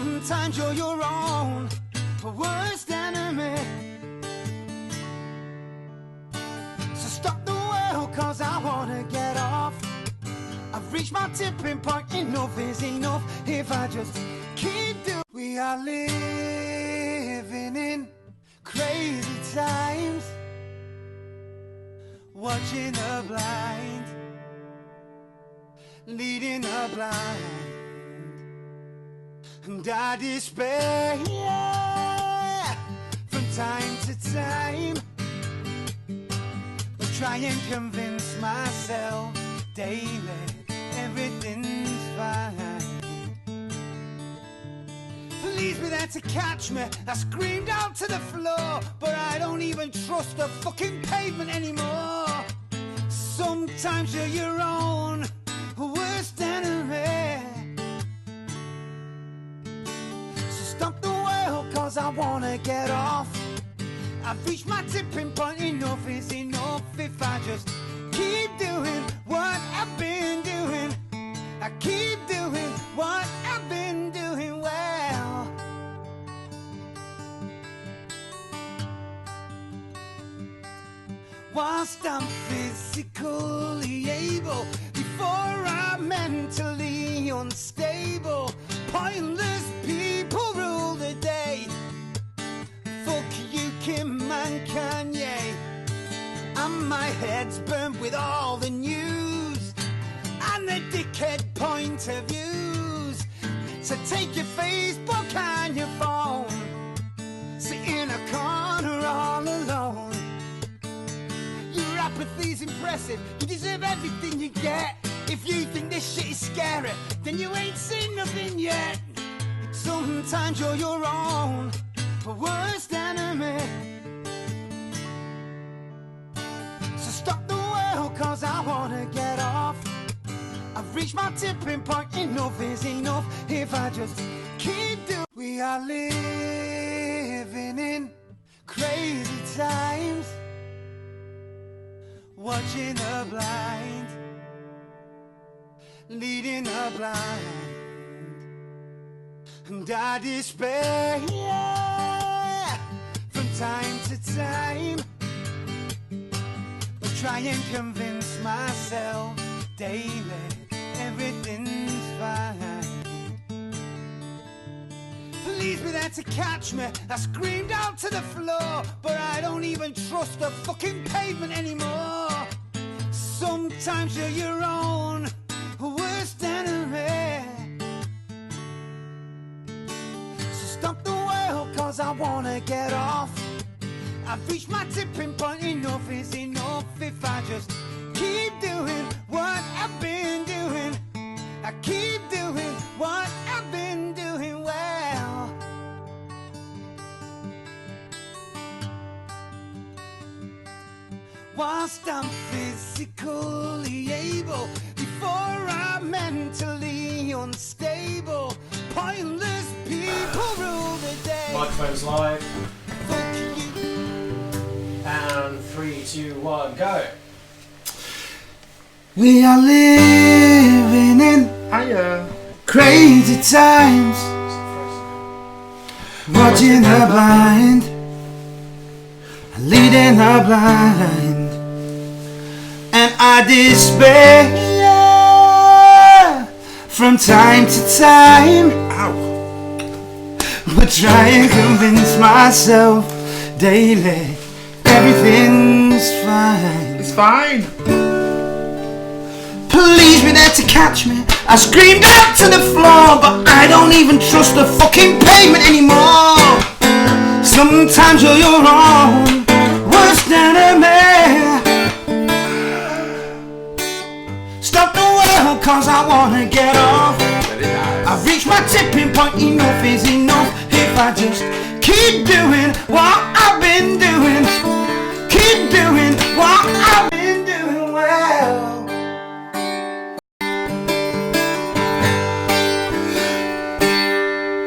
Sometimes you're your own worst enemy. So stop the world, cause I wanna get off. I've reached my tipping point, enough is enough. If I just keep doing. We are living in crazy times, watching the blind, leading the blind. And I despair, yeah, from time to time. I try and convince myself daily everything's fine. Police were there to catch me, I screamed out to the floor, but I don't even trust the fucking pavement anymore. Sometimes you're your own worst enemy. Stop the world, cause I wanna get off. I've reached my tipping point, enough is enough. If I just keep doing what I've been doing, I keep doing what I've been doing well. Whilst I'm physically able, before I'm mentally unstable, pointless people rule the day. Fuck you, Kim and Kanye, and my head's burnt with all the news and the dickhead point of views. So take your Facebook and your phone, sit in a corner all alone. Your apathy's impressive, you deserve everything you get. If you think this shit is scary, then you ain't seen nothing yet. Sometimes you're your own worst enemy. So stop the world, cause I wanna get off. I've reached my tipping point, enough is enough. If I just keep doing. We are living in crazy times, watching the blind, leading the blind. And I despair, yeah, from time to time. But try and convince myself daily everything's fine. Police were there to catch me, I screamed out to the floor, but I don't even trust the fucking pavement anymore. Sometimes you're your own worst enemy. Stop the world, cause I wanna get off. I've reached my tipping point, enough is enough. If I just keep doing what I've been doing, I keep doing what I've been doing well. Whilst I'm physically able, before I'm mentally unstable, pointless people rule the day. Microphone's live. Fuck you. And 3, 2, 1, go. We are living in crazy times, watching the blind, leading the blind. And I despair, yeah, from time to time. Ow. But try and convince myself daily everything's fine. It's fine. Police were there to catch me, I screamed out to the floor, but I don't even trust the fucking pavement anymore. Sometimes you're your own worst enemy. Stop the world, cause I wanna get off. I've reached my tipping point, enough is enough. If I just keep doing what I've been doing, keep doing what I've been doing well.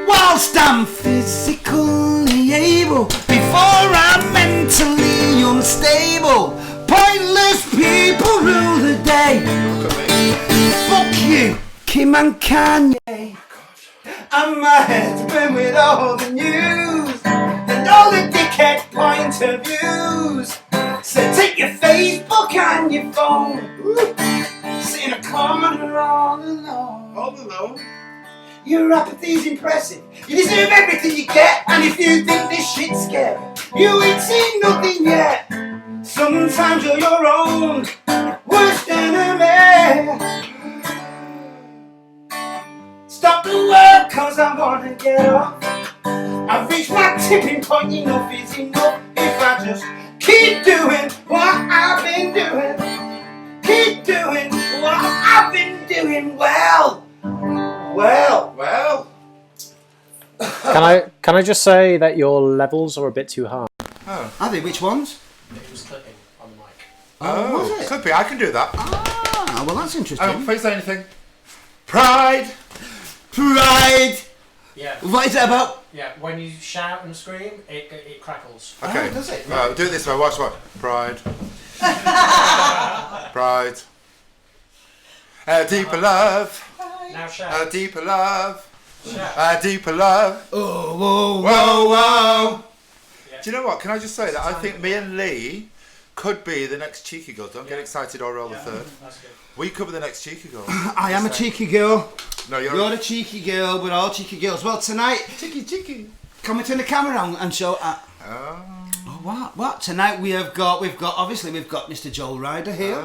Whilst I'm physically able, before I'm mentally unstable, pointless people rule the day. Fuck you, Kim and Kanye, and my head's been with all the news and all the dickhead point of views. So take your Facebook and your phone, sit in a corner all alone. All alone? Your apathy's impressive. You deserve everything you get, and if you think this shit's scary, you ain't seen nothing yet. Sometimes you're your own worst enemy. Stop the world, cause I wanna get off. I've reached my tipping point, enough is enough. If I just keep doing what I've been doing, keep doing what I've been doing well. Can I just say that your levels are a bit too high? Oh. Are they? Which ones? It was clipping on the mic. Oh, was it? could be. I can do that. Ah, well that's interesting. Please say anything. Pride. Pride! Yeah. What is it about? Yeah, when you shout and scream, it crackles. Okay. Oh, does it? Do it this way. Watch. Pride. Pride. A deeper love. Now A shout. deeper love. Shout. A deeper love. Oh, whoa, Whoa. Yeah. Do you know what? Can I just say that I think me and Lee could be the next cheeky girl. Don't get excited or roll the third. That's good. We could be the next cheeky girl. I am a cheeky girl. No, You're a cheeky girl, we're all cheeky girls. Well, tonight, cheeky. can we turn the camera on and show... Oh. Oh, what? Tonight we've got Mr. Joel Ryder here.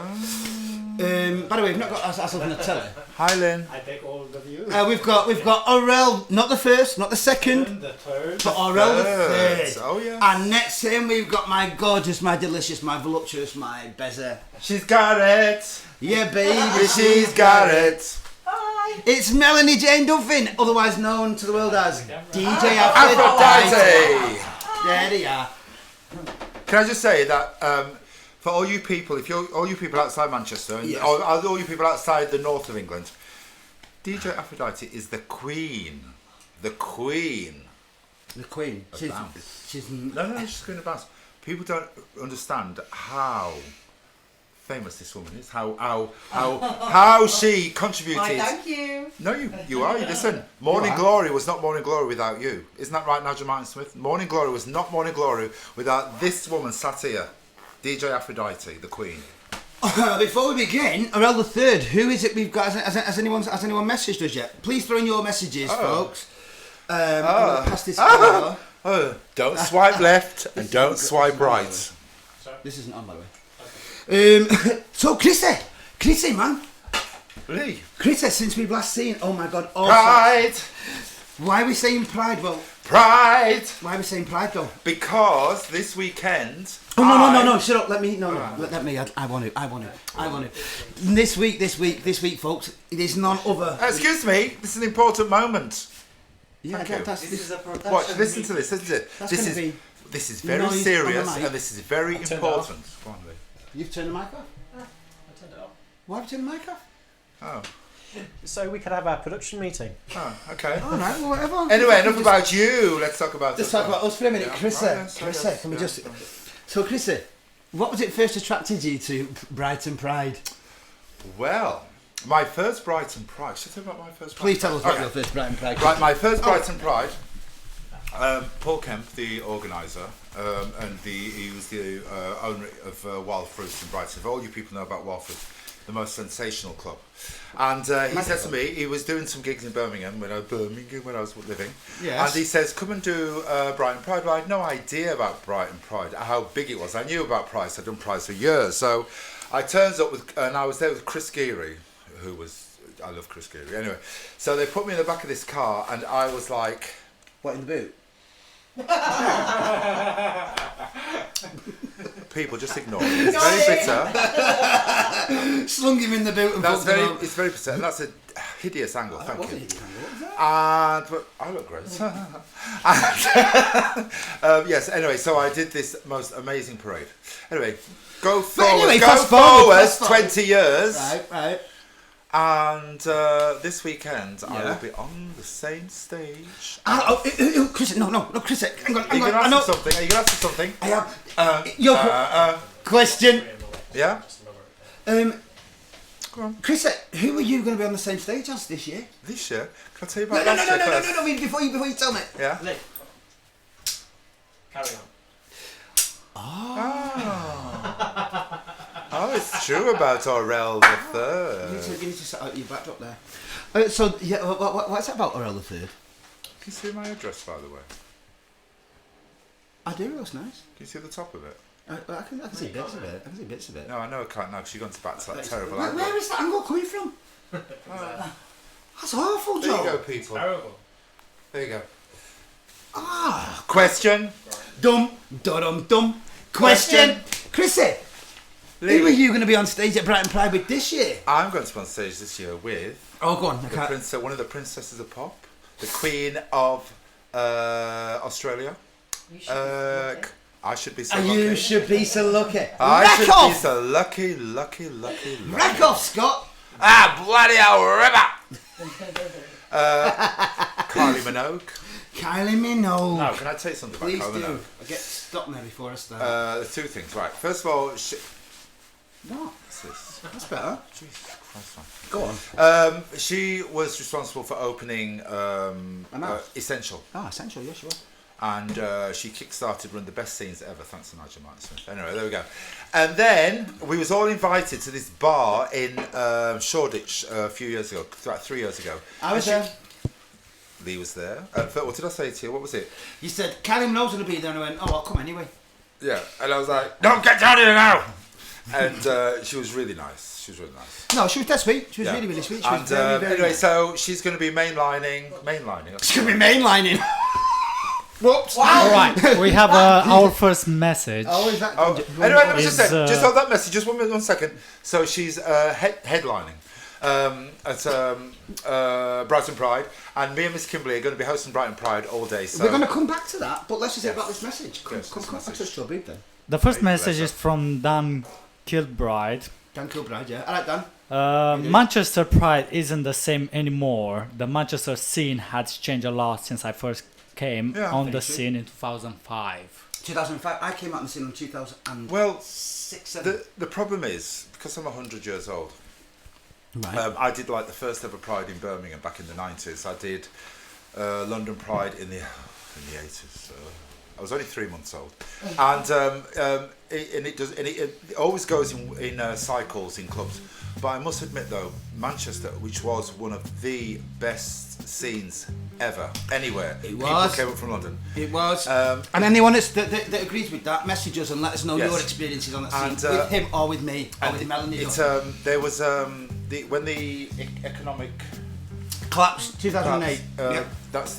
By the way, we've not got us on the telly. Hi, Lynn. I take all of you. We've got Aurel, not the first, not the second, The third. but Aurel the Third. third. Oh, yeah. And next to him we've got my gorgeous, my delicious, my voluptuous, my Bezza. She's got it. Yeah, baby, She's got it. It's Melanie Jane Duffin, otherwise known to the world as DJ Aphrodite. There they are. Can I just say that for all you people, all you people outside Manchester, and Yes. all you people outside the north of England, DJ Aphrodite is the queen. The queen. The Queen. Of She's bounce. No, she's queen of bounce. People don't understand how famous this woman is. How she contributed. Why, thank you. No, you are. Listen, Morning Glory was not Morning Glory without you. Isn't that right, Nigel Martin Smith? Morning Glory was not Morning Glory without this woman sat here, DJ Aphrodite, the Queen. Before we begin, Aurel the third. Who is it we've got? Has anyone messaged us yet? Please throw in your messages, folks. I'm gonna pass this card. Don't swipe left and don't swipe right. This isn't on, by the way. So Chrissy, man. Lee. Chrissy, since we've last seen, oh my God, Pride. Why are we saying pride? Well, Pride. why are we saying pride though? Because this weekend. Oh no! Shut up! Let me. No. Let me. I want to. This week, folks. It is none other. Excuse me. This is an important moment. Yeah, Thank you. that's This is a production. Watch. Listen to this. That's gonna be This is very noise on the serious mic. and this is very turned it important. Go on, Lee. You've turned the mic off. I turned it up. Why have you turned the mic off? Oh. So we could have our production meeting. Oh. Okay. All right, well, whatever. Anyway, enough about you. Let's talk about. Just talk about us for a minute, Yeah. Chrissy. Right, yes, Chrissy, yes, can we yes. just? So, Chrissy, what was it first attracted you to Brighton Pride? Well, my first Brighton Pride. Should I tell you about my first? Please tell us about Okay. your first Brighton Pride. Right, my first Brighton Pride. Paul Kemp, the organiser, and he was the owner of Wild Fruits in Brighton. All you people know about Wild Fruits, the most sensational club. And he said to me, he was doing some gigs in Birmingham when I was living. Yes. And he says, come and do Brighton Pride. Well, I had no idea about Brighton Pride, how big it was. I knew about Pride, so I'd done Pride for years. So I turns up with, and I was there with Chris Geary, who was, I love Chris Geary. Anyway, so they put me in the back of this car, and I was like, What, in the boot? people just ignore it. It's very bitter. Slung him in the boot and That's fucked him very, up. it's very bitter. And that's a hideous angle. That Thank was a you. hideous angle, what was that? And but I look great. And, yes. Anyway, so I did this most amazing parade. Anyway, go forward. anyway, go fast forward. forward. 20 years. Right. And this weekend I Yeah. will be on the same stage. Chris, no, Chris, hang on. Are you going to ask me something? Are you going to ask me something? I have your question. Yeah. Go on. Chris, who are you going to be on the same stage as this year? This year? Can I tell you No, about no, last no, year no, no, first? no, no, before you tell me. Yeah? Lee. Carry on. Oh, it's true about Aurel the Third. You need to set out your backdrop there. So, yeah, what's that about Aurel the Third? Can you see my address, by the way? I do, that's nice. Can you see the top of it? I can see bits of it. I can see bits of it. No, I know I can't now because you've gone to back to that terrible Where angle. is that angle coming from? That's awful, There you Joe. go, people. Terrible. There you go. Ah, Question. dumb. Question. Chrissy, who are you going to be on stage at Brighton Pride with this year? I'm going to be on stage this year with Oh, go on. one of the princesses of pop, the Queen of Australia. You should be lucky. I should be so And lucky. you should be so lucky. I Rack should be off! so lucky. Rack off, Scott. Ah, bloody hell, river! Kylie Minogue. Kylie Minogue. No, can I tell you something about Please Kylie do. Minogue? I get stopped there before I start. There's two things, right. First of all, what? what's this? That's better. Jesus Christ, man. Go on. She was responsible for opening Essential. Ah, essential, yes, you are. And she kick-started one of the best scenes ever, thanks to Nigel Martin. Anyway, there we go. And then we was all invited to this bar in Shoreditch a few years ago, about 3 years ago. I was there. Lee was there. What did I say to you? What was it? You said, Kylie Minogue's going to be there, and I went, oh, I'll come anyway. Yeah, and I was like, don't get down here now! And she was really nice. She was really nice. No, she was dead sweet. She was Yeah. really, really sweet. She And was very, very anyway, nice. so she's going to be mainlining. She's going to be mainlining. Whoops. Wow. All right, we have our first message. Oh, is that? Oh, anyway, let me just Is, say, just hold that message, just 1 second. So she's headlining at Brighton Pride, and me and Miss Kimberly are going to be hosting Brighton Pride all day. So We're going to come back to that, but let's just say about this message. Come Yes, this back to message. the booth then. The first Right, message bless is from Dan Kilbride. Dan Kilbride, yeah. I like Dan. Manchester Pride isn't the same anymore. The Manchester scene has changed a lot since I first came Yeah, on the thank you. scene in 2005. 2005. I came out on the scene in 2006, well, 7. the problem is because I'm 100 years old. Right. I did like the first ever Pride in Birmingham back in the 90s. I did London Pride in the 80s. I was only 3 months old, and it always goes in cycles in clubs. But I must admit though, Manchester, which was one of the best scenes ever anywhere, It people was. came up from London. It was. Um, and anyone that agrees with that, message us and let us know Yes. your experiences on that scene. And, with him or with me or and with Melanie. there was when the economic Collapse 2008. collapse, Yeah.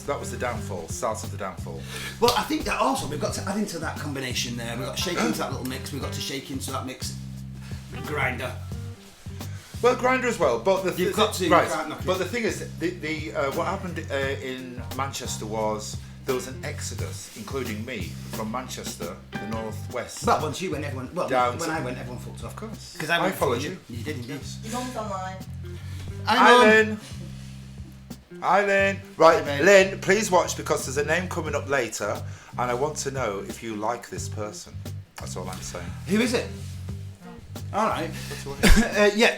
that was the downfall, start of the downfall. Well, I think that also we've got to add into that combination there. We've got to shake into that little mix. We've got to shake into that mix. Grinder. Well, Grinder as well, but You've got to, you right. can't knock it. But the thing is, what happened in Manchester was there was an exodus, including me, from Manchester, the northwest. But once you went, everyone. Well, Down when to- I went, everyone fucked off. Of course, Because I went followed before you. You did indeed. Your mum's online. Eileen, right, Hi, mate. Lynn, please watch because there's a name coming up later, and I want to know if you like this person. That's all I'm saying. Who is it? All right. What's your name? Yeah.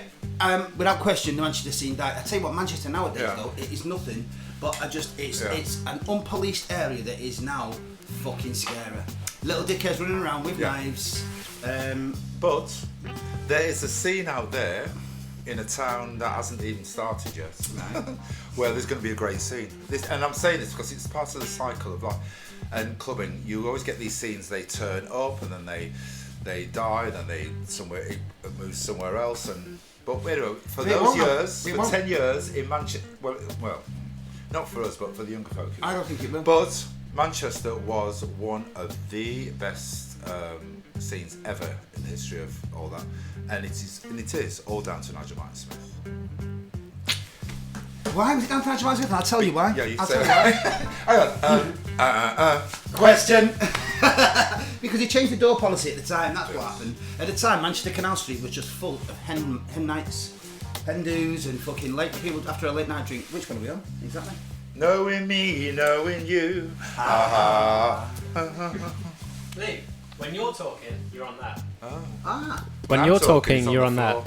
Without question, the Manchester scene died. I tell you what, Manchester nowadays Yeah. though, it is nothing. But it's Yeah. it's an unpoliced area that is now fucking scary. Little dickheads running around with Yeah. knives. But there is a scene out there in a town that hasn't even started yet, where there's going to be a great scene. And I'm saying this because it's part of the cycle of life. And clubbing, you always get these scenes. They turn up and then they die, then it moves somewhere else. But anyway, for It those won't, years, it for won't. 10 years in Manchester, well, not for us, but for the younger folk. I don't think it will. But Manchester was one of the best scenes ever in the history of all that, and it is all down to Nigel Martin Smith. Why was it down to Nigel Martin Smith? I'll tell you why. Yeah, you I'll say tell you it. why. Question. Because he changed the door policy at the time, that's what happened. At the time, Manchester Canal Street was just full of hen nights, hen do's and fucking late people after a late night drink. Which one are we on? Exactly. Knowing me, knowing you. Ah. Lee, when you're talking, you're on that. When I'm you're talking, talking, it's on you're the on that. floor.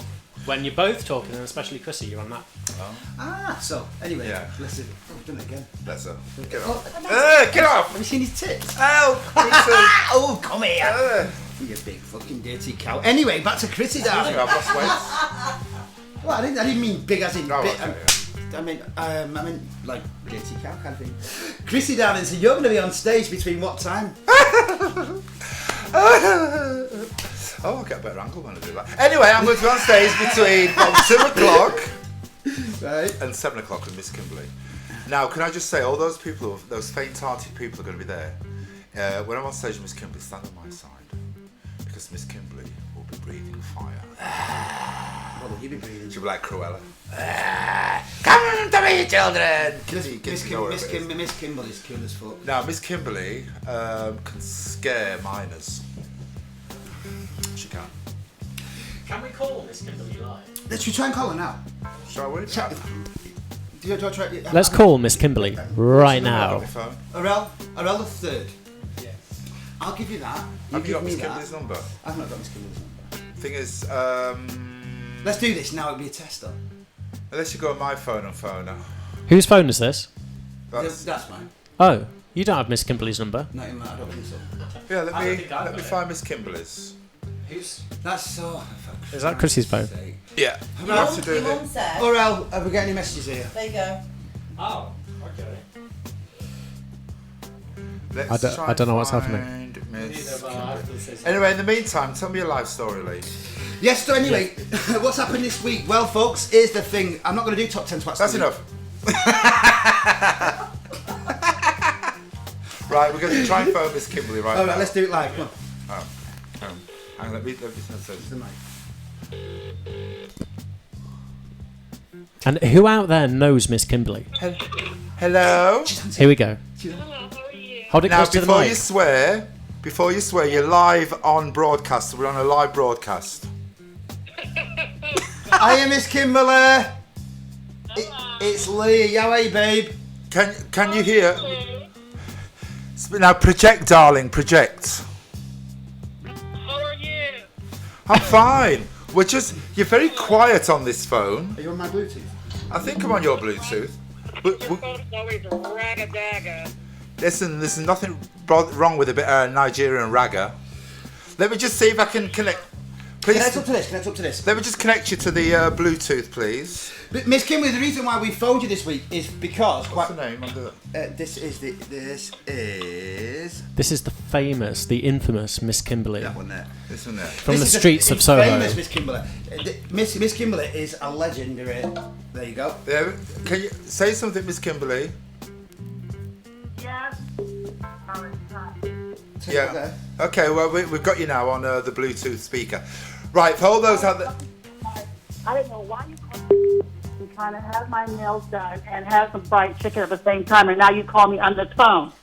When you're both talking, and especially Chrissy, you're on that. So anyway, Yeah. let's do it. Oh, we've done it again. That's it. Get Oh, off. Get off! have you seen his tits? Help! Oh, come here. You big fucking dirty cow. Anyway, back to Chrissy, darling. I've lost weight. Well, I didn't mean big as in Oh, bit. okay, I mean, like dirty cow kind of thing. Chrissy, darling, so you're going to be on stage between what time? Oh, I'll get a better angle when I do that. Anyway, I'm going to be on stage between 2 o'clock Right. and 7 o'clock with Miss Kimberly. Now, can I just say, all those people, those faint-hearted people are going to be there. When I'm on stage with Miss Kimberly, stand on my side. Because Miss Kimberly will be breathing fire. What will you be breathing? She'll be like Cruella. Come to me, children! Miss Kimberly's cool as fuck. Now, Miss Kimberly can scare minors. She can. Can we call Miss Kimberly live? Let's try and call her now. Shall we? Do you want to try? Let's call Miss Kimberly right I've now. got my phone. Arel the third. Yes. I'll give you that. Have you give got me Miss that. Kimberly's number? I've not got Miss Kimberly's number. Thing is, Let's do this now. It'll be a tester. unless you go on my phone and phone her. Whose phone is this? That's mine. Oh, you don't have Miss Kimberly's number. Not in mine. I don't think so. Yeah, I don't think I've let me got find Miss Kimberly's. Who's? That's so. Is that Chrissy's phone? Yeah. Your mum said. Arel, have we got any messages here? There you go. Oh, okay. Let's I don't know what's happening. find Miss Neither, but I Kimberly. have to say something. Anyway, in the meantime, tell me your life story, Lee. Yes. So anyway, what's happened this week? Well, folks, here's the thing. I'm not going to do top 10 twats. That's this enough. Right, we're going to try and phone Miss Kimberly right All now. right, let's do it live. Come on. Hang on, let me say The mic. And who out there knows Miss Kimberly? Hello? Here we go. Hello, how are you? Hold it Now, close to the before you swear, you're live on broadcast. We're on a live broadcast. Hiya, Miss Kimberly. It's Lee. How are you, babe? Can you hear? Now, project, darling, project. How are you? I'm fine. You're very quiet on this phone. Are you on my Bluetooth? I think I'm on your Bluetooth. Your phone's always ragga-dagga. Listen, there's nothing wrong with a bit of Nigerian ragga. Let me just see if I can connect. Please, Connect up to this. let me just connect you to the Bluetooth, please. But Miss Kimberly, the reason why we phoned you this week is because What's the name? I'll do it. this is This is the famous, the infamous Miss Kimberly that one there. This one there. from This the is the streets of Soho. Famous Miss Kimberly. Miss Kimberly is a legendary. There you go. Can you say something, Miss Kimberly? Yes. Take Yeah. that there. Okay, well, we've got you now on the Bluetooth speaker. Right, for all those out there. I didn't know why you called me. I'm trying to have my nails done and have some fried chicken at the same time, and now you call me on the phone.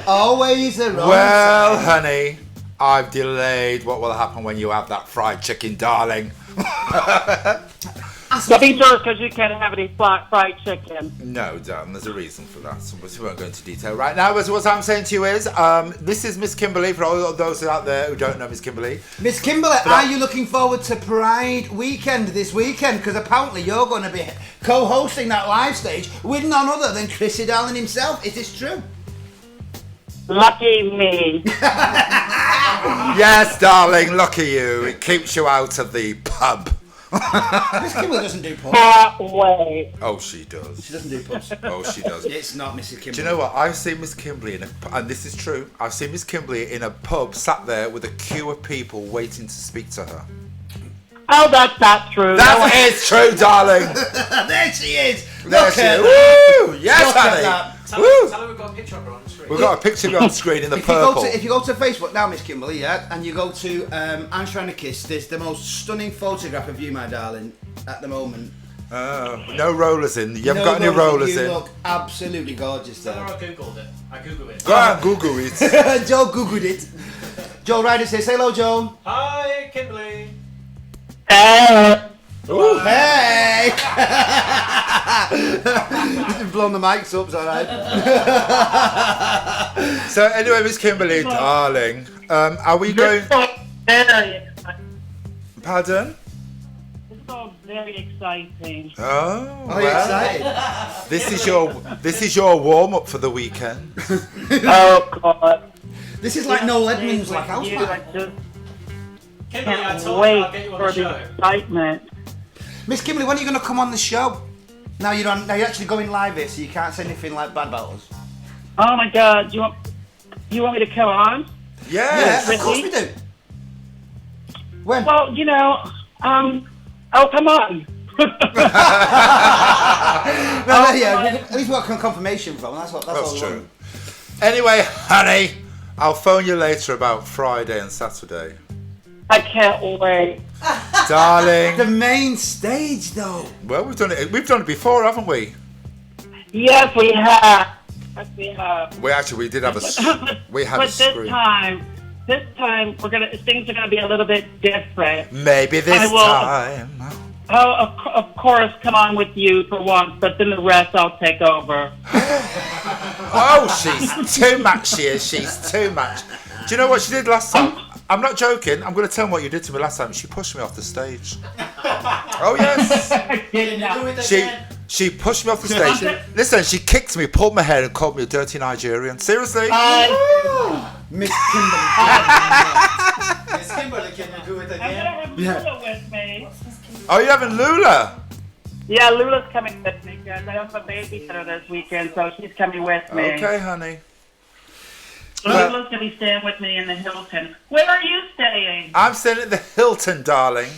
Always a wrong Well, side. honey, I've delayed what will happen when you have that fried chicken, darling. Be sure because you can't have any fried chicken. No, darling, there's a reason for that. So we won't go into detail right now. But what I'm saying to you is, this is Miss Kimberly, for all those out there who don't know Miss Kimberly. Miss Kimberly, are you looking forward to Pride weekend this weekend? Because apparently you're going to be co-hosting that live stage with none other than Chrissy Darling himself. Is this true? Lucky me. Yes, darling, lucky you. It keeps you out of the pub. Miss Kimberly doesn't do pubs. That way. Oh, she does. She doesn't do pubs. Oh, she does. It's not Mrs. Kimberly. Do you know what? I've seen Miss Kimberly and this is true, I've seen Miss Kimberly in a pub sat there with a queue of people waiting to speak to her. Oh, that's not true. That is true, darling. There she is. There Look she at is. that. Woo! Yes, Look at honey. that. Woo! Tell her we've got a picture of her on the screen. We've got a picture of you on screen in the If you, go purple. to, if you go to Facebook now, Miss Kimberly, yeah, and you go to Anarchist, there's the most stunning photograph of you, my darling, at the moment. No rollers in. You haven't No got any rollers, rollers you in. look absolutely gorgeous Tell there. her I googled it. I googled it. Go on, Google it. Joe googled it. Joe Ryder says, hello, Joe. Hi, Kimberly. Hey! You've blown the mics up, it's alright. So anyway, Miss Kimberly, darling, are we going? Very exciting. Pardon? This is all very exciting. Oh, Are you excited? This is your warm up for the weekend. Oh, God. This is like Noel Edmonds, like house You, party. I just Kimberly, I can't told you I'll wait get you on for the the show. excitement. Miss Kimberly, when are you going to come on the show? Now you're actually going live here, so you can't say anything like bad about us. Oh, my God. You want me to come on? Yes. Of course we do. When? Well, oh, come on. At least we got confirmation from. That's That's all we true. want. Anyway, honey, I'll phone you later about Friday and Saturday. I can't wait. Darling. The main stage, though. Well, we've done it before, haven't we? Yes, we have. Yes, we have. We did have a we had But a screen. this time things are gonna be a little bit different. Maybe this I will- time. Oh, of course, come on with you for once, but then the rest I'll take over. Oh, she's too much, she is. She's too much. Do you know what she did last time? I'm not joking. I'm going to tell them what you did to me last time. She pushed me off the stage. Oh, yes. She pushed me off the stage. Listen, she kicked me, pulled my hair, and called me a dirty Nigerian. Seriously? Miss Kimberly. Miss Kimberly, can you do it I'm gonna again? have Lula with me. Oh, you're having Lula? Yeah, Lula's coming with me because I have a babysitter this weekend, so she's coming with me. Okay, honey. Lula's gonna be staying with me in the Hilton. Where are you staying? I'm staying at the Hilton, darling.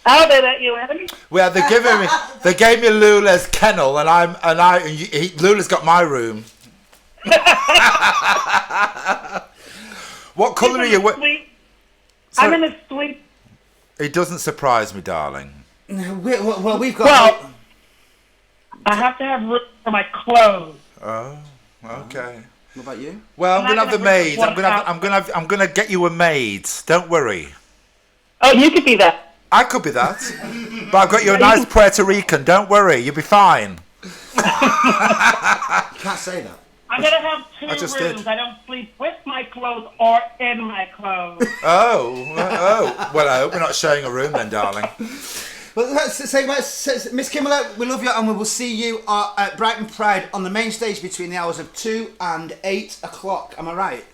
Oh, they let you in? Well, they gave me Lula's kennel, and Lula's got my room. What colour are you? I'm in a suite. It doesn't surprise me, darling. Well, we've got. Well, I have to have room for my clothes. Oh, okay. What about you? Well, I'm I'm gonna have not the gonna maid. bring I'm gonna get you a maid. Don't worry. Oh, you could be that. I could be that, but I've got you a nice Puerto Rican. Don't worry, you'll be fine. Can't say that. I'm gonna have two I just rooms. did. I don't sleep with my clothes or in my clothes. Oh. Well, I hope we're not sharing a room then, darling. Well, let's say, Miss Kimberly, we love you, and we will see you at Brighton Pride on the main stage between the hours of 2 and 8 o'clock. Am I right?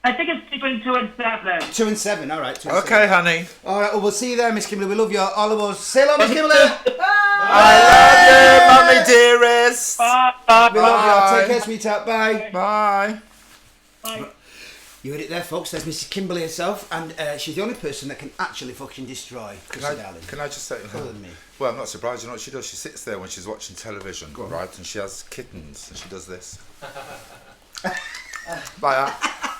I think it's between 2 and 7. 2 and 7. All right. 2 and Okay, 7. honey. All right. Well, we'll see you there, Miss Kimberly. We love you, all of us. Say hello, Miss Kimberly. I love you, mummy dearest. Bye. We love you. Bye. Take care, sweetheart. Bye. Bye. Bye. You heard it there, folks. There's Mrs. Kimberly herself, and she's the only person that can actually fucking destroy Chrissy Darling. Can I just say? Other than me. Well, I'm not surprised. You know what she does? She sits there when she's watching television, right? And she has kittens, and she does this. Like that.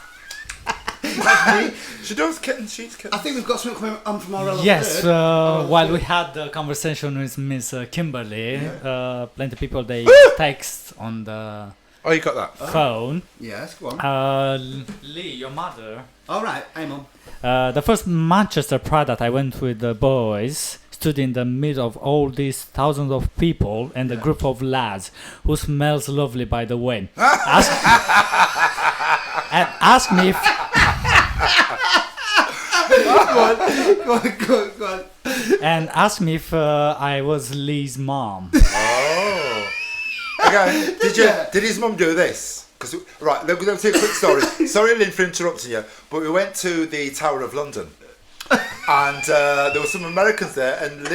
She does kittens. She's kittens. I think we've got something coming on from our Yes, third. while we had the conversation with Miss Kimberly, plenty of people they text on the Oh, you got that? phone. Yes, go on. Lee, your mother. All right, hey, Mum. The first Manchester Pride that I went with the boys stood in the middle of all these thousands of people and a group of lads who smells lovely, by the way. Ask me if Go on. and asked me if I was Lee's mom. Oh. Okay. Did his mum do this? Because right, let me tell you a quick story. Sorry, Lynn, for interrupting you, but we went to the Tower of London, and there were some Americans there, and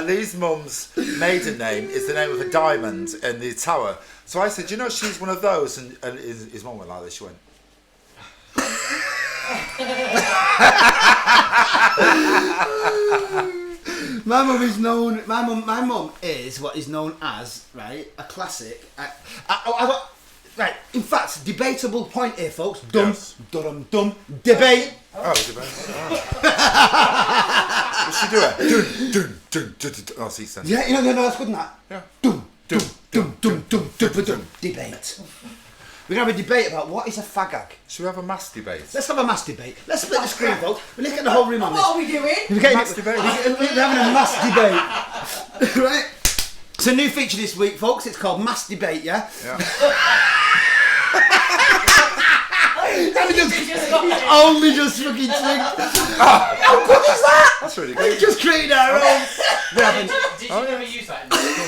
Lee's mum's maiden name is the name of a diamond in the tower. So I said, you know, she's one of those, and his mum went like this. She went. My mum is known. My mum is what is known as a classic. Right. In fact, debatable point here, folks. Dum debate. Oh, what's she doing? Oh, see, sense. Yeah, no, that's good. That. Yeah. Dum debate. We're gonna have a debate about what is a fagag. Should we have a mass debate? Let's have a mass debate. Let's split the screen, folks. We're looking at the whole room on this. What are we doing? Mass debate. We're having a mass debate. Right? It's a new feature this week, folks. It's called Mass Debate, yeah? Yeah. Only just fucking twink. How good is that? That's really We good. just created our own. We haven't. Did you ever use that in school?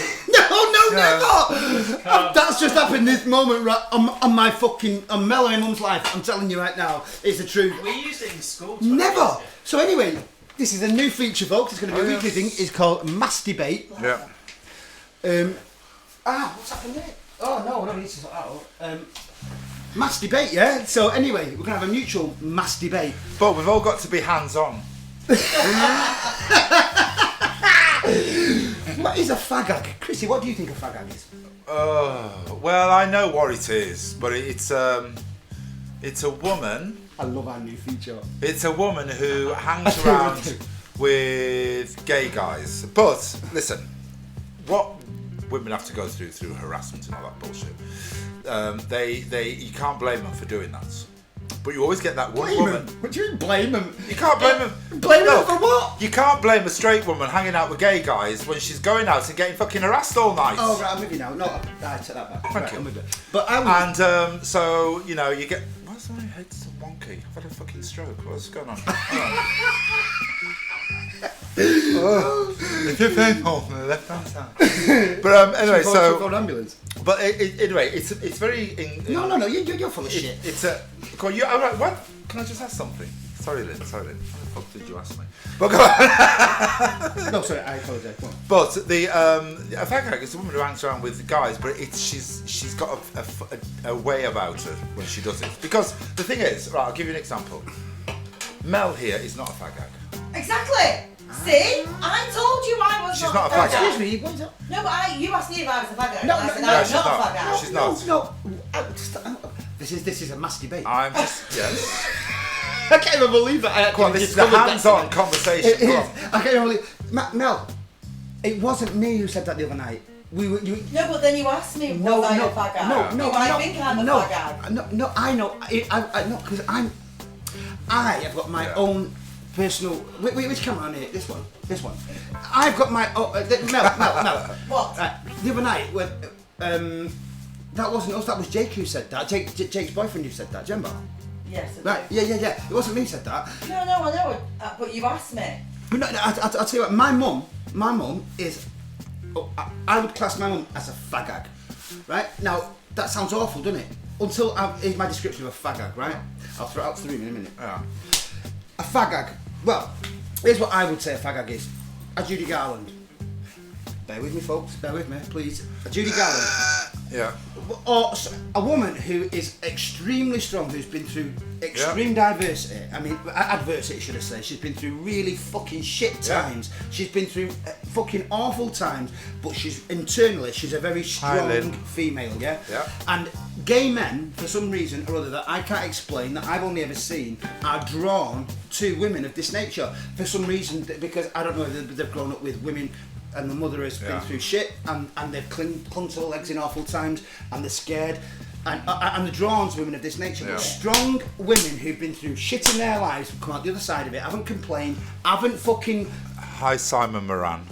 No, never. That's just happened this moment right on my fucking on Mel and my mum's life. I'm telling you right now, it's the truth. We used it in school. Never. So anyway, this is a new feature, folks. It's going to be a weekly thing. It's called Mass Debate. Yeah. What's happened there? Oh no, no, this is mass debate, yeah. So anyway, we're gonna have a mutual mass debate. But we've all got to be hands-on. What is a fagag, Chrissy? What do you think a fagag is? Well, I know what it is, but it's a woman. I love our new feature. It's a woman who hangs around with gay guys. But listen, what women have to go through harassment and all that bullshit. You can't blame them for doing that. But you always get that one Blame woman. them? What do you mean blame them? You can't blame them. Blame them for what? You can't blame a straight woman hanging out with gay guys when she's going out and getting fucking harassed all night. Oh right, I'm with you now. No, I take that back. Thank you. I'm with you. But I would. And so you know you get. Why's my head so wonky? I've had a fucking stroke. What's going on? If you're painful on the left hand side. But anyway, so. Called ambulance. But anyway, it's very. No, you're full of shit. It's a. Go on, all right, what? Can I just ask something? Sorry, Lynn. What the fuck did you ask me? But go on. No, sorry, I apologise. Go on. But a fag is a woman who hangs around with guys, but she's got a way about her when she does it. Because the thing is, right, I'll give you an example. Mel here is not a fag hag. Exactly. See, I told you I was She's not a fag hag. Excuse me, what is that? No, but you asked me if I was a faggot. No, and I said, no, I'm she's not a not. faggot. She's not. No. This is a mass debate. I'm just yes. I can't even believe that. Go on, this is the hands-on conversation. It Go is. on. I can't even believe. Mel, it wasn't me who said that the other night. No, but then you asked me, was I a faggot? No, I think I'm a faggot. No, I know. I know because I have got my own personal. Which camera on here? This one. I've got my own. Mel. What? The other night when that wasn't us. That was Jake who said that. Jake's boyfriend who said that. Do you remember? Yes. Right. Yeah. It wasn't me who said that. No, I know. But you asked me. But no, I'll tell you what. My mum is. I would class my mum as a fagag, right? Now that sounds awful, doesn't it? Until here's my description of a fagag, right? I'll throw it out to the room in a minute. Yeah. A fagag. Well, here's what I would say a fagag is. A Judy Garland. Bear with me, folks. Bear with me, please. A Judy Garland. Yeah. Or a woman who is extremely strong, who's been through extreme diversity. I mean, adversity, should I say. She's been through really fucking shit times. Yeah. She's been through fucking awful times, but she's a very strong female, yeah? Yeah. And gay men, for some reason or other that I can't explain, that I've only ever seen, are drawn to women of this nature. For some reason, because I don't know if they've grown up with women and the mother has been through shit, and they've clung to her legs in awful times, and they're scared, and they're drawn to women of this nature. Yeah. But strong women who've been through shit in their lives, come out the other side of it, haven't complained, haven't fucking. Hi, Simon Moran.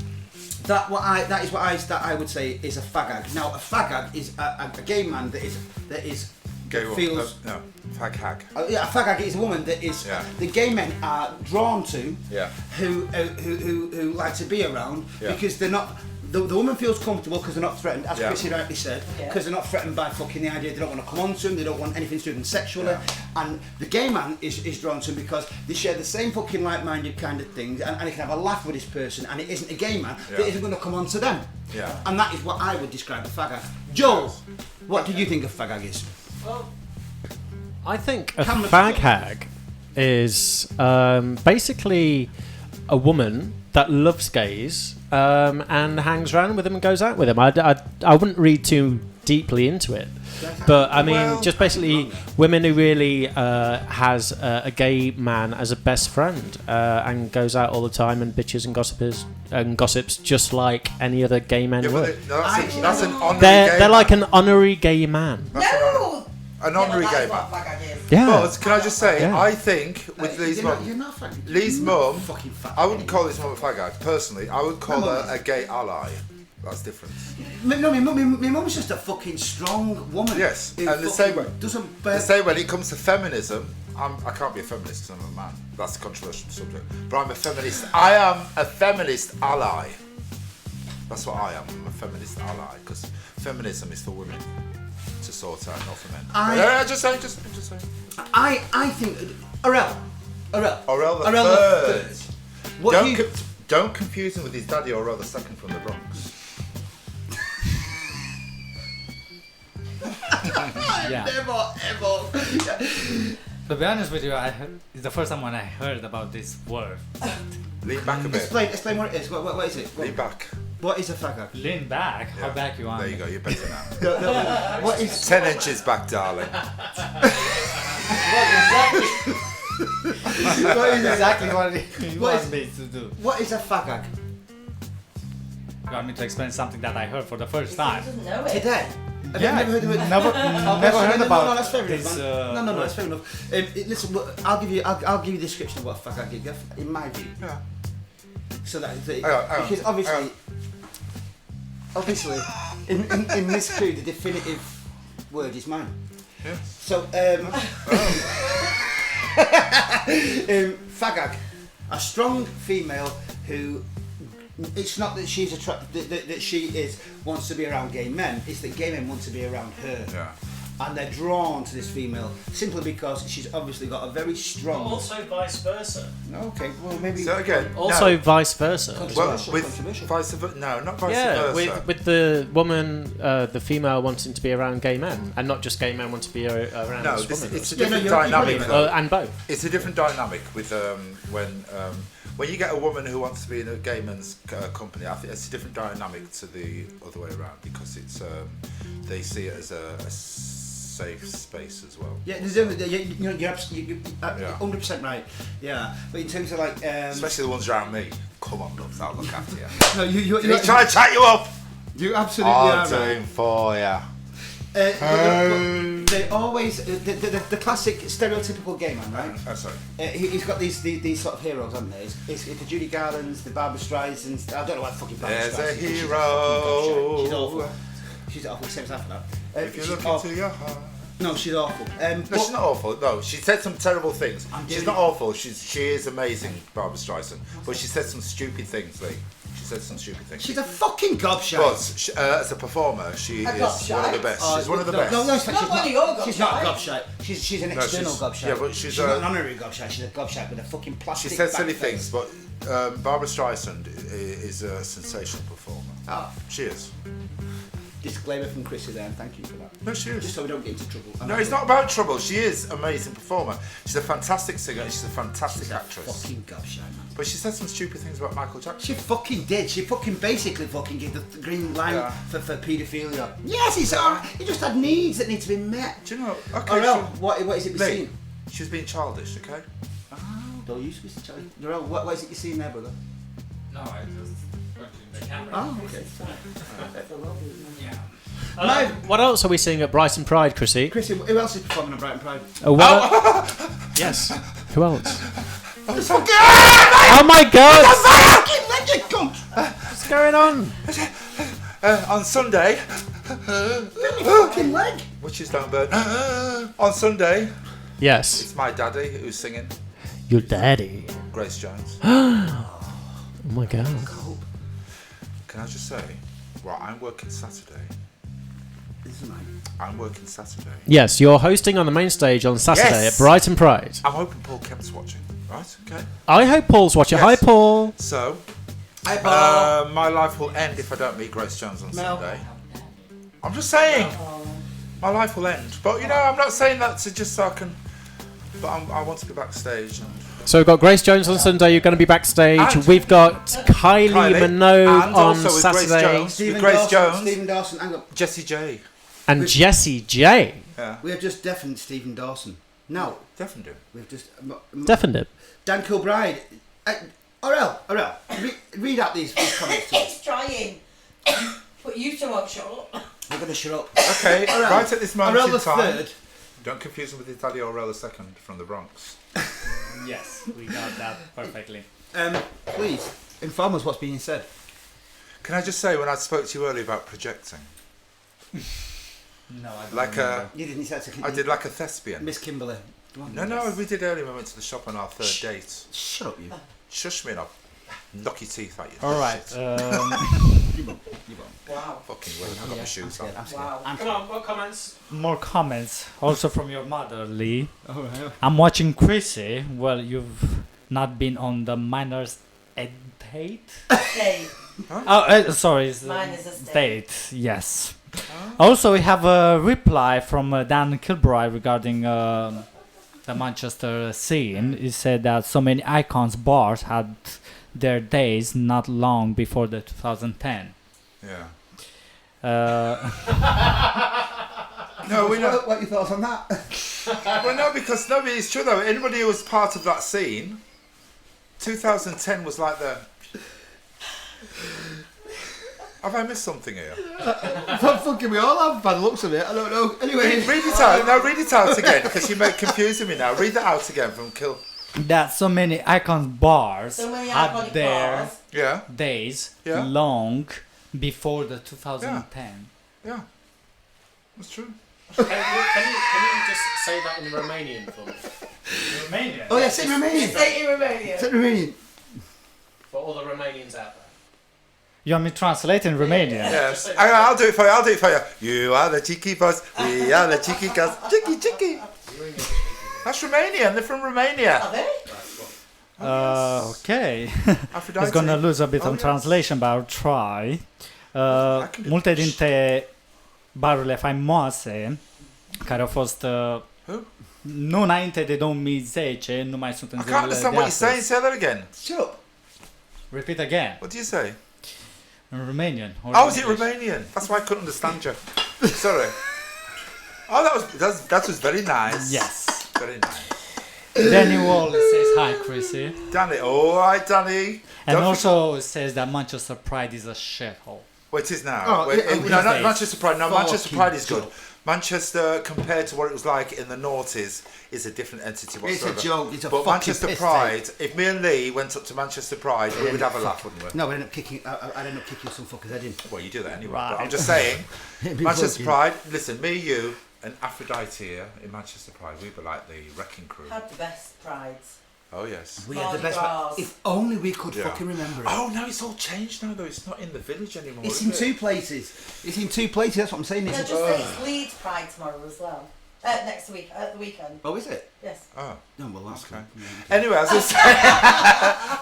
That is what I would say is a fagag. Now a fagag is a gay man that is Gay feels. no, fag hag. A fagag is a woman that is the gay men are drawn to, who like to be around because they're not. The woman feels comfortable because they're not threatened, as Chrissy rightly said, because they're not threatened by fucking the idea they don't want to come on to them, they don't want anything to do with them sexually, and the gay man is drawn to them because they share the same fucking like-minded kind of things, and he can have a laugh with this person, and it isn't a gay man that isn't going to come on to them. Yeah. And that is what I would describe a fagag. Joel, what do you think a fagag is? Well, I think a fag hag is basically a woman that loves gays and hangs around with them and goes out with them. I wouldn't read too deeply into it, but I mean, just basically women who really has a gay man as a best friend and goes out all the time and bitches and gossips just like any other gay men would. That's an honorary They're gay like man. an honorary gay man. No! An honorary gay man. Yeah. But can I just say, I think with Lee's mum, Lee's mum, fucking fag. I wouldn't call this mum a fag hag personally. I would call her a gay ally. That's different. No, my mum's just a fucking strong woman. Yes, who and the same fucking way. doesn't The same when it comes to feminism, I can't be a feminist because I'm a man. That's a controversial subject. But I'm a feminist. I am a feminist ally. That's what I am. I'm a feminist ally because feminism is for women to sort out, not for men. Just saying. I think Orel the third. What Don't confuse him with his daddy Orel the second from the Bronx. Yeah. Never ever. To be honest with you, it's the first time when I heard about this word. Lean back a bit. Explain what it is. What is it? Lean back. What is a faggot? Lean back? How back you want? There you go, you're better now. No, what is 10 inches back, darling. What is exactly what you want me to do? What is a faggot? You want me to explain something that I heard for the first time? He doesn't know it. Today? Have Yeah, you never heard of it? never heard about No, that's fair this. enough, man. No, that's fair enough. Listen, I'll give you a description of what a faggot is, in my view. Yeah. So that Hang on. because obviously, in this crew, the definitive word is mine. Yeah. So, faggot, a strong female who. It's not that she's that she wants to be around gay men. It's that gay men want to be around her, Yeah. and they're drawn to this female simply because she's obviously got a very strong. Also vice versa. Okay, well maybe. So again, Also no. vice versa. as Well, well. with Controversial. vice versa. No, not vice Yeah, versa. with the woman, the female wanting to be around gay men, and not just gay men want to be around No, this woman. it's a Yeah, no, different you're dynamic. right. though. And both. It's a different dynamic with when you get a woman who wants to be in a gay man's company. I think it's a different dynamic to the other way around because it's they see it as a safe space as well. Yeah, you're absolutely 100% right. Yeah, but in terms of like, Especially the ones around me. Come on, love, I'll look after you. no, He's trying to chat you up. you absolutely I'll are do right. him for ya. They always the classic stereotypical gay man, right? Sorry. He's got these sort of heroes, haven't they? It's the Judy Garlands, the Barbara Streisands. I don't know what fucking Barbara There's a Streisand is. hero. She's awful. She's awful. Same as that for that. If you She's look awful. into your heart. No, she's awful. No, she's not awful. No, she said some terrible things. She's doing- not awful. She is amazing, Barbara Streisand. But she said some stupid things, Lee. She said some stupid things. She's a fucking gobshite. But she, as a performer, she is gobshite? one of the best. She's one of the best. No, Not one of your she's not a gobshite. gobshite. She's an No, external she's- gobshite. yeah, but she's not a- an honorary gobshite. She's a gobshite with a fucking plastic. She said silly back face. things, but Barbara Streisand is a sensational performer. Ah, She is. disclaimer from Chrissy there, and thank you for that. No, she Just is. so we don't get into trouble. No, it's not about trouble. She is an amazing performer. She's a fantastic singer and she's a fantastic She's a actress. fucking gobshite, man. But she said some stupid things about Michael Jackson. She fucking did. She fucking basically fucking gave the green light Yeah. for paedophilia. Yes, he's alright. He just had needs that need to be met. Do you know? Okay. Orel, what is it we're Lee, seeing? she's being childish, okay? Oh, don't you supposed to tell you. Orel, what is it you're seeing there, brother? No, I just watching the camera. Oh, okay. What else are we seeing at Brighton Pride, Chrissy? Chrissy, who else is performing at Brighton Pride? Yes. Who else? Fucking Oh my God! Fucking let you go! What's going on? on Sunday, Fucking leg! witches don't burn. On Sunday, Yes. it's my daddy who's singing, Your daddy. Grace Jones. Oh my God. Can I just say, well, I'm working Saturday. Isn't I? I'm working Saturday. Yes, you're hosting on the main stage on Saturday Yes. at Brighton Pride. I'm hoping Paul Kemp's watching, right? Okay. I hope Paul's watching. Yes. Hi, Paul. So, Hi, Paul. my life will end if I don't meet Grace Jones on Mel. Sunday. I'm just saying, my life will end. But you know, I'm not saying that to just so I can. But I want to be backstage. And So we've got Grace Jones on Sunday. You're going to be backstage. And We've got Kylie Minogue and on also with Saturday. Grace Jones, Stephen with Grace Dawson, Jones, Stephen Dawson, hang on. Jessie J. And Jessie J. Yeah, We have just deafened Stephen Dawson. No, definitely. we've just. Definite. Dan Kilbride. Orel, read out these comments to us. He's trying. But you two won't shut up. I'm going to shut up. Okay, Orel. right at this moment Orel in the time. third. Don't confuse him with Italia Orel II from the Bronx. Yes, we got that perfectly. Please, inform us what's being said. Can I just say, when I spoke to you earlier about projecting, No, I don't like remember. a, You didn't say to I did like a thespian. Miss Kimberly. Come on, No, we did earlier when we went to the shop on our third date. Shut up, you. Shush me and I'll knock your teeth out. You All right. shit. You won't. Wow. Fucking way, I've got my I'm shoes on. scared. I'm scared. Wow. I'm Come on, what comments? More comments, also from your mother, Lee. All right. I'm watching Chrissy. Well, you've not been on the minors ed date? Hey, Sorry, it's Mine is a state. date. Yes. Also, we have a reply from Dan Kilbride regarding the Manchester scene. He said that so many icons bars had their days not long before the 2010. Yeah. No, we know. What are your thoughts on that? Well, no, because no, it's true though. Anybody who was part of that scene, 2010 was like the. Have I missed something here? Fucking we all have by the looks of it. I don't know. Anyway. Read it out. No, read it out again because you're confusing me now. Read that out again from Kill. That so many icons bars so many had iconic their bars. Yeah, days Yeah. long before the 2010. yeah, that's true. Can you just say that in Romanian for me? Romania. Oh yeah, say Romanian. Say in Romania. Say Romanian. For all the Romanians out there. You want me to translate in Romanian? Yes, I'll do it for you. I'll do it for you. You are the cheeky boss. We are the cheeky cuz. Cheeky, cheeky. That's Romanian. They're from Romania. Are they? Okay. Aphrodite. It's gonna lose a bit Oh, on yes. translation, but I'll try. I can do Multe that. dintre barurile faimoase care au fost Who? nu înainte de 2010, nu mai sunt în I can't zilele understand de what you're saying. astăzi. Say that again. Shut up. Repeat again. What do you say? In Romanian. or Oh, is it English. Romanian? That's why I couldn't understand you. Sorry. Oh, that was very nice. Yes. Very nice. Danny Wall says hi, Chrissy. Danny. All right, Danny. And Don't also says that Manchester Pride is a shithole. Well, it is now. Oh, Well, it- no, not it- Manchester Pride. No, Manchester Fucking Pride is good. joke. Manchester, compared to what it was like in the noughties, is a different entity It's whatsoever. a joke. It's a But fucking Manchester piss Pride, if me and Lee went up to Manchester Pride, we would have a laugh, wouldn't we? No, I'd end up kicking. I'd end up kicking some fucker's head in. Well, you do that anyway. Right. But I'm just saying, It'd be Manchester fucking- Pride. Listen, me, you, and Aphrodite here in Manchester Pride, we were like the wrecking crew. Had the best prides. Oh yes. We had the Mardi best. Gras. If only we could Yeah. fucking remember it. Oh no, it's all changed now though. It's not in the village anymore. It's is in it? two places. It's in two places. That's what I'm saying. No, It's just say it's Leeds Pride tomorrow as well. Next week, at the weekend. oh, is it? Yes. Oh. No, well, that's Okay. good. Yeah. Anyway, as I was saying,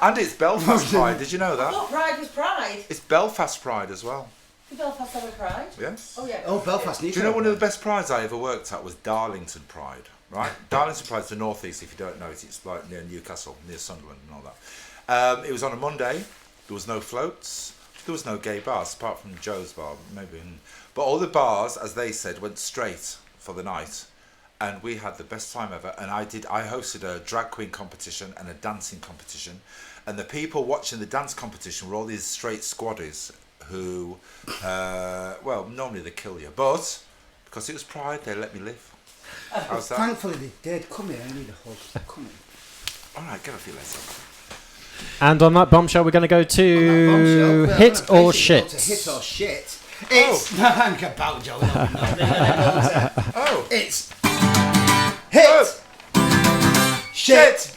and it's Belfast Pride. Did you know I that? thought Pride was Pride. It's Belfast Pride as well. Did Belfast have a Pride? Yes. Oh yeah. Oh, Belfast Do needs you know one of the best prides I ever worked at was Darlington Pride, right? Darlington Pride's the northeast, if you don't know it. It's like near Newcastle, near Sunderland and all that. It was on a Monday. There was no floats. There was no gay bars, apart from Joe's bar, maybe. But all the bars, as they said, went straight for the night. And we had the best time ever. And I hosted a drag queen competition and a dancing competition. And the people watching the dance competition were all these straight squaddies who, well, normally they kill you. But because it was Pride, they let me live. How's that? Thankfully, they did. Come here. I need a hug. Come here. All right, get off your legs. And on that bombshell, we're going to go to Bombshell. hit Well, or basically go shit. to hit or shit. It's hang about, Joe. Oh, It's hit, shit,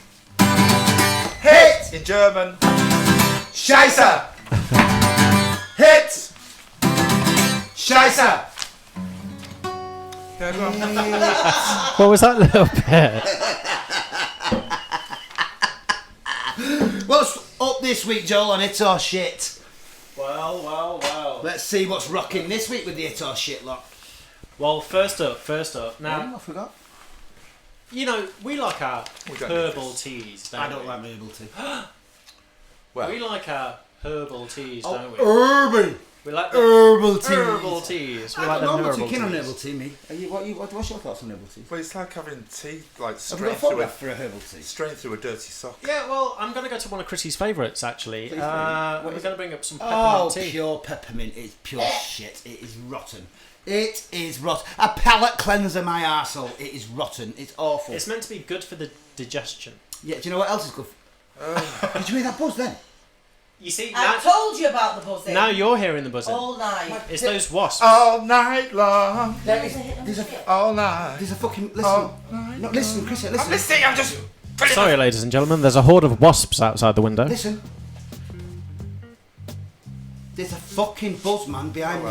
hit, in German. Scheiße, hit, Scheiße. Yeah, go on. What was that little bit? What's up this week, Joel, on hit or shit? Well. Let's see what's rocking this week with the hit or shit lot. Well, first up. Now, I forgot. you know, we like our We don't need herbal this. teas, don't I don't we? like my herbal tea. Well, We like our herbal teas, don't we? Herbal. We like the Herbal tea. herbal teas. We I like don't know. them I'm not too herbal keen on teas. herbal tea, me. What's your thoughts on herbal tea? well, it's like having tea, like Have you got a straight through photograph for a herbal tea? a dirty sock. Yeah, well, I'm going to go to one of Chrissy's favourites, actually. Please do. We're What is going to bring up some Oh, peppermint tea. pure peppermint. It's pure shit. It is rotten. It is rotten. A palate cleanser, my arsehole. It is rotten. It's awful. It's meant to be good for the digestion. Yeah, do you know what else is good? Did you hear that buzz then? You see, I told you about the buzzing. now you're hearing the buzzing. All night. It's those wasps. All night long. There's a All night. There's a fucking listen. Oh, No, listen, Chris. Listen. I'm listening. I'm just. Sorry, ladies and gentlemen, there's a horde of wasps outside the window. Listen. There's a fucking buzzman behind me.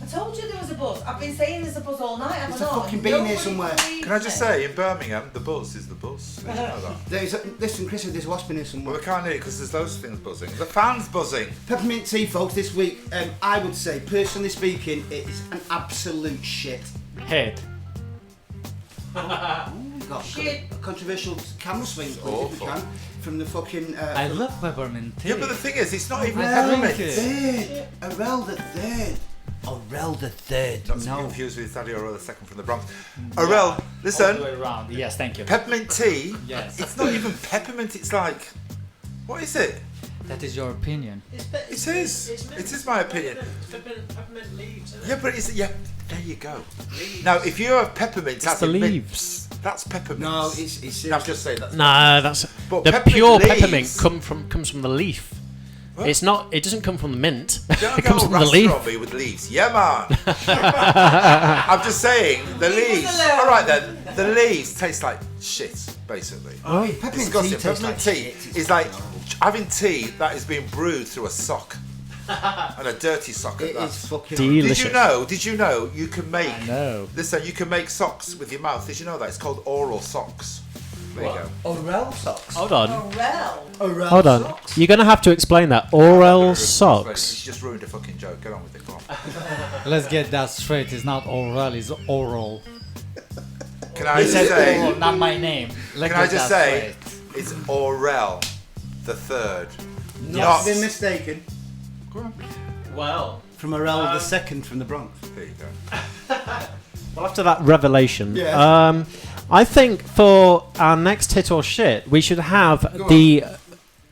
I told you there was a buzz. I've been saying there's a buzz all night. There's a fucking bee in here somewhere. Can I just say, in Birmingham, the buzz is the buzz. Did you know that? Listen, Chris, there's a wasp in here Well, somewhere. we can't hear it because there's loads of things buzzing. The fan's buzzing. Peppermint tea, folks, this week, I would say, personally speaking, it is an absolute shit. Head. Got Shit. a controversial camera swing, please, if we Awful. can, from the fucking... I love peppermint tea. Yeah, but the thing is, it's not even Arel the peppermint. Third. Arel the Third. Arel the Third. Not to be No. confused with Daddy Arel the Second from the Bronx. All Arel, the listen. way around. Yes, thank you. Peppermint tea. Yes. It's not even peppermint. It's like, what is it? That is your opinion. It is. It is my opinion. Peppermint leaves. Isn't it? Yeah, but it's yeah. There you go. Now, if you have peppermint, that's the mint. leaves. That's peppermint. No, it's I'm just saying that. Nah, that's But the peppermint pure leaves- peppermint comes from the leaf. What? It's not. It doesn't come from the mint. Don't It get comes all from the rascal leaf. on me with leaves. Yeah, man. I'm just saying the leaves. alone. All right then. The leaves taste like shit, basically. Oh, peppermint tea Disgusting. tastes Peppermint like tea shit. is like having tea that is being brewed through a sock and a dirty sock at It that. is fucking... Delicious. Did you know you can make I know. listen, you can make socks with your mouth. Did you know that? It's called oral socks. There you go. Arel socks. Hold on. Arel. Arel Hold on. socks. You're gonna have to explain that. Oral You socks. just ruined a fucking joke. Get on with it. Go on. Let's get that straight. It's not oral, it's oral. Can I He just said say? oral, not my name. Let's Can I get just that say? straight. It's Orel the Third. Not been mistaken. Well. From Arel the Second from the Bronx. There you go. Well, after that revelation, Yeah. I think for our next hit or shit, we should have the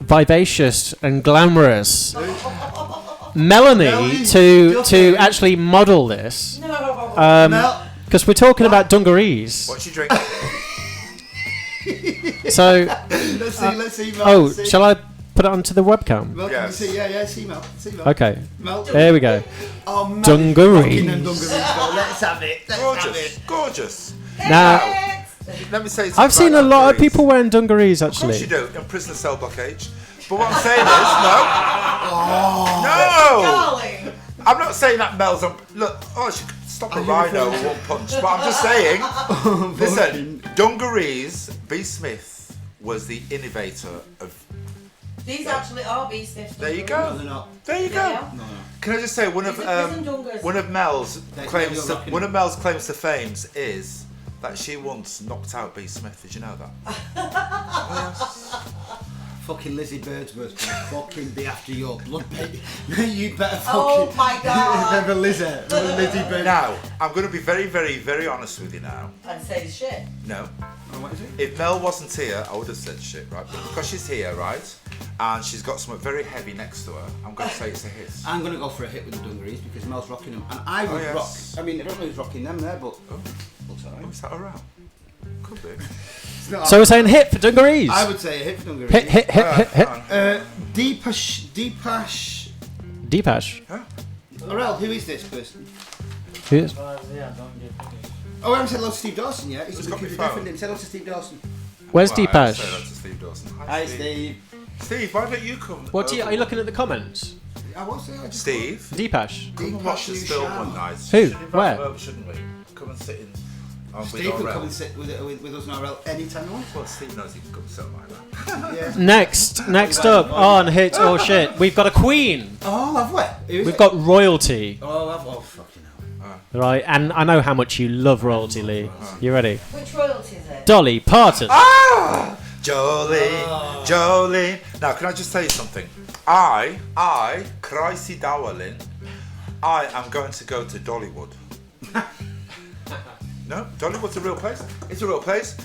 vivacious and glamorous Melanie to actually model this. No. Mel, Because we're talking about dungarees. What's your drink? So, let's see, Mel. oh, see. shall I put it onto the webcam? Mel, Yes. can you see? Yeah, see Mel. See Mel. Okay, Mel. there we go. Oh, Mel. Dungarees. Fucking them dungarees, though. Let's have it. Let's have Gorgeous, it. gorgeous. Now, Let me say something I've seen a about lot of dungarees. people wearing dungarees Of course actually. you do, in prisoner cell block age. But what I'm saying is, no, Darling. I'm not saying that Mel's on. Look, she could stop a rhino with one punch. But I'm just saying, listen, dungarees. B. Smith was the innovator of. These actually are bee sniffs. There you No, go. they're not. There you They go. are. Can I just say one of These are prison dungers. one of Mel's They- claims you're to, rocking one it. of Mel's claims to fame is that she once knocked out B. Smith. Did you know that? Fucking Lizzie Birdsworth will fucking be after your blood, baby. You better fucking... Oh my God. Remember Lizzie Bird. Now, I'm going to be very, very, very honest with you now. And say the shit. No. Oh, what is it? If Mel wasn't here, I would have said shit, right? But because she's here, right, and she's got something very heavy next to her, I'm going to say it's a hit. I'm going to go for a hit with the dungarees because Mel's rocking them. And I would yes. rock... I mean, I don't know who's rocking them there, but... Looks Oh, alright. is that around? Could be. It's not- So we're saying hit for dungarees. I would say a hit for dungarees. Hit, hit, hit, hit, hit. Deepash... Deepash. Arel, who is this person? Who is? Yeah, don't get Oh, I haven't said hello to Steve Dawson yet. Who's got me He's phone? different. He said hello to Steve Dawson. Where's Well, I say that Deepash? to Steve Dawson. Hi, Steve. Steve, why don't you come? What are over? you looking at the comments? I was there. I just... Steve, Deepash. come and watch this film one night. Who? We should invite Where? him over, shouldn't we? Come and sit in. With Steve could Orel. come and sit with us and Arel anytime he wants. Well, Steve knows he can come and sit on my lap. Yeah. Next up on hit or shit, we've got a queen. Oh, have we? Who is We've it? got royalty, Oh, fucking hell. right? And I know how much you love royalty, Lee. You ready? Which royalty is it? Dolly Parton. Jolene, Jolene. Now, can I just tell you something? Chrissy Dowling, I am going to go to Dollywood. No, Dollywood's a real place. It's a real place.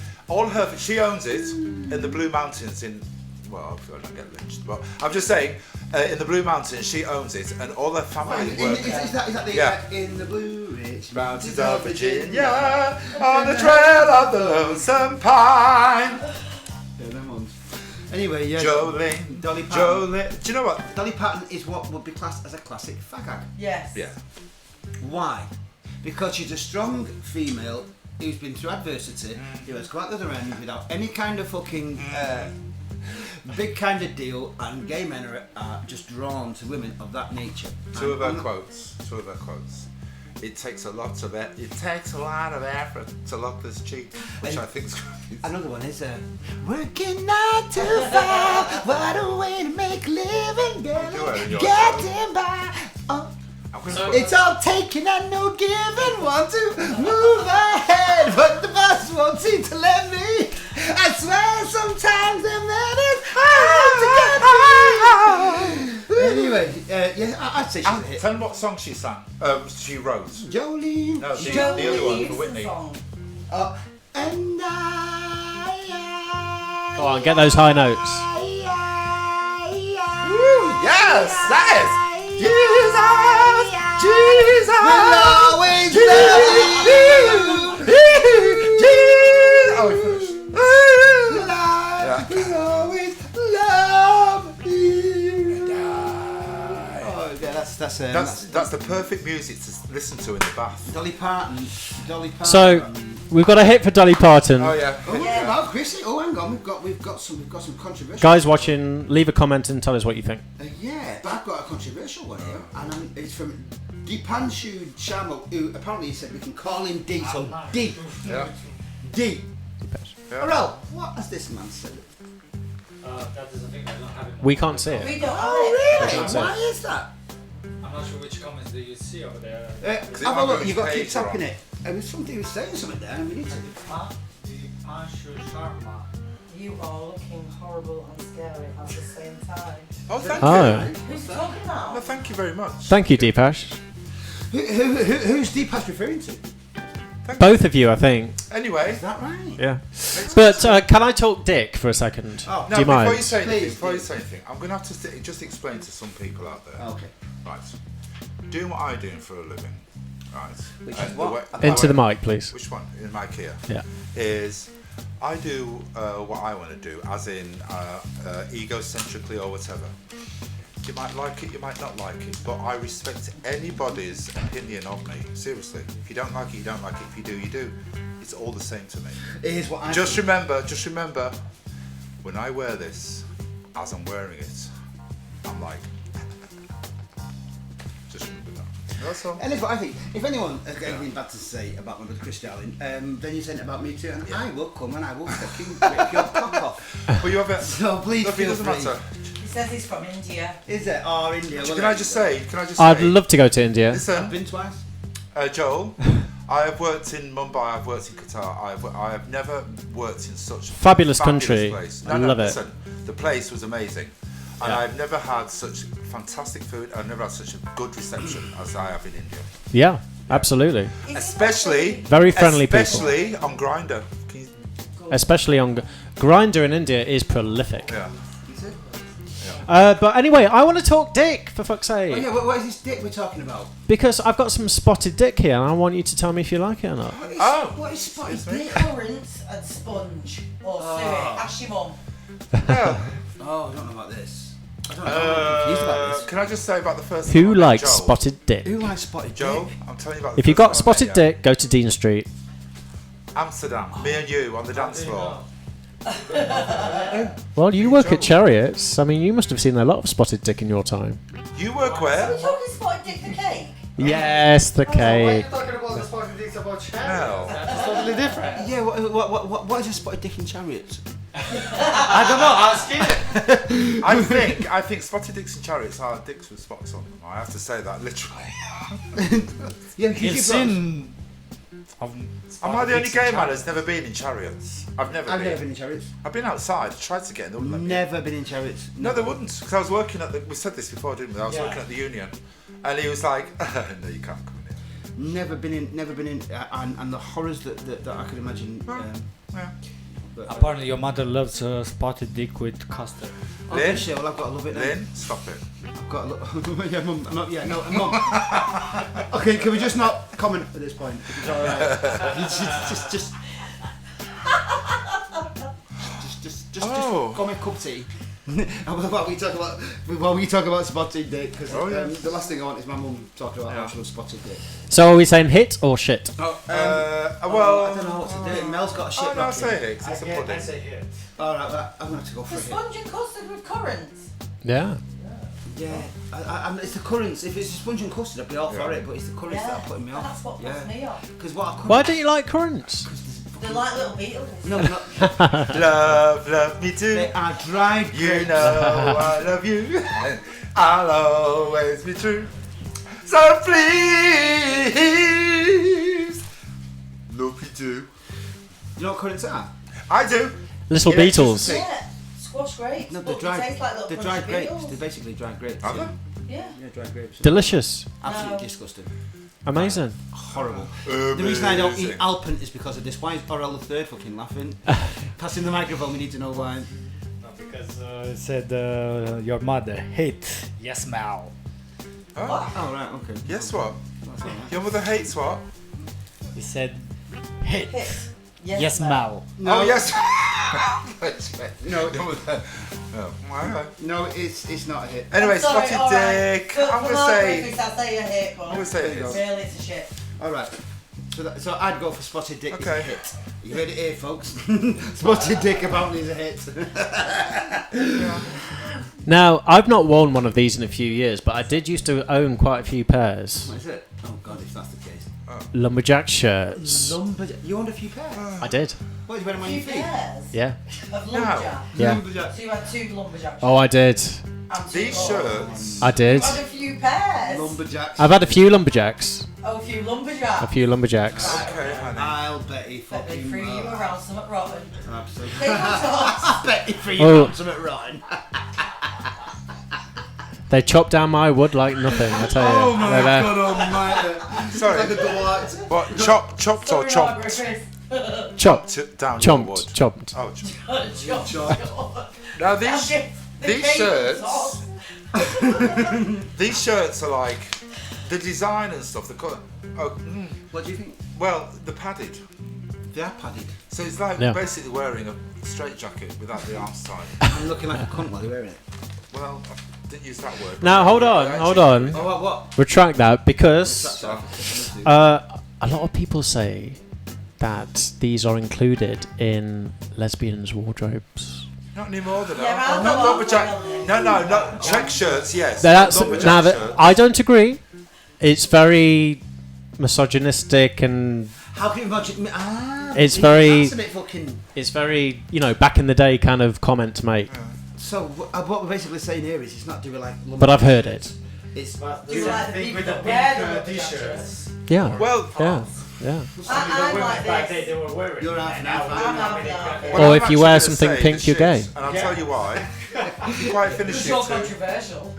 She owns it in the Blue Mountains in. Well, I don't get lynched, but I'm just saying, in the Blue Mountains, she owns it, and all her family work. Is that the Yeah. in the Blue Ridge Mountains of Virginia, on the trail of the lonesome pine. Yeah, them ones. Anyway, yeah. Jolene. Dolly Parton. Jolene. Do you know what? Dolly Parton is what would be classed as a classic fag hag. Yes. Yeah. Why? Because she's a strong female who's been through adversity, who has come out the other end without any kind of fucking big kind of deal, and gay men are just drawn to women of that nature. Two of her quotes. It takes a lot of effort to lock this cheek, which I think is great. Another one is working 9 to 5. What a way to make a living, girl. Getting by. Oh. It's all taking and no giving. Want to move ahead, but the boss won't seem to let me. I swear sometimes them that is hard to get me. Anyway, yeah, I'd say she's a hit. Tell me what song she sang. She wrote. Jolene. No, the other one for Whitney. And Go on, get those high notes. Yes, that is. Jesus, will always love you. Oh, we finished. Will always love you. Oh, yeah, That's the perfect music to listen to in the bath. Dolly Parton. So we've got a hit for Dolly Parton. Oh yeah. Oh, yeah. Well, Chrissy. Oh, hang on. We've got some controversial. Guys watching, leave a comment and tell us what you think. Yeah, but I've got a controversial one here, and it's from Dipanshu Sharma, who apparently said we can call him D. So D. Yeah. D. Yeah. Arel, what has this man said? That is the thing, I don't have it. We can't see it. We don't have Oh, it. really? Why is that? I'm not sure which comments do you see over there. Have a look. You've got to keep page or tapping on? it. It was something. He was saying something there, and we need to. Dipanshu Sharma. You are looking horrible and scary at the same time. Oh, thank Oh. you. Who's talking now? No, thank you very much. Thank you, Deepash. Who's Deepash referring to? Both of you, I think. Anyway. Is that right? Yeah. But can I talk dick for a second? Oh, Do you Before mind? you say anything, Please. I'm going to have to just explain to some people out there. Okay. Right. Doing what I do for a living, right? Which and is what? Into the mic, please. Which one? In my Kia. Yeah. Is I do what I want to do, as in egocentrically or whatever. You might like it, you might not like it, but I respect anybody's opinion of me. Seriously. If you don't like it, you don't like it. If you do, you do. It's all the same to me. It is what I Just remember, when I wear this, as I'm wearing it, I'm like, just remember that. That's all. And it's what I think. If anyone has got anything bad to say about my brother Chris Darling, then you say it about me too, and I will come and I will fucking rip your cock off. Well, you have it. So please Look, it feel doesn't free. matter. He says he's from India. Is it? Oh, India. Can I just say? I'd love to go to India. I've Listen, been twice. Joel, I have worked in Mumbai, I've worked in Qatar, I have never worked in such a Fabulous country. place. I love it. Listen, the place was amazing. And Yeah. I've never had such fantastic food, I've never had such a good reception as I have in India. Yeah, absolutely. Especially Very friendly people. Especially on Grindr. Especially on Grindr in India is prolific. Yeah. But anyway, I want to talk dick, for fuck's Oh sake. yeah, what is this dick we're talking about? Because I've got some spotted dick here and I want you to tell me if you like it or not. What is spotted Excuse me? dick? Currant and sponge or suet. Ask your mum. Oh, I don't know about this. I don't know. I'm confused about this. Can I just say about the first time I Who met likes Joel? spotted dick? Who likes spotted Joel, dick? I'm telling you about the If you first got time I met spotted you. dick, go to Dean Street. Amsterdam, me and you on the dance floor. Well, you work at Chariots. I mean, you must have seen a lot of spotted dick in your time. You work Are where? we talking spotted dick the cake? Yes, the cake. talking about the spotted dicks about Hell. That's totally different. Yeah, what is a spotted dick in Chariots? I don't know, ask him. I think spotted dicks and chariots are dicks with spots on them. I have to say that literally. Yeah, because You've you've seen. Am I the only gay man that's never been in chariots? I've never I've been. never been in Chariots. I've been outside, tried to get in the woodland. Never been in Chariots. No, they wouldn't, because I was working at the. We said this before, didn't we? I was working at the union, and he was like, "No, you can't come in here." Never been in, and the horrors that I could imagine. Yeah. Apparently, your mother loves spotted dick with custard. Okay, Lynn? sure, well, I've got to love it now. Lynn, stop it. I've got to look. Yeah, mum. Mum. Okay, can we just not comment at this point? If it's all right. just Just Oh. go make a cup of tea. while we talk about spotted dick, because the last thing I want is my mum talking about actual spotted dick. So are we saying hit or shit? Well, I don't know what to do. Mel's got a shit. Oh no, say it. It's a pudding. I say hit. All right, I'm gonna have to go for The it. sponge and custard with currants. Yeah. Yeah, it's the currants. If it's a sponge and custard, I'd be all for it. But it's the currants that are putting me off. That's what puts me off. Because what I couldn't. Why don't you like currants? They're like little beetles. No, they're not. Love me too. They are dried You grapes. know I love you, and I'll always be true. So please, love me too. You know what currants are? I do. Little beetles. Yeah, squash grapes. No, but they're they taste like dried. little They're dried crunchy grapes. beetles. They're basically dried grapes. Are yeah. they? Yeah. Yeah, dried grapes. Delicious. Absolutely No. disgusting. Amazing. Horrible. The reason I don't eat Amazing. Alpent is because of this. Why is Orel the third fucking laughing? Passing the microphone, we need to know why. No, because it said your mother hate yes Mal. Oh, Oh, right, okay. yes, what? That's all right. Your mother hates what? He said hate Hit. yes Mal. Oh, yes. No. Your mother. No. Why? No, it's not a hit. Anyway, I'm sorry, spotted alright. dick. For I'm gonna my say. breakfast, I'll say a hit, but I'm gonna say it is. really it's a shit. All right. So I'd go for spotted dick. It's a Okay. hit. You heard it here, folks. Spotted dick apparently is a hit. Now, I've not worn one of these in a few years, but I did used to own quite a few pairs. What is it? Oh God, if that's the case. Lumberjack shirts. You owned a few pairs. I did. What, you wear them on Few your feet? pairs Yeah. of lumberjack. Yeah. Lumberjack. So you had two lumberjack Oh, I did. shirts and two These shirts. I did. You had a few pairs. Lumberjacks. I've had a few lumberjacks. Oh, a few lumberjacks. A few lumberjacks. Okay, honey. I'll bet he Bet they fucking. threw you around something rotten. Absolutely. They were tops. I bet he threw you Oh. on something rotten. They chopped down my wood like nothing, I tell you. Oh my They're there. God almighty. Sorry. Like a double act. What? Chopped or Sorry, chopped? Margaret. Chopped. Down your wood. Chomped. Chopped. Oh, Chopped. now The these cake shirts. sauce. These shirts are like the design and stuff. The colour. Oh, What do you think? well, the padded. They are padded. So it's like Yeah. basically wearing a straight jacket without the arms tied. I'm looking like a cunt while you're wearing it. Well, I didn't use that word. Now, hold on, hold on. Oh, what? Retract that because That's off. a lot of people say that these are included in lesbians' wardrobes. Not anymore than Yeah, that. I'll Not go lumberjack. on with No, not check shirts. Yes. That's lumberjack now that shirts. I don't agree. It's very misogynistic and How can you imagine? Ah, It's very- That's a bit fucking. it's very back in the day kind of comment to make. So what we're basically saying here is it's not doing like. But I've heard it. It's. You like the Thing people with the that pink wear the lumberjack t-shirts. Yeah. Well, Yeah. Yeah. I like Back then this. they were wearing. You're half and an now hour. we're I'm not half really an hour. good. well, Or I'm if you actually wear gonna something say pink, the you're gay. shoes, and I'll tell you why. You quite finished It's it so too. controversial.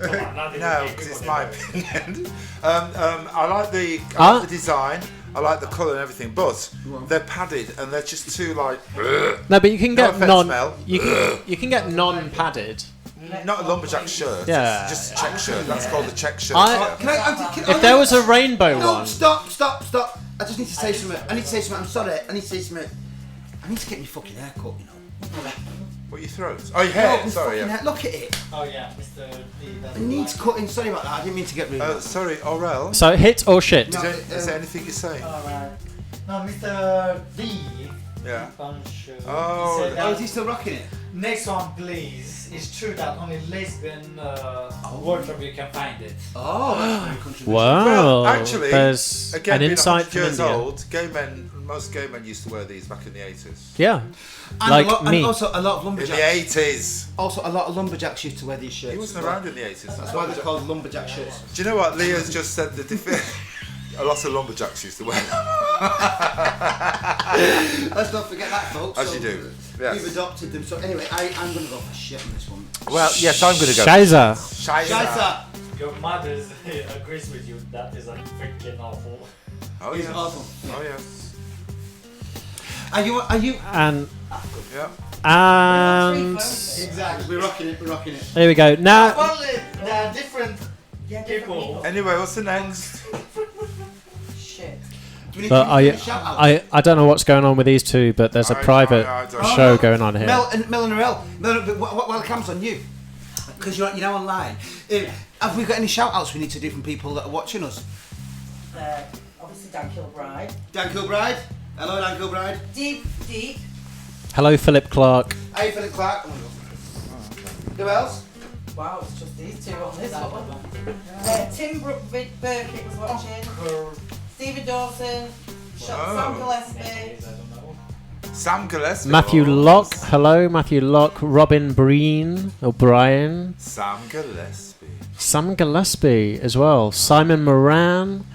No, because it's my opinion. I like the design. I like the colour and everything, but they're padded and they're just too like. No, but you can No get offence, Mel. you can get non-padded. Not a lumberjack shirt. Yeah. It's just a check shirt. That's called a check shirt. I- Can I, If there was a rainbow No, one, stop. I just need to say something. I need to say something. I'm sorry. I need to say something. I need to get my fucking hair cut, you know. What, your throat? Oh, your hair. No, my Sorry, fucking yeah. hair. Look at it. Oh yeah, Mr. D. It needs cutting. Sorry about that. I didn't mean to get rude. Sorry, Orel. so hit or shit. No. Is there anything you say? Alright. No, Mr. D. Yeah. Bunch, Oh, he said Oh, that is he still rocking it? next one, please. It's true that only lesbian wardrobe you can find it. Oh, that's very controversial. Wow. Well, actually, there's again, an being insight 100 from years India. old, most gay men used to wear these back in the 80s. Yeah. And Like a lot, me. And also a lot of In the lumberjacks. 80s. Also, a lot of lumberjacks used to wear these shirts. He wasn't as well. around in the 80s. That's why they're called lumberjack shirts. Do you know what? Leah's just said that a lot of lumberjacks used to wear them. Let's not forget that, folks. As you do. Yes. We've adopted them. So anyway, I'm going to go for shit on this one. Well, yes, I'm going to go. Shiza. Scheisse! Your mother agrees with you. That is like freaking awful. Oh, It's yes. awful. Oh, yes. Are you? And Yeah. and Exactly. We're rocking it. there we go. Now Well, there are different Yeah, people. Anyway, what's the next? Shit. Do we need But to do any shout-outs? I don't know what's going on with these two, but there's a private I don't show know. going on here. Mel and Narelle. While the camera's on you, because you're now online. Have we got any shout-outs we need to do from people that are watching us? Obviously Dan Kilbride. Dan Kilbride. Hello, Dan Kilbride. Deep. Hello, Philip Clark. Hey, Philip Clark. Who else? Wow, it's just these two on this one. Tim Burkitt was watching. Stephen Dawson. Sam Gillespie. Sam Gillespie. Matthew Locke. Hello, Matthew Locke. Robin Breen or Brian. Sam Gillespie. Sam Gillespie as well. Simon Moran.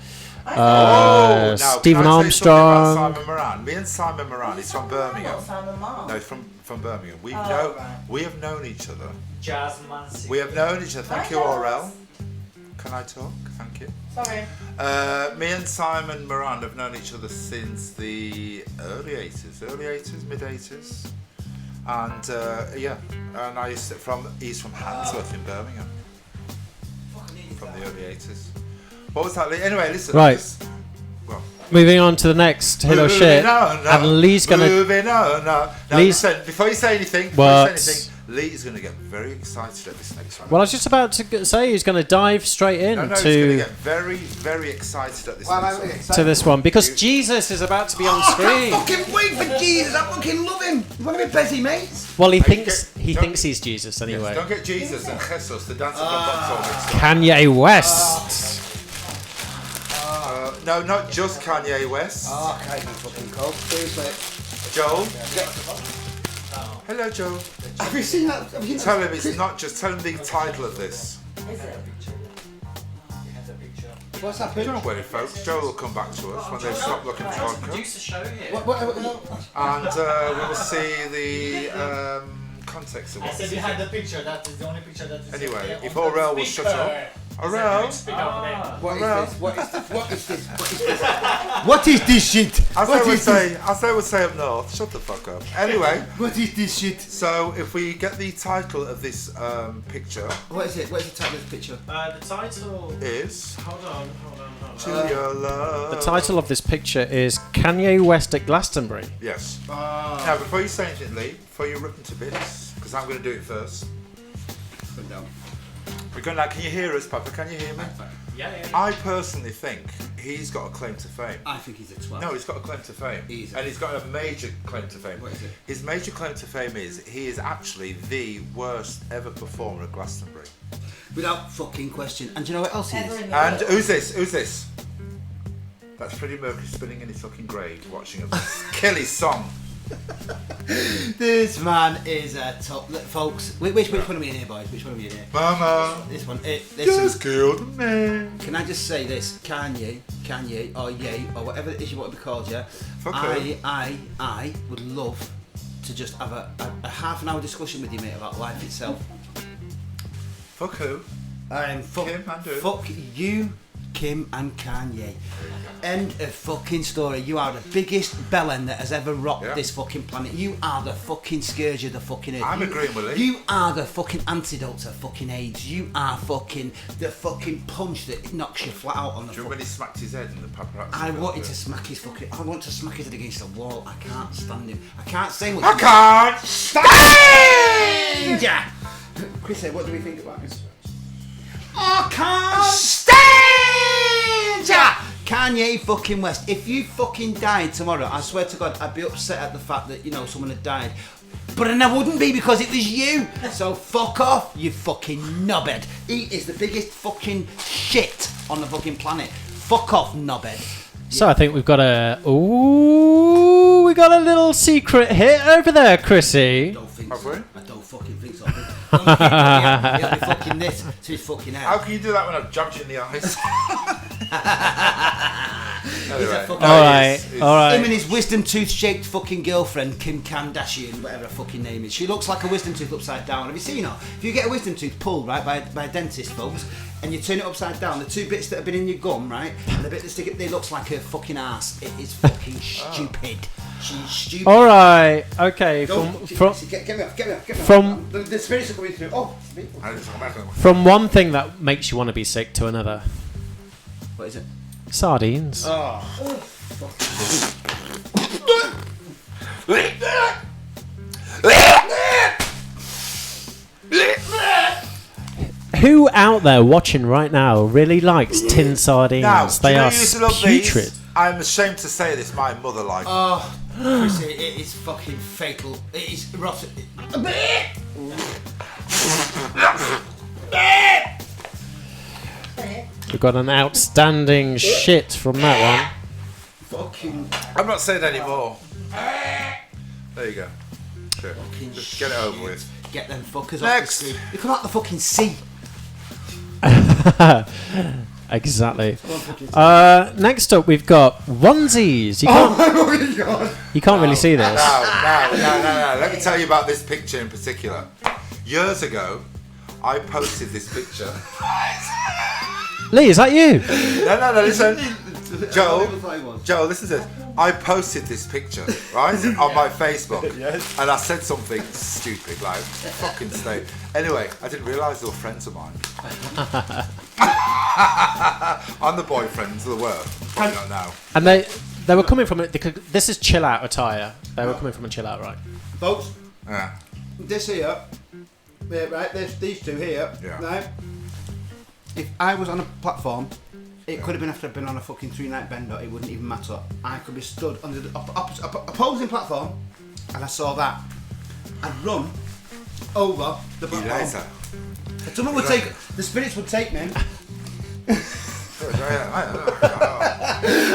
Now, Stephen can I say something Armstrong. about Simon Moran? Me and Simon Moran, he's from Birmingham. Simon Marr. No, he's from Birmingham. We have known each other. Jasmine. We have known each other. Thank you, Hi, Aurel. Can I talk? Thank you. Sorry. Me and Simon Moran have known each other since the early 80s, mid 80s. And and he's from Handsworth in Birmingham. From the early 80s. What was that? Anyway, listen. Right. Moving on to the next hit or shit. And Lee's gonna. Moving on. Now, listen, before you say anything, Lee is going to get very excited at this next one. Well, I was just about to say he's going to dive straight in he's going to get very, very excited at this next one. To this one because Jesus is about to be on screen. I can't fucking wait for Jesus. I fucking love him. He's one of my busy mates. Well, he thinks he's Jesus anyway. Yes, don't get Jesus and Jesus, the dancer from Box mixed up. Kanye West. No, not just Kanye West. Oh, okay, no fucking cold. Seriously. Joel. Hello, Joel. Have you seen that? Tell him it's not just. Tell him the title of this. Is it? What's that picture? Don't worry, folks. Joel will come back to us when they stop looking for vodka. Produce a show here. And we will see the context of I what said this you is. had the picture. That is the only picture that is. Anyway, on if the Aurel will speaker. shut up. Aurel? Speak up then. What is this? What is this? What is this? What is this? What is this shit? As What they would is this? say, as they would say up north, shut the fuck up. Anyway, What is this shit? so if we get the title of this picture What is it? What is the title of this picture? The title. is Hold on. To Your Love. The title of this picture is Kanye West at Glastonbury. Yes. Now, before you say anything, Lee, before you rip them to bits, because I'm going to do it first. We're going now. Can you hear us, Papa? Can you hear me? Yeah. I personally think he's got a claim to fame. I think he's a 12. No, he's got a claim to fame. Easy. And he's got a major claim to fame. What is it? His major claim to fame is he is actually the worst ever performer at Glastonbury. Without fucking question. And do you know what else he Ever is? in the And world. who's this? Who's this? That's Freddie Mercury spinning in his fucking grave, watching a Kelly song. This man is a top. Look, folks, which one are we in here, boys? Which one are we in here? Mama, This one. just Listen, killed a man. can I just say this? Kanye, or Ye, or whatever it is you want to be called, yeah? Fuck her. I would love to just have a half an hour discussion with you, mate, about life itself. Fuck who? Fuck, Kim and who? fuck you, Kim and Kanye. End of fucking story. You are the biggest bellend that has ever rocked Yeah. this fucking planet. You are the fucking scourge of the fucking earth. I'm You- agreeing with Lee. You are the fucking antidote to fucking AIDS. You are fucking the fucking punch that knocks you flat out on the Do you remember when he smacked his head in the paparazzi? I filmed wanted it? to smack his fucking. I want to smack his head against the wall. I can't stand him. I can't say much. I can't stand. Yeah. Chris, what do we think about this? I can't stand ya! Kanye fucking West. If you fucking died tomorrow, I swear to God, I'd be upset at the fact that, you know, someone had died. But then I wouldn't be because it was you. So fuck off, you fucking knobhead. He is the biggest fucking shit on the fucking planet. Fuck off, knobhead. So I think we've got a we got a little secret hit over there, Chrissy. I don't think Have so. we? I don't fucking think so. He'll be fucking this to his fucking head. How can you do that when I've jumped you in the eyes? Anyway, fucking- no, All right, he's- all Him and right. his wisdom tooth shaped fucking girlfriend, Kim Kardashian, whatever her fucking name is. She looks like a wisdom tooth upside down. Have you seen her? If you get a wisdom tooth pulled, right, by a dentist, folks, and you turn it upside down, the two bits that have been in your gum, right, and the bit that stick it, it looks like her fucking ass. It is fucking stupid. She's stupid. All right. Okay. Don't- From get me off. from- the spirits are coming through. Oh, from one thing that makes you want to be sick to another. what is it? Sardines. Oh, Who out there watching right now really likes tin sardines? Now, They are you used to love putrid. these? I'm ashamed to say this, my mother liked them. Oh, Chrissy, it is fucking fatal. It is rotten. We've got an outstanding shit from that Fucking. I'm not saying anymore. There you go. Sure. Just get it over with. Get them fuckers Next. off the sea. They come out the fucking sea. one. Exactly. Next up, we've got onesies. You can't really see this. No. Let me tell you about this picture in particular. Years ago, I posted this picture. Lee, is that you? No, listen. Joe, listen to this. I posted this picture, right, on my Facebook, and I said something stupid, like, fucking stay. Anyway, I didn't realise they were friends of mine. I'm the boyfriends of the world. Probably not now. And they were coming from it. This is chill out attire. They were coming from a chill out, right? Folks, Yeah. this here, right, there's these two here, Yeah. right? If I was on a platform, it could have been after I'd been on a fucking 3-night bender, it wouldn't even matter. I could be stood on the opposing platform, and I saw that. I'd run over the platform. Eliza. Someone would take, the spirits would take me.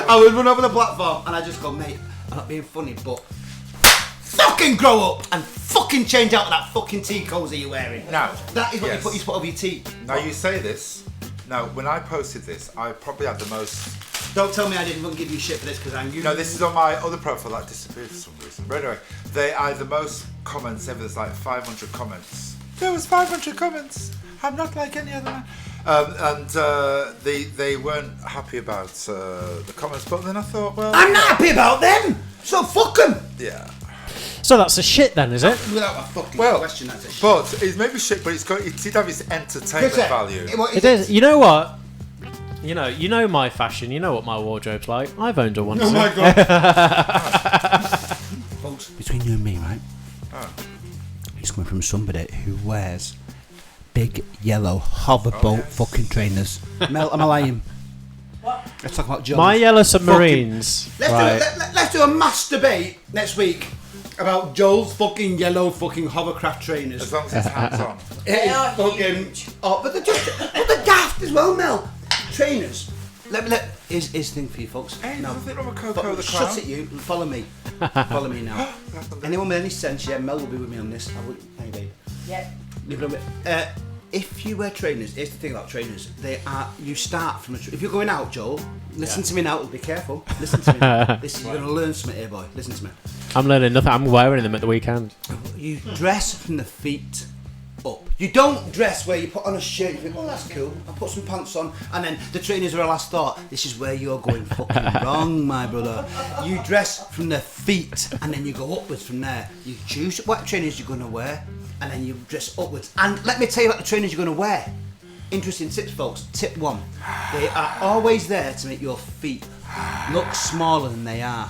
I would run over the platform, and I'd just go, mate, I'm not being funny, but fucking grow up and fucking change out of that fucking tea cozy you're wearing. Now, That is what yes. you put over your tea. Now you say this. Now, when I posted this, I probably had the most. Don't tell me I didn't give you shit for this because I'm you. No, this is on my other profile that disappeared for some reason. But anyway, I had the most comments ever. There's like 500 comments. There was 500 comments. I'm not like any other man. And they weren't happy about the comments. But then I thought, well, I'm not happy about them. So fuck them. yeah. So that's a shit then, is it? Without a fucking Well, question, that's a shit. but it's maybe shit, but it did have its entertainment value. It is. You know what? You know my fashion. You know what my wardrobe's like. I've owned a onesie. Oh my god. Folks, between you and me, right? It's coming from somebody who wears big yellow hoverboat fucking trainers. Mel, am I lying? What? Let's talk about Jones. My yellow submarines. Right. Let's do a mass debate next week about Joel's fucking yellow fucking hovercraft trainers. As long as it's hands on. It is are fucking. huge. Oh, but they're daft as well, Mel. Trainers. Here's the thing for you folks. Hey, No. nothing wrong with Coco the Shut Clown. it, you. Follow me. Follow me now. Anyone with any sense, yeah, Mel will be with me on this. I would. Hey, babe. Yeah. Leave it a bit. If you wear trainers, here's the thing about trainers. They are. You start from if you're going out, Joel. Listen to me now. Be careful. Listen to me. You're going to learn something here, boy. Listen to me. I'm learning nothing. I'm wearing them at the weekend. You dress from the feet up. You don't dress where you put on a shirt and you think, oh, that's cool, I'll put some pants on, and then the trainers are a last thought. This is where you're going fucking wrong, my brother. You dress from the feet and then you go upwards from there. You choose what trainers you're going to wear and then you dress upwards. And let me tell you about the trainers you're going to wear. Interesting tips, folks. Tip 1. They are always there to make your feet look smaller than they are.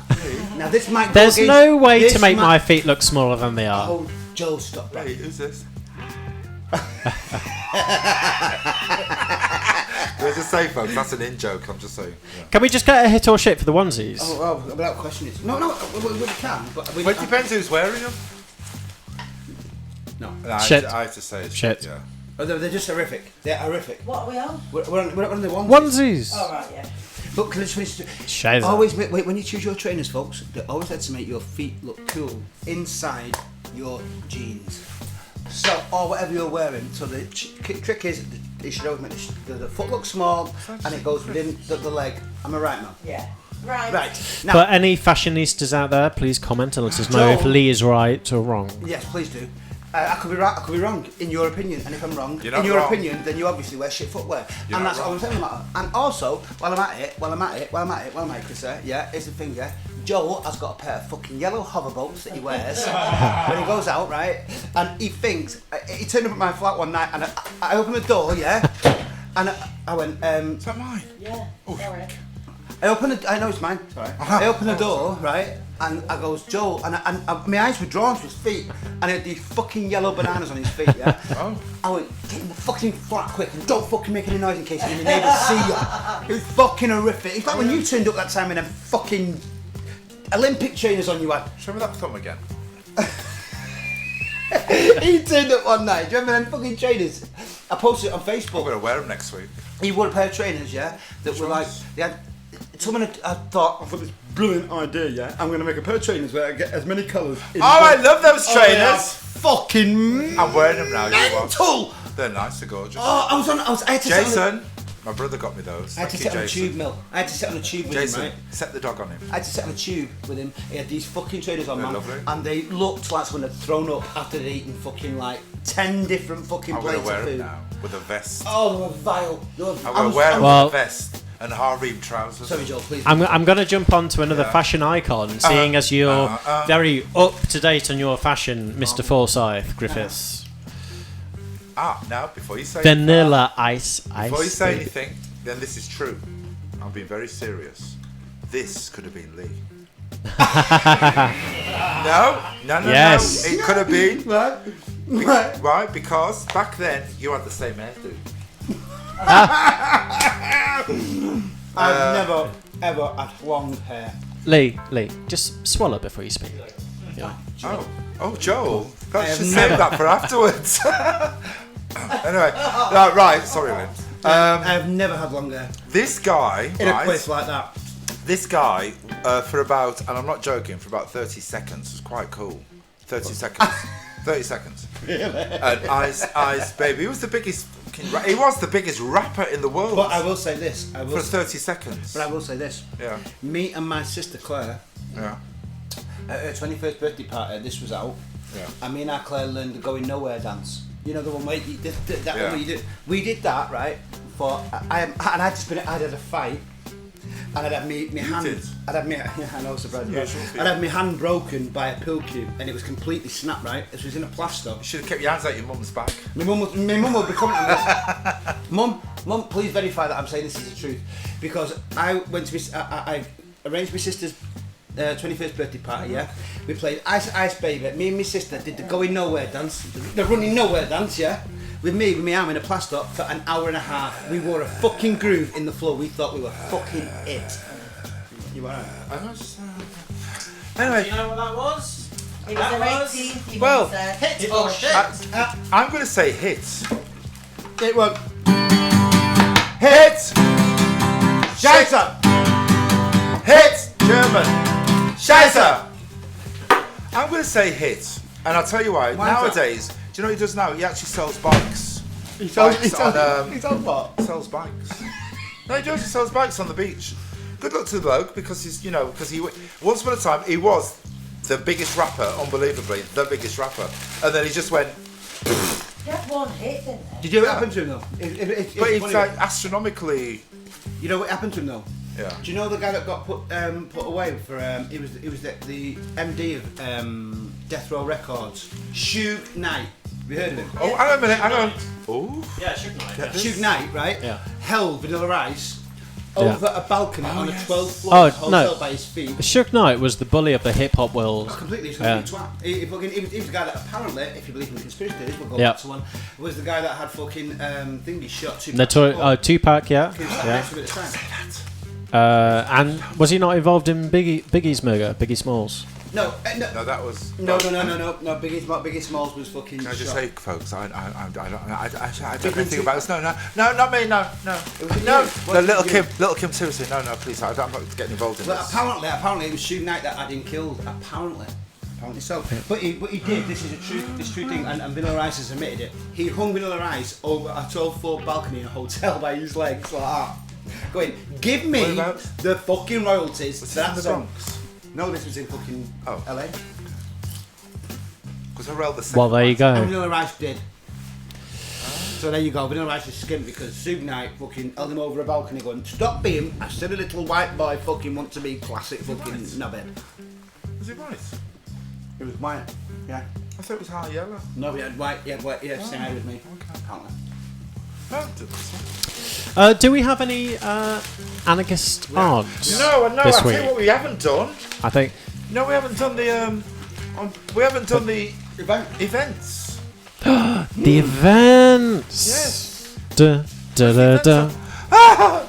Now this might go There's against- no way this to make might- my feet look smaller than they are. Oh, Joel, stop that. Hey, who's this? Let's just say, folks, that's an in joke. I'm just saying. Yeah. Can we just get a hit or shit for the onesies? Oh, well, without question, it's no, we can, but we. Well, it depends who's wearing them. No, No, Shit. I have to say it's Shit. Yeah. oh, they're just horrific. They're horrific. What are we on? We're on the ones. Onesies. Oh, right, yeah. Look, can I just finish? Shiza. Always when you choose your trainers, folks, they're always there to make your feet look cool inside your jeans. So, or whatever you're wearing. So the trick is, it should always make the foot look small, and it goes within the leg. Am I right, man? Yeah. Right. Right. Now, For any fashionistas out there, please comment and let us know if Joel. Lee is right or wrong. yes, please do. I could be right, I could be wrong, in your opinion, and if I'm wrong, You're not in your wrong. opinion, then you obviously wear shit footwear. You're And not that's all I'm saying about it. And also, while I'm at it, Chris, yeah, here's the thing, yeah. Joel has got a pair of fucking yellow hoverboats that he wears when he goes out, right? And he thinks, he turned up at my flat one night, and I opened the door, yeah, and I went, Is that mine? Yeah. Oh, Sorry. I know it's mine. Sorry. I opened the door, right, and I goes, Joel, and my eyes were drawn to his feet, and he had these fucking yellow bananas on his feet, yeah? I went, get in the fucking flat quick, and don't fucking make any noise in case any neighbours see you. It was fucking horrific. It's like when you turned up that time and them fucking Olympic trainers on you had. Show me that thumb again. He turned up one night, do you remember them fucking trainers? I posted it on Facebook. I'm going to wear them next week. He wore a pair of trainers, yeah, that were like, they had, someone had thought, I've got this brilliant idea, yeah, I'm going to make a pair of trainers where I get as many colours. I love those trainers. Fucking I'm wearing them now, you watch. mental! They're nice, they're gorgeous. I had to sit on Jason, my brother got me those. I had to Thank sit you, on a Jason. tube mill. I had to sit on a tube with Jason, him, right? set the dog on him. I had to sit on a tube with him. He had these fucking trainers on, They're man. lovely. And they looked like someone had thrown up after they'd eaten fucking like 10 different fucking I'm going plates to wear of them food. now with a vest. Oh, they were vile. I'm going to wear them Well- with a vest and harem trousers. Sorry, Joel, please. I'm going to jump on to another fashion icon, seeing as you're very up to date on your fashion, Mr. Forsyth Griffiths. Now, before you say Vanilla ice. Before you say baby. anything, then this is true. I'm being very serious. This could have been Lee. No. Yes. It could have been. Right. Right, because back then you had the same hairdo. I've never, ever had long hair. Lee, just swallow before you speak. Yeah. Oh, Joel. I You have should never- save that for afterwards. Anyway, right, sorry, Lynn. I've never had long hair. This guy, In a right, place like that. this guy, for about, and I'm not joking, for about 30 seconds, was quite cool. 30 seconds. 30 seconds. And Ice Baby, he was the biggest rapper in the world. But I will say this. for 30 seconds. But I will say this. Yeah. Me and my sister Claire, Yeah. at her 21st birthday party, this was out. Yeah. And me and our Claire learned the Going Nowhere dance. You know the one where you did that Yeah. one where you did. We did that, right? I had a fight. And I'd had me hand. did? I'd had me. Yeah, I know, surprised. Yeah, sure for you. I'd had my hand broken by a pill cube, and it was completely snapped. Right, it was in a plaster. You should have kept your hands out your mum's back. My mum will be coming to this. Mum, please verify that I'm saying this is the truth, because I went to I arranged my sister's 21st birthday party. Yeah, we played Ice Baby. Me and my sister did the Going Nowhere dance, the Running Nowhere dance. Yeah. With my arm in a plaster for an hour and a half. We wore a fucking groove in the floor. We thought we were fucking it. You alright? Anyway, Do you know what that was? It was her 18th. He Well, was, hit or shit. I'm going to say hits. It won't. Hits! Scheiße! Hits! German! Scheiße! I'm going to say hits. And I'll tell you why. Why is that? Nowadays, do you know what he does now? He actually sells bikes. He sells what? Sells bikes. No, he does. He sells bikes on the beach. Good luck to the bloke, because he's, because he once upon a time he was the biggest rapper, unbelievably the biggest rapper, and then he just went. You had one hit, didn't you? Did you know what happened to him though? But it's like astronomically. You know what happened to him though? Yeah. Do you know the guy that got put away for? He was the MD of Death Row Records, Suge Knight. Have you heard of him? Oh, hang on a minute. Hang on. Oh. Yeah, Suge Knight. Suge Knight, right? Yeah. Held Vanilla Ice over a balcony on a 12th floor Oh, hotel no. by his feet. Suge Knight was the bully of the hip hop world. Completely, he's a complete twat. He was the guy that apparently, if you believe in conspiracy theories, we'll go Yeah. back to one, was the guy that had fucking thingy shot Tupac, yeah. He was sat next to him at the time. And was he not involved in Biggie's murder, Biggie Smalls? No, No, that was. no. Biggie Smalls was fucking. Can I just shot. say, folks, I don't know anything about this. No, not me. No. What No, did little you Kim, seriously, no, please, I'm not getting involved in Well, this. apparently it was Suge Knight that had him killed. Apparently so. But he did. This is a true thing, and Vanilla Ice has admitted it. He hung Vanilla Ice over a 12th-floor balcony in a hotel by his legs like that. Going, give me Whereabouts? the fucking royalties. Was to this that in the song. Bronx? No, this was in fucking LA. Because I railed the second. Well, there you And go. Vanilla Ice did. So there you go. Vanilla Ice is skint because Suge Knight fucking held him over a balcony going, stop being a silly little white boy fucking want to be classic fucking knobhead. Was it right? It was white. Yeah. I thought it was high yellow. No, he had white, same age as me. Apparently. No, it doesn't. Do we have any anarchist odds? No. This I tell week? you what, we haven't done. I think. No, we haven't done the we haven't done the events. The events. Yes. Da, da, da, da.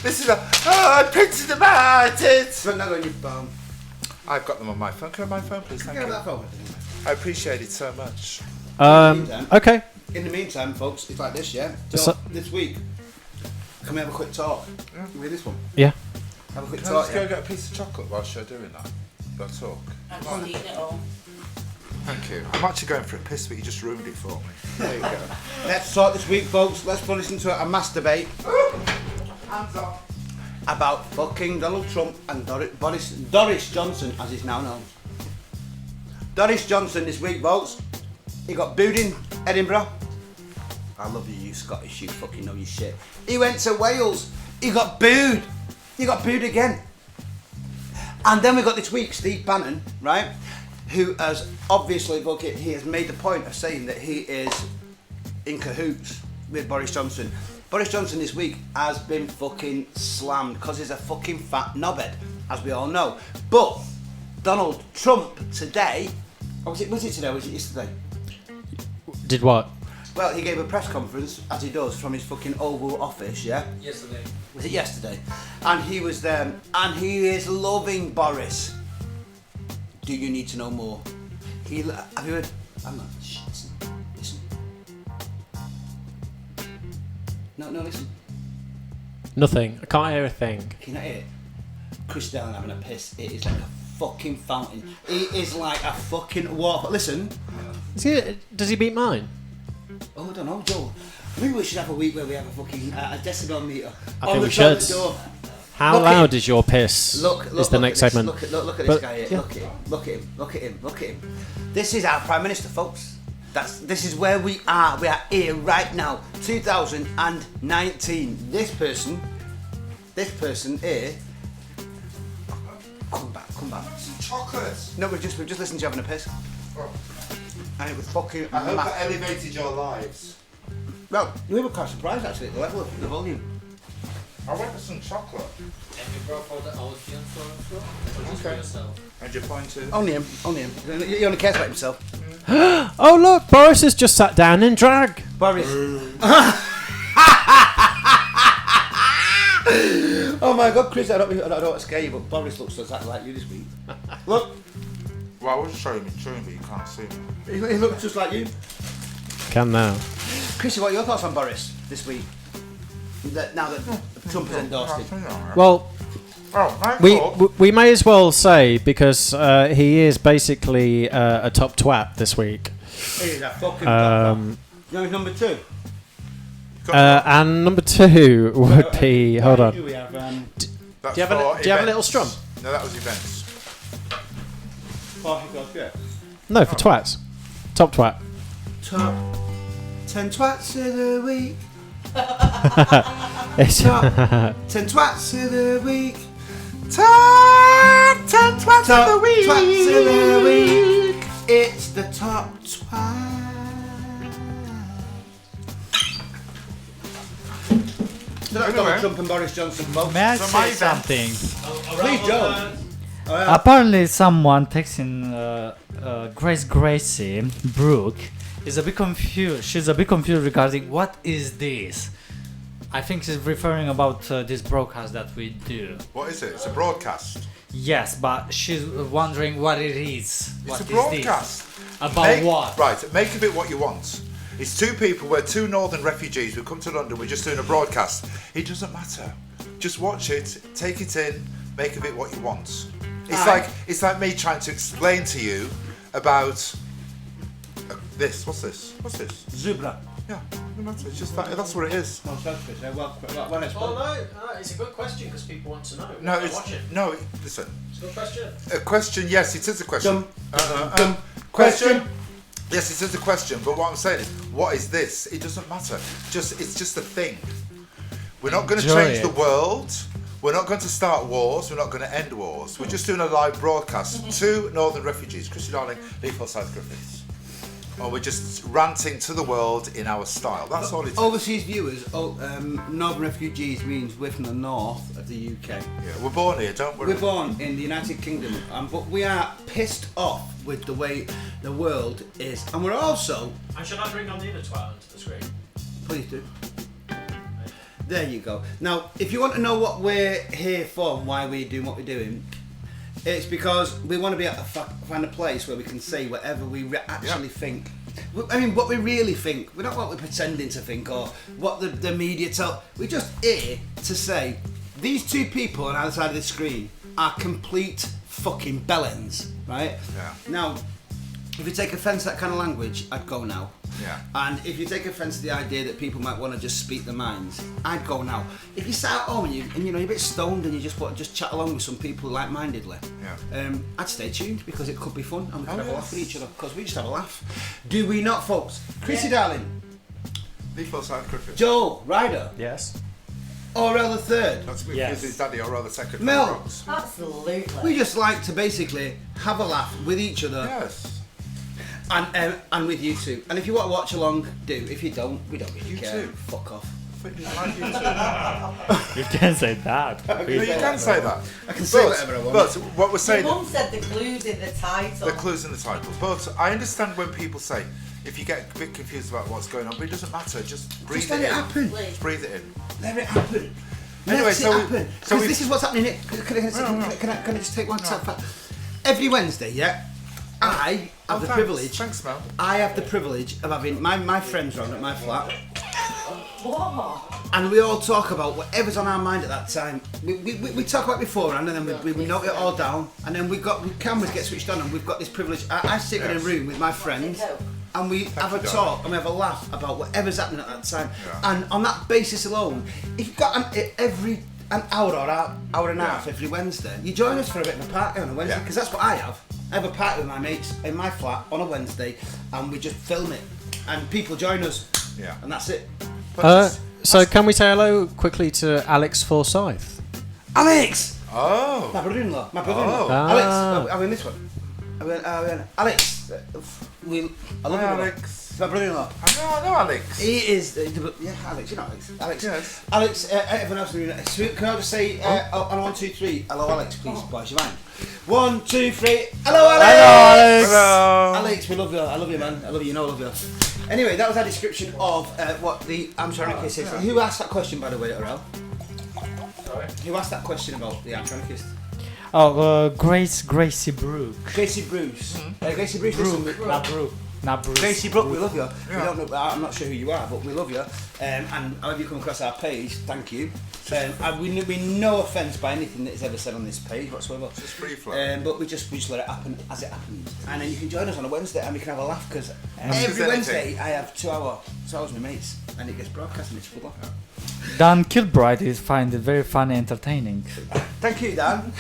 This is I printed them out. It's. But not on your phone. I've got them on my phone. Can I have my phone, please? Thank you. I appreciate it so much. Okay. In the meantime, folks, it's like this, yeah? So, So- this week, can we have a quick talk? With this one? Yeah. Have a quick Can I talk, just go yeah? get a piece of chocolate whilst you're doing that? Go talk. I'm just eating it all. Thank you. I'm actually going for a piss, but you just ruined it for me. There you go. Let's talk this week, folks. Let's go listen to a masturbate Hands off. about fucking Donald Trump and Doris Johnson, as he's now known. Doris Johnson this week, folks. He got booed in Edinburgh. I love you, you Scottish, you fucking know your shit. He went to Wales. He got booed. He got booed again. And then we got this week Steve Bannon, right? Who has obviously, he has made the point of saying that he is in cahoots with Boris Johnson. Boris Johnson this week has been fucking slammed because he's a fucking fat knobhead, as we all know. But Donald Trump today, was it today or was it yesterday? Did what? Well, he gave a press conference, as he does, from his fucking Oval Office, yeah? Yesterday. Was it yesterday? And he was there, and he is loving Boris. Do you need to know more? Have you heard? I'm not. Shh, listen. No, listen. Nothing. I can't hear a thing. Can you not hear it? Chris Dallin having a piss. It is like a fucking fountain. It is like a fucking water. Listen. Does he beat mine? Oh, I don't know, Joel. Maybe we should have a week where we have a fucking a decibel meter. I on think the we top of should. the door. How Look loud at- is your piss? Look is the next at this, segment. Look at But- this guy here. yeah. Look at him. This is our Prime Minister, folks. This is where we are. We are here right now, 2019. This person here. Come back. Some chocolates. No, we've just listened to you having a piss. And it was fucking I hope mad. that elevated your lives. Well, we were quite surprised actually at the level of the volume. I went for some chocolate. And you brought for the audience also? Or just for Okay. yourself? And your point is? Only him. He only cares about himself. Oh look, Boris has just sat down in drag. Boris. Oh my God, Chris! I don't want to scare you, but Boris looks exactly like you this week. Look, Well, I was showing me chewing, but you can't see me. he looks just like you. Can now. Chrissy, what are your thoughts on Boris this week? Now that Trump has endorsed him. Well, we may as well say because he is basically a top twat this week. He's a fucking Um, You know, he's number two. and number 2 would be. Hold on. Do we have? That's Do you have for a little events. strum? No, that was events. No, for twats. Top twat. Top 10 twats of the week. It's- Top 10 twats of the week. Top 10 twats Top of the week. twats of the week. It's the top twat. So that's Anyway. Donald Trump and Boris Johnson, folks. May I So my say events- something? Please, Joe. Apparently, someone texting Gracie Brooke is a bit confused. She's a bit confused regarding what is this. I think she's referring about this broadcast that we do. What is it? It's a broadcast. Yes, but she's wondering what it is. What It's a is broadcast. this? About what? Right, make of it what you want. It's two people, we're two northern refugees, we've come to London, we're just doing a broadcast. It doesn't matter. Just watch it, take it in, make of it what you want. It's like me trying to explain to you about this. What's this? Zubra. Yeah, no matter. It's just that's what it is. Well explained. Oh no, it's a good question because people want to know. No, listen. It's a good question. A question, yes, it is a question. Dum. Question. Yes, it is a question, but what I'm saying is, what is this? It doesn't matter. It's just a thing. We're not going to Enjoy change it. the world. We're not going to start wars. We're not going to end wars. We're just doing a live broadcast to northern refugees. Chrissy Darling, Leaf Forsyth Griffiths. or we're just ranting to the world in our style. That's all it is. Overseas viewers, Northern refugees means we're from the north of the UK. Yeah, we're born here, don't we? We're born in the United Kingdom, but we are pissed off with the way the world is, and we're also. And should I bring on the other twat onto the screen? Please do. There you go. Now, if you want to know what we're here for and why we're doing what we're doing, it's because we want to be able to find a place where we can say whatever we actually think. I mean, what we really think. We're not what we're pretending to think or what the media tell. We're just here to say these two people on either side of the screen are complete fucking bellends, right? Yeah. Now, if you take offence to that kind of language, I'd go now. Yeah. And if you take offence to the idea that people might want to just speak their minds, I'd go now. If you sat at home and you're a bit stoned and you just want to just chat along with some people like-mindedly, I'd stay tuned because it could be fun and we could have a laugh with each other because we just have a laugh. Do we not, folks? Chrissy, darling. Default side cricket. Joel, Ryder. Yes. Orel the third. That's me, Yes. his daddy, Orel the second. Mel. Absolutely. We just like to basically have a laugh with each other. Yes. And with you two. And if you want to watch along, do. If you don't, we don't really You care. too. Fuck off. I like you too. You can say that. No, you can say that. I can say whatever I want. But what we're saying, Your mum said the clues in the title. the clues in the title. But I understand when people say, if you get a bit confused about what's going on, but it doesn't matter. Just breathe Just let it it in. happen. Just breathe it in. Let it happen. Anyway, Let so it we- happen. so Because we- this is what's happening. Can I just take one step back? Every Wednesday, I have the thanks. privilege. Thanks, Mel. I have the privilege of having my friends round at my flat, What? and we all talk about whatever's on our mind at that time. We talk about it beforehand, and then we note it all down, and then cameras get switched on, and we've got this privilege. I sit in a room with my friends. And we have a you, talk and we have a laugh about whatever's happening at that time. Yeah. And on that basis alone, if you've got an hour or hour and a half every Wednesday, you join us for a bit of a party on a Wednesday, Yeah. because that's what I have. I have a party with my mates in my flat on a Wednesday, and we just film it. And people join us, Yeah. and that's it. So can we say hello quickly to Alex Forsyth? Alex! Oh. My brother-in-law. Oh. Alex, are we in this one? Alex, I love you, Alex. my brother-in-law. I know Alex. He is, Alex, you know Alex. Alex, Yes. Alex, everyone else, can I just say, on 1, 2, 3, hello Alex, please, boys, you mind? 1, 2, 3, hello Alex! Hello. Alex, we love you, I love you, man, I love you, I love you. Anyway, that was our description of what the Anarchist is. Who asked that question, by the way, Orel? Sorry? Who asked that question about the Anarchist? Oh, Gracie Brooke. Gracie Bruce. Gracie Bruce, listen, Not Brooke. Not Bruce. Gracie Brooke, we love you. We Yeah. don't know, I'm not sure who you are, but we love you. And however you come across our page, thank you. And we mean no offence by anything that is ever said on this page whatsoever. Just free flow. But we just let it happen as it happens. And then you can join us on a Wednesday and we can have a laugh because every anything. Wednesday I have 2 hours with my mates and it gets broadcast and it's full. Dan Kilbride is find it very funny, entertaining. Thank you, Dan.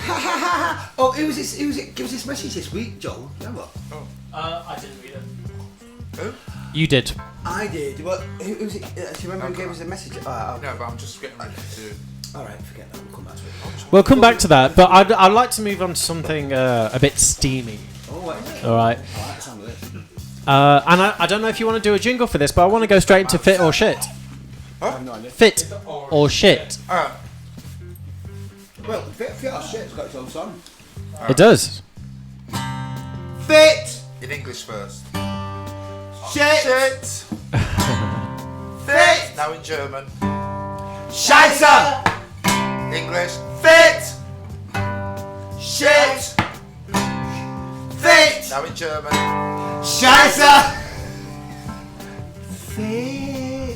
Oh, who was this? Give us this message this week, Joel. You know what? I didn't read it. Who? You did. I did. What? Who was it? Do you remember who gave us a message? No, but I'm just getting ready to. All right, forget that. We'll come back to it. We'll come back to that, but I'd like to move on to something a bit steamy. Oh, what is it? All right. I like the sound of this. And I don't know if you want to do a jingle for this, but I want to go straight into fit or shit. I have no idea. Fit or shit. Well, fit or shit's got its own song. It does. Fit! In English first. Shit! Shit. Fit! Now in German. Scheiße! English. Fit! Shit! Fit! Now in German. Scheiße! Fit!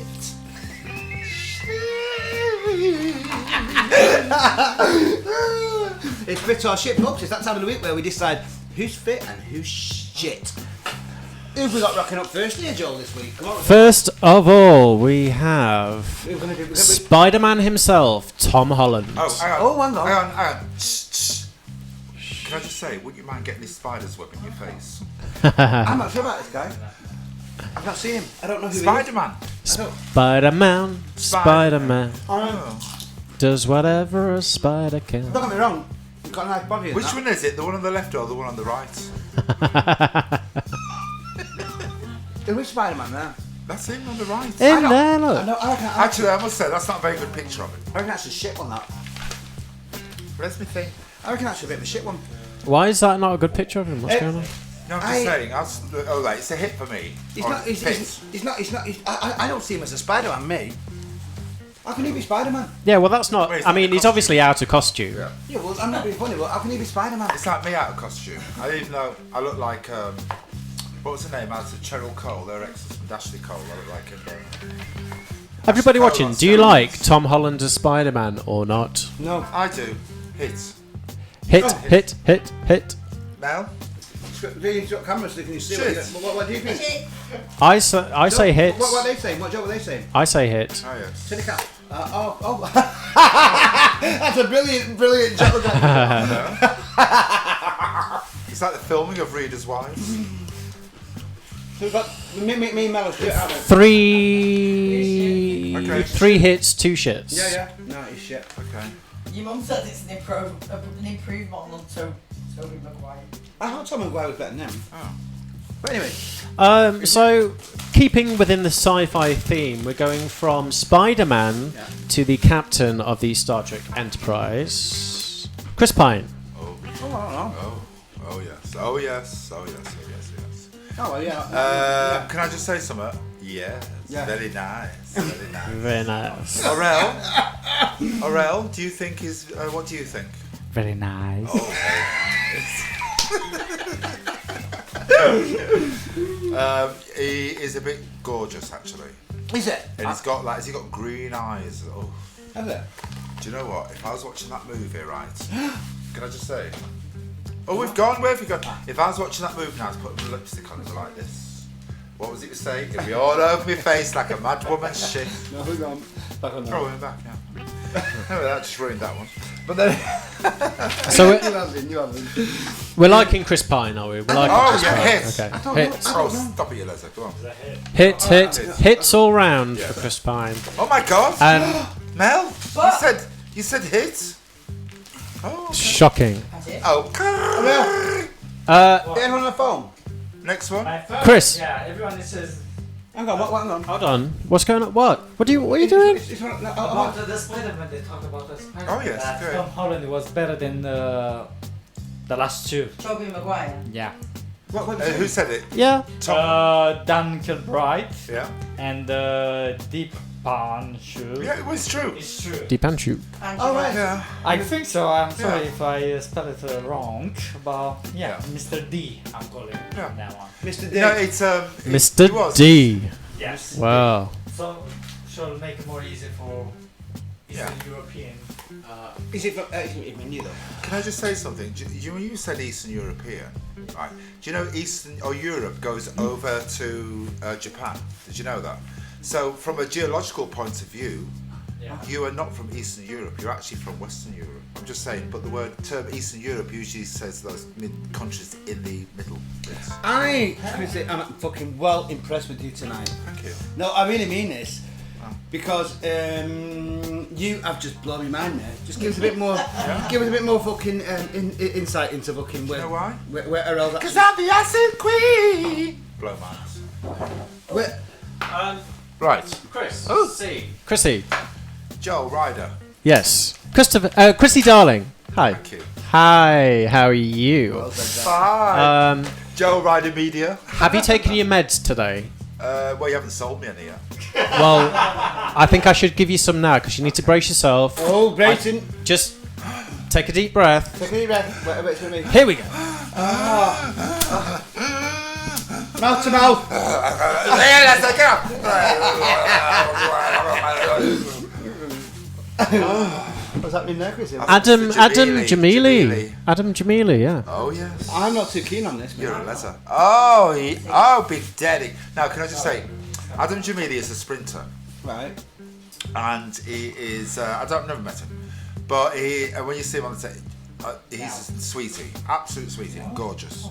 It's fit or shit, folks. It's that time of the week where we decide who's fit and who's shit. Who've we got rocking up first here, Joel, this week? Come on. First of all, we have We're gonna do. Spider-Man himself, Tom Holland. Oh, hang on. Oh, hang on. Hang on. Shh. Can I just say, wouldn't you mind getting this spider's web in your face? I'm not sure about this guy. I've not seen him. I don't know who Spider-Man. he is. I don't. Spider-Man, Spider-Man Oh. does whatever a spider can. Don't get me wrong. You've got a nice body. in Which that. one is it? The one on the left or the one on the right? Who is Spider-Man there? That's him on the right. In there, look. Actually, I must say, that's not a very good picture of it. I reckon that's a shit one, that. Where's my thing? I reckon that's a bit of a shit one. Why is that not a good picture of him? What's going on? No, I'm just saying. It's a hit for me. He's not. I don't see him as a Spider-Man, me. How can he be Spider-Man? Yeah, well, that's not. Well, he's I not mean, a he's obviously out of costume. Yeah. Yeah, well, I'm not being funny, but how can he be Spider-Man? It's like me out of costume. I didn't even know. I look like. What was her name? Out of Cheryl Cole, their ex-husband, Ashley Cole. I look like him. Everybody Cole watching, on do you steroids. like Tom Holland as Spider-Man or not? No. I do. Hits. Hit. Mel? He's got cameras so they can see Shit. what do you think? I say hit. What are they saying? What joke are they saying? I say hit. Oh, yes. Say the cat. That's a brilliant joke. It's like the filming of Reader's Wives. So we've got me and Mel are shit, haven't we? Three hits, 2 shits. Yeah. No, he's shit. Okay. Your mum says it's an improvement on Tobey Maguire. I thought Tom Maguire was better than him. Oh. But anyway. So, keeping within the sci-fi theme, we're going from Spider-Man to the captain of the Star Trek Enterprise, Chris Pine. Oh. Oh, I don't know. Oh, yes. Oh, yes. Oh, yes. Oh, yes. Yes. Oh, well, yeah. Can I just say something? Yes. Yeah. Very nice. Very nice. Very nice. Aurel, do you think is? What do you think? Very nice. Oh, he is a bit gorgeous, actually, Is it? and he's got has he got green eyes? Oh, Is it? do you know what? If I was watching that movie, right? Can I just say? Oh, we've gone. Where have we gone? If I was watching that movie now, I was putting lipstick on, it was like this. What was it to say? It'd be all over my face like a mad woman's shit. No, we're gone. Back on Throw him back, yeah. Anyway, that just ruined that one. But then. So You haven't. we're liking Chris Pine, are we? We're liking Oh, Chris yeah, Pine. hit. Okay. know. Hit. Oh, stop it, you Leza. Go on. Hits all round for Chris Pine. Oh my God. And Mel, you said hit. Oh. shocking. Oh. Anyone on the phone? Next one. Chris. Yeah, everyone says Hang on, hang on. Hold on. What's going on? What are you doing? about the Spider-Man. They talk about the Spider-Man. Oh, yes, that great. Tom Holland was better than the last two. Tobey Maguire. Yeah. Who said it? Yeah. Dan Kilbride Yeah. and Deep Panshu. Yeah, it was true. It's true. Deep and shoot. Oh, right. Yeah. I think so. I'm sorry Yeah. if I spell it wrong, but Yeah. Mr. D. I'm calling Yeah. that one. Mr. D. No, it's He Mr. was. D. Yes. Wow. So, shall make it more easy for Yeah. Eastern European. Is it from... even you, though. Can I just say something? When you said Eastern European, right? Do you know Eastern or Europe goes over to Japan? Did you know that? So, from a geological point of view, Yeah. you are not from Eastern Europe. You're actually from Western Europe. I'm just saying. But the term Eastern Europe usually says those countries in the middle. Yes. I'm fucking well impressed with you tonight. Thank you. No, I really mean this. Because you have just blown my mind there. Just give us a bit more, give us a bit more fucking insight into fucking where. You know why? Where else? Because I'm the acid queen. Blow minds. Where? Right. Chris. Oh. C. Chrissy. Joel Ryder. Yes. Chrissy Darling. Hi. Thank you. Hi. How are you? Bye. Joel Ryder Media. Have you taken your meds today? Well, you haven't sold me any yet. Well, I think I should give you some now because you need to brace yourself. Oh, bracing. Just take a deep breath. Take a deep breath. Wait, it's gonna be. Here we go. Mouth to mouth. What's happening there, Chris? Adam Jamili. Jamili, yeah. Oh, yes. I'm not too keen on this. You're a letter. Oh, Big Daddy. Now, can I just say, Adam Jamili is a sprinter. Right. And he is, I've never met him, but when you see him on the tape, he's a sweetie, absolute sweetie, and gorgeous.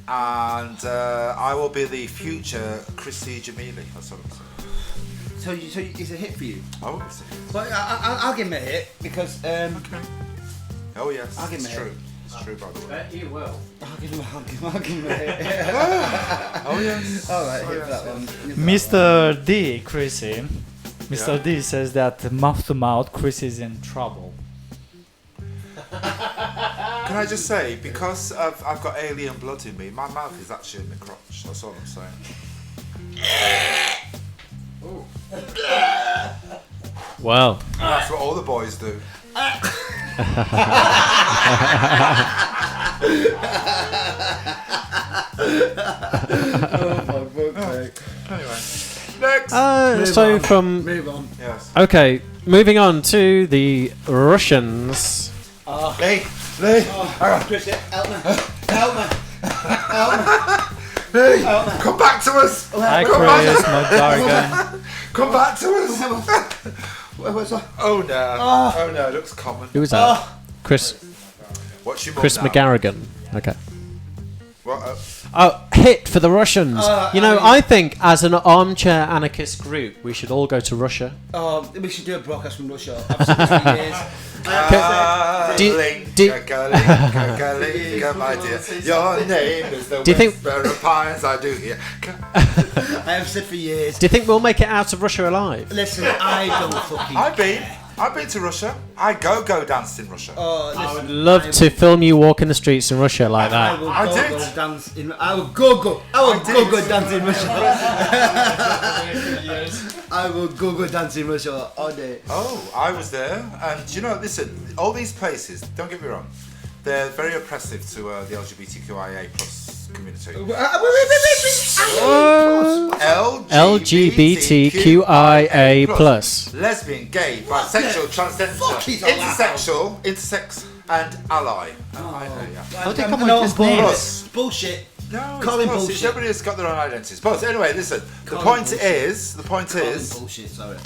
And I will be the future Chrissy Jamili, that's what I'm saying. So it's a hit for you. Oh, it's a hit. But I'll give him a hit because Oh, yes, I'll give him it's a true. hit. It's true, by the way. You will. I'll give him a Oh, yes. Alright, Oh, hit yes, that yes. one. Mr. D, Chrissy. Mr. Yeah. D says that mouth to mouth, Chris is in trouble. Can I just say, because I've got alien blood in me, my mouth is actually in my crotch. That's all I'm saying. Well, And that's what all the boys do. Anyway, next. so from Move on. Yes. okay, moving on to the Russians. Lee, Lee, Chris, help me. Help me. Lee, come back to us. Hi, Come Chris back. McGargan. Come back to us. Where was I? Oh no. Oh no, it looks common. Who was that? Chris What's your mum Chris now? McGarrigan. Okay. What, Oh, hit for the Russians. You know, I mean- I think as an armchair anarchist group, we should all go to Russia. We should do a broadcast from Russia. I've said this for years. Kalinka, my dear. Your name is the Do you think- whisper of pines I do hear. I have said for years. Do you think we'll make it out of Russia alive? Listen, I don't fucking. I've been to Russia. I go danced in Russia. Listen, Love to film you walk in the streets in Russia like I that. will I go did. dance in. I will go dance in Russia. I will go dance in Russia all day. Oh, I was there, and you know, listen, all these places. Don't get me wrong, they're very oppressive to the LGBTQIA plus community. LGBTQIA plus. Lesbian, gay, bisexual, transgender, intersex, and ally. How do you come with this name? Plus. Bullshit. No, Call him it's plus. bullshit. Everybody has got their own identities. But anyway, listen. The Call him point bullshit. is, Bullshit. Sorry.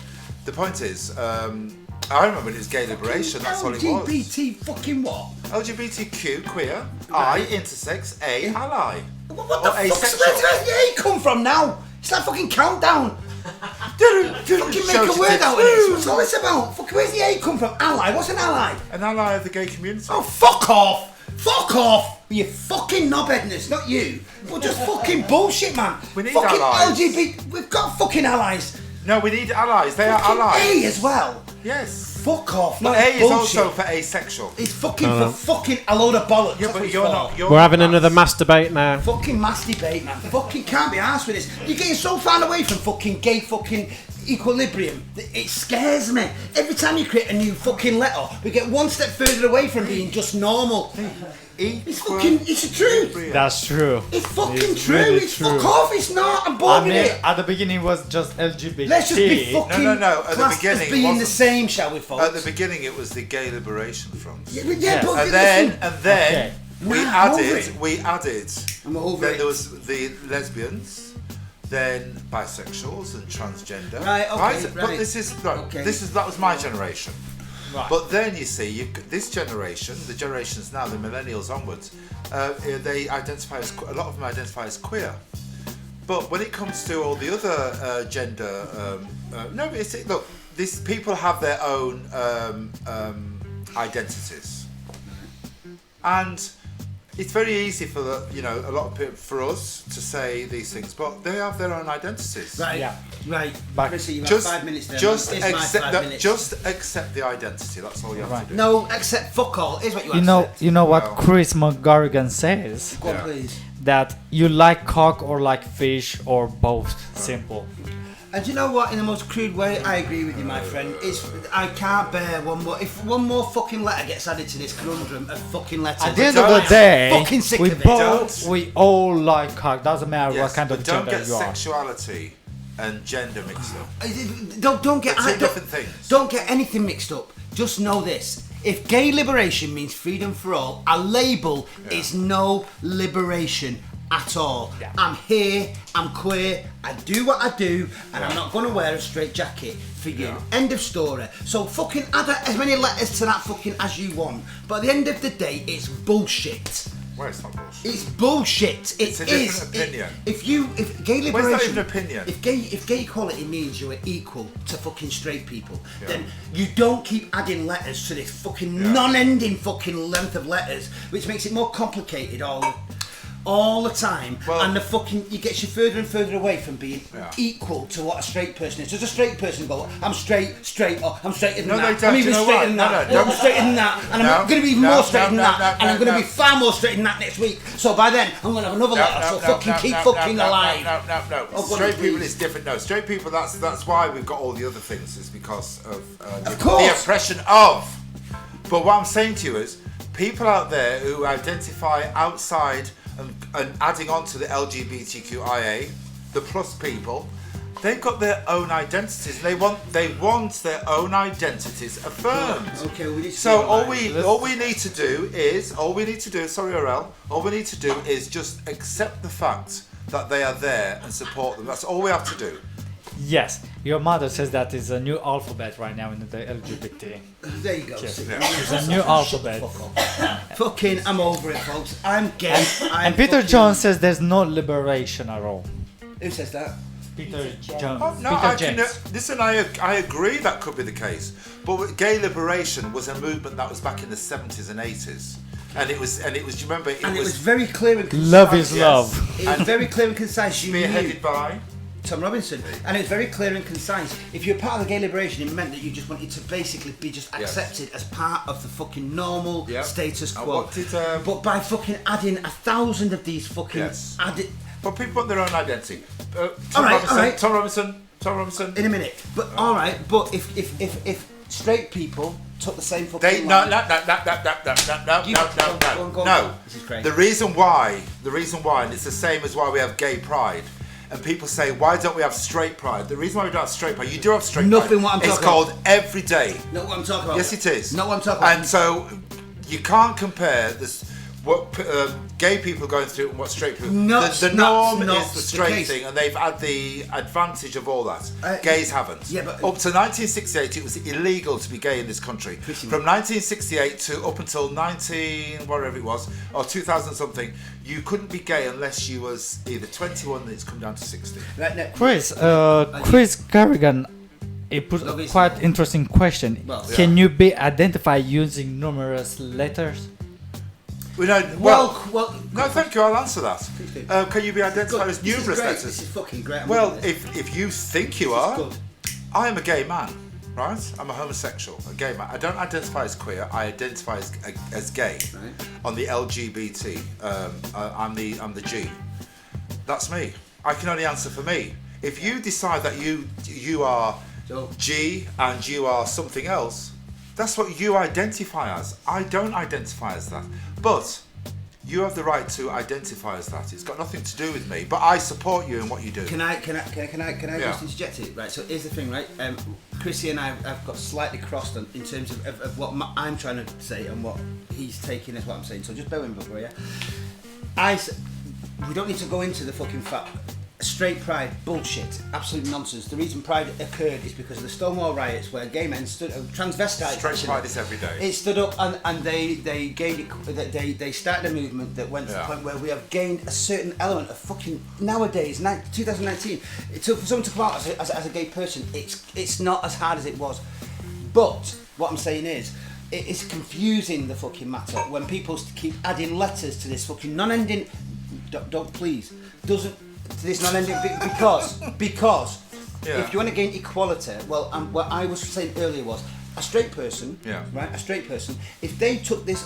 I remember it was gay liberation. That's all it was. LGBT fucking what? LGBTQ, queer, I, intersex, A, ally. What the Or fuck's asexual. where did A come from now? It's that fucking countdown. Fucking make Shows a you word did. out of this. What's all this about? Fuck, where's the A come from? Ally? What's an ally? An ally of the gay community. Oh, fuck off! Fuck off! You fucking knobheadness, not you. But just fucking bullshit, man. We need fucking allies. LGBT. We've got fucking allies. No, we need allies. They are Fucking allies. A as well. Yes. Fuck off. But No, A is bullshit. also for asexual. It's fucking for fucking a load of bollocks. Yeah, That's what but it's you're for. not. You're We're having not another that. mass debate now. Fucking masturbate, man. Fucking can't be arsed with this. You're getting so far away from fucking gay fucking equilibrium that it scares me. Every time you create a new fucking letter, we get one step further away from being just normal. It's fucking, it's the truth. That's true. It's fucking It's true. really It's true. fuck off. It's not. I'm I bored with mean, it. at the beginning it was just LGBT. Let's just be fucking No. At the classed beginning, as being wasn't- the same, shall we, folks? At the beginning, it was the Gay Liberation Front. yeah, Yes. but And listen, then we Nah, I'm over added. it. We added. I'm over Then it. there was the lesbians. Then bisexuals and transgender. Right, okay, But right. this is Okay. that was my generation. Right. But then you see, this generation, the generations now, the millennials onwards, they identify as a lot of them identify as queer. But when it comes to all the other gender, look, these people have their own identities, and it's very easy for a lot of people, for us to say these things, but they have their own identities. Right, Yeah. right. But Chrissy, you've had Just, 5 minutes there. just man. It's my accept 5 that. minutes. Just accept the identity. That's all you have to do. No, accept fuck all. Is what you accept. You know what Well. Chris McGarrigan says? Go on, Yeah. please. That you like cock or like fish or both. Simple. And do you know what? In the most crude way, I agree with you, my friend. I can't bear one more. If one more fucking letter gets added to this conundrum of fucking letters, At the end of the day, fucking sick we of it. both, we all like cock. Doesn't matter Yes, what kind but of don't gender get you are. sexuality and gender mixed up. Don't get They're two don't- different things. Don't get anything mixed up. Just know this: if gay liberation means freedom for all, a label is no liberation at all. Yeah. I'm here. I'm queer. I do what I do, and I'm not going to wear a straight jacket for you. End of story. So fucking add as many letters to that fucking as you want. But at the end of the day, it's bullshit. Well, it's not bullshit. It's bullshit. It's a different opinion. If gay liberation, Where's that even opinion? If gay equality means you are equal to fucking straight people, then you don't keep adding letters to this fucking non-ending fucking length of letters, which makes it more complicated all the time, and the fucking you gets you further and further away from being equal to what a straight person is. Does a straight person go, I'm straight, or I'm straighter than that, I'm even straighter than that, I'm straighter than that, and I'm going to be even more straight than that, and I'm going to be far more straight than that next week. So by then, I'm going to have another letter, so fucking keep fucking alive. No. Straight people is different. No, straight people, that's why we've got all the other things, is because of the oppression of. But what I'm saying to you is, people out there who identify outside and adding on to the LGBTQIA, the plus people, they've got their own identities. They want their own identities affirmed. Okay, we need to so all we need to do is just accept the fact that they are there and support them. That's all we have to do. Yes, your mother says that is a new alphabet right now in the LGBT. There you go. Yes. It's a new alphabet. Fucking, I'm over it, folks. I'm gay. And Peter Jones says there's no liberation at all. Who says that? Peter Jones. Oh, no, Peter James. Listen, I agree that could be the case, but gay liberation was a movement that was back in the 70s and 80s. And it was. Do you remember? It was very clear and concise. Love is love. It was very clear and concise. Spearheaded by Tom Robinson, and it was very clear and concise. If you're part of the gay liberation, it meant that you just wanted to basically be just accepted as part of the fucking normal status quo. But by fucking adding 1,000 of these fucking but people want their own identity. All right. Tom Robinson. In a minute, but all right. But if straight people took the same fucking No. Go on. This is crazy. The reason why, and it's the same as why we have gay pride. And people say, why don't we have straight pride? The reason why we don't have straight pride, you do have straight Nothing pride. What I'm talking It's called every day. Not what I'm talking about. Yes, it is. Not what I'm talking about. And so you can't compare this. What gay people are going through and what straight people. The norm is the straight thing, and they've had the advantage of all that. Gays haven't. Yeah, but up to 1968, it was illegal to be gay in this country. From 1968 to up until 2000 something, you couldn't be gay unless you was either 21, and it's come down to 60. Chris Carrigan, he put a quite interesting question. Can you be identified using numerous letters? No, thank you. I'll answer that. Can you be identified as numerous letters? This is fucking great. Well, if you think you are, I am a gay man, right? I'm a homosexual, a gay man. I don't identify as queer. I identify as gay. Right. On the LGBT, I'm the G. That's me. I can only answer for me. If you decide that you are G and you are something else, that's what you identify as. I don't identify as that. But you have the right to identify as that. It's got nothing to do with me. But I support you in what you do. Can I just interject it? Right. So here's the thing, right? Chrissy and I have got slightly crossed in terms of what I'm trying to say and what he's taking as what I'm saying. So just bear with me, will you? We don't need to go into the fucking fact. Straight pride, bullshit, absolute nonsense. The reason pride occurred is because of the Stonewall riots, where gay men stood, transvestites. Straight pride is every day. It stood up and they gained it. They started a movement that went to the point where we have gained a certain element of fucking nowadays, 2019. For someone to come out as a gay person, it's not as hard as it was. But what I'm saying is, it is confusing the fucking matter when people keep adding letters to this fucking non-ending. Don't please doesn't. To this non-ending because if you want to gain equality, what I was saying earlier was a straight person, right? A straight person, if they took this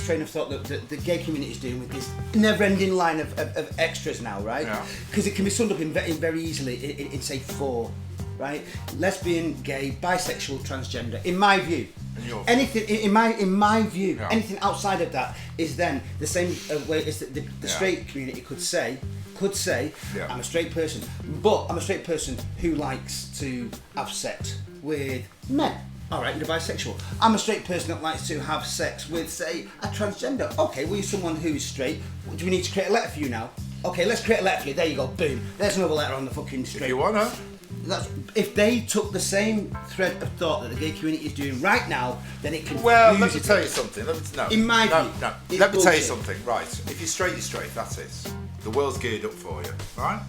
train of thought that the gay community is doing with this never-ending line of extras now, right? Because it can be summed up in very easily in say 4, right? Lesbian, gay, bisexual, transgender. In my view. Anything in my view, anything outside of that is then the same way as the straight community could say, I'm a straight person, but I'm a straight person who likes to have sex with men. Alright, you're bisexual. I'm a straight person that likes to have sex with, say, a transgender. Okay, well, you're someone who is straight. Do we need to create a letter for you now? Okay, let's create a letter for you. There you go, boom. There's another letter on the fucking straight. If you wanna. if they took the same thread of thought that the gay community is doing right now, then it can. Well, let me tell you something. In my view, let it's me tell you bullshit. something. Right, if you're straight, you're straight. That's it. The world's geared up for you, right?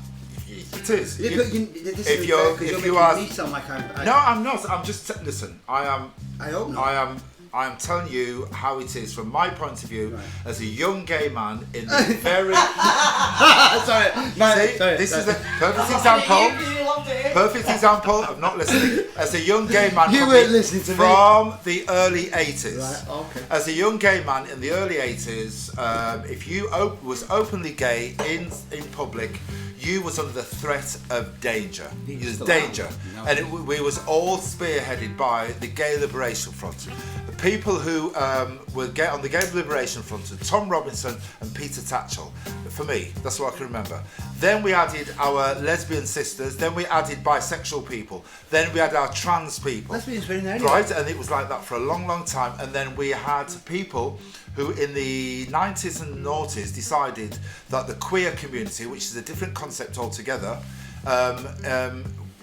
It is. Yeah, but If you are, me sound like no, I'm not. I'm just listen. I hope not. I am telling you how it is from my point of view Right. as a young gay man in the very. Sorry, This is a perfect example. Perfect example of not listening. As a young gay man You weren't listening to me. from the early 80s. Right, okay. As a young gay man in the early 80s, if you was openly gay in public, you was under the threat of danger. You It was still danger. are. No. And we was all spearheaded by the Gay Liberation Front. The people who were on the Gay Liberation Front are Tom Robinson and Peter Tatchell. For me, that's what I can remember. Then we added our lesbian sisters, then we added bisexual people, then we had our trans people. Lesbians were in there anyway. Right, and it was like that for a long, long time. And then we had people who in the 90s and noughties decided that the queer community, which is a different concept altogether,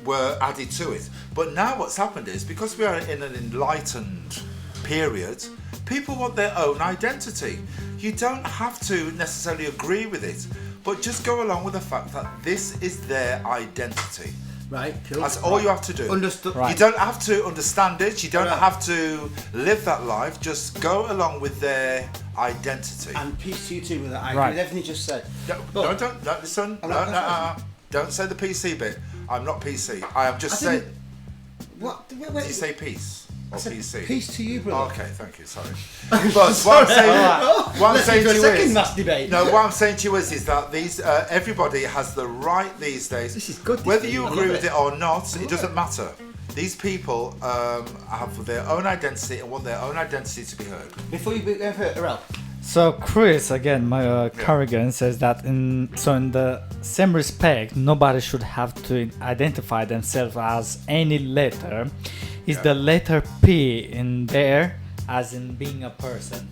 were added to it. But now what's happened is, because we are in an enlightened period, people want their own identity. You don't have to necessarily agree with it, but just go along with the fact that this is their identity. Right, cool. That's all you have to do. Understood. You don't have to understand it. You don't have to live that life. Just go along with their identity. And peace to you too with that. I agree Right. with everything you just said. No, don't listen. I'm No, not- don't say the PC bit. I'm not PC. I am just I saying. didn't- What? Wait, Did you say peace or I said PC? peace to you, brother. Okay, thank you. Sorry. But what I'm saying, what I'm Let's saying do to a you second is, mass debate. no, what I'm saying to you is that these everybody has the right these days. This is good, this Whether thing. you I agree love with it. it or not, love it doesn't it. matter. These people have their own identity and want their own identity to be heard. Before you go further, Errol, So Chris again, my Corrigan says that in the same respect, nobody should have to identify themselves as any letter. Is the letter P in there as in being a person?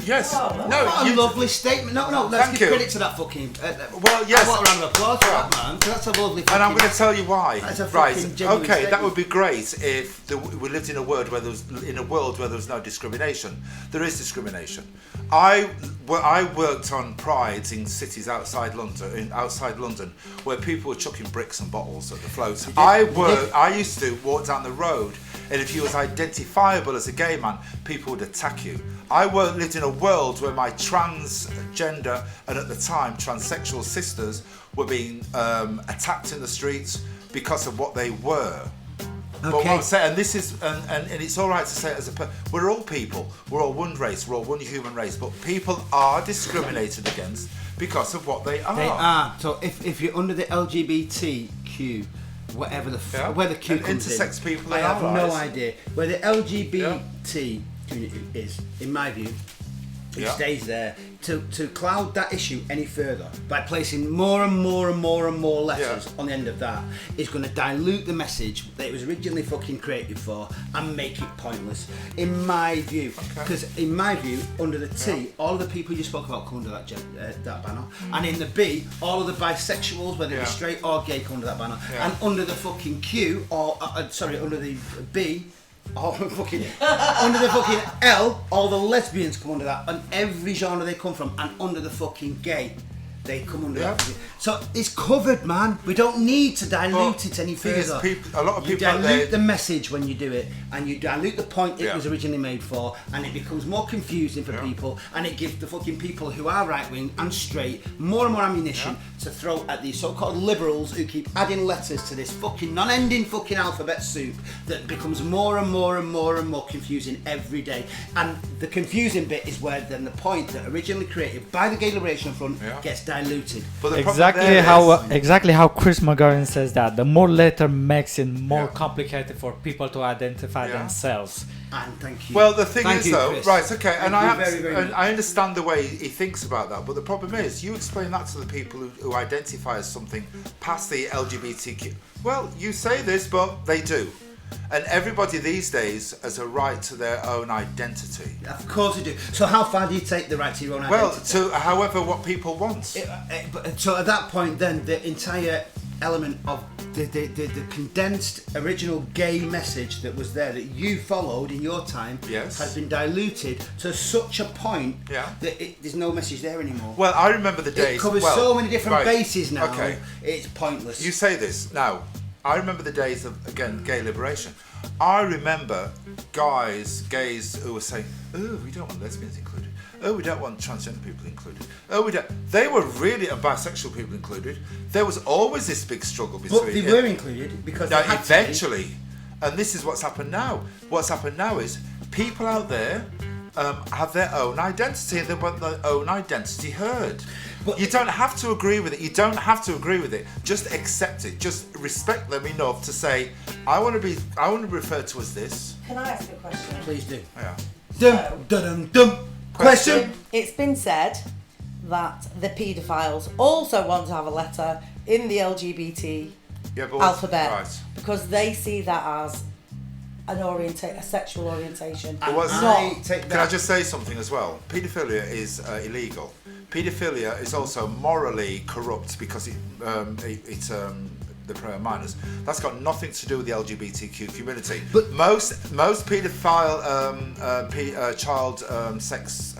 Yes. what a lovely statement. No, let's Thank give you. credit to that fucking. Well, yes. I want a round of applause for that, man. 'Cause that's a lovely. And I'm fucking- going to tell you why. That's a Right? fucking genuine Okay, that statement. would be great if we lived in a world where there was no discrimination. There is discrimination. I worked on prides in cities outside London, where people were chucking bricks and bottles at the floats. I used to walk down the road, and if you was identifiable as a gay man, people would attack you. I lived in a world where my transgender and at the time transsexual sisters were being attacked in the streets because of what they were. But what I'm saying, and this is, and it's all right to say it as we're all people, we're all one race, we're all one human race, but people are discriminated against because of what they are. They are. So if you're under the LGBTQ, whatever where the Q And comes intersex in, people I and have no allies. idea where the LGBT community is. In my view, it stays there. To cloud that issue any further by placing more and more and more and more letters on the end of that is going to dilute the message that it was originally fucking created for and make it pointless. In my view, because in my view, under the T, all of the people you spoke about come under that banner, and in the B, all of the bisexuals, whether they're straight or gay, come under that banner, and under the fucking Q, or under the B. Under the fucking L, all the lesbians come under that, and every genre they come from, and under the fucking gay, they come under that. So it's covered, man. We don't need to dilute it any thing is, further. a lot of You people out dilute there- the message when you do it, and you dilute the point it was originally made for, and it becomes more confusing for people, and it gives the fucking people who are right wing and straight more and more ammunition to throw at these so-called liberals who keep adding letters to this fucking non-ending fucking alphabet soup that becomes more and more and more and more confusing every day. And the confusing bit is where then the point that originally created by the Gay Liberation Front gets diluted. But the Exactly how Chris McGarren says that the more letter makes it more complicated for people to identify themselves. And thank you. Well, the thing Thank is, you, though, Chris. right? Okay, and Thank you very much. I understand the way he thinks about that, but the problem is, you explain that to the people who identify as something past the LGBTQ. Well, you say this, but they do. And everybody these days has a right to their own identity. Of course you do. So how far do you take the right to your own identity? Well, to however what people want. So at that point then, the entire element of the condensed original gay message that was there that you followed in your time has been diluted to such a point that there's no message there anymore. Well, I remember the days. It covers so many different bases now. Okay. It's pointless. You say this now. I remember the days of, again, gay liberation. I remember gays who were saying, "Oh, we don't want lesbians included. Oh, we don't want transgender people included. Oh, we don't." They were really, and bisexual people included. There was always this big struggle between. But they were included because they had eventually, and this is what's happened now. What's happened now is people out there have their own identity and they want their own identity heard. But you don't have to agree with it. You don't have to agree with it. Just accept it. Just respect them enough to say, I want to be referred to as this. Can I ask a question? Please do. Yeah. Dum. Question. It's been said that the paedophiles also want to have a letter in the LGBT alphabet because they see that as a sexual orientation. Can I just say something as well? Paedophilia is illegal. Paedophilia is also morally corrupt because it's the prey on minors. That's got nothing to do with the LGBTQ community. But most paedophile child sex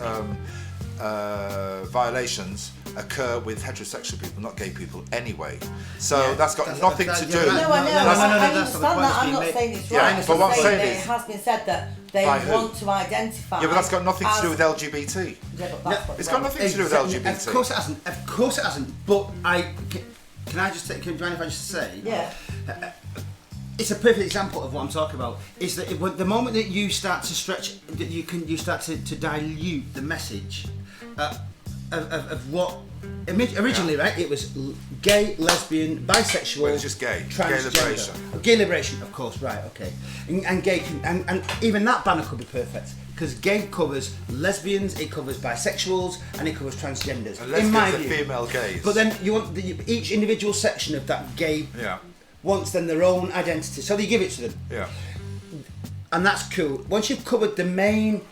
violations occur with heterosexual people, not gay people anyway. So that's got nothing to do. No, I know. I understand that. I'm not saying it's right. Yeah, but what I'm saying is, it has been said that they want to identify. Yeah, but that's got nothing to do with LGBT. Yeah, but It's got nothing to do with LGBT. Of course it hasn't. But can I just take? Do you mind if I just say? Yeah. It's a perfect example of what I'm talking about. Is that the moment that you start to stretch, that you start to dilute the message of what originally, right? It was gay, lesbian, bisexual. Well, it's just gay. Transgender. Gay liberation. Gay liberation, of course. Right. Okay. And gay and even that banner could be perfect because gay covers lesbians, it covers bisexuals, and it covers transgenders. And lesbians in my are view. female gays. But then you want each individual section of that gay. Yeah. Wants then their own identity, so they give it to them. Yeah. And that's cool. Once you've covered the main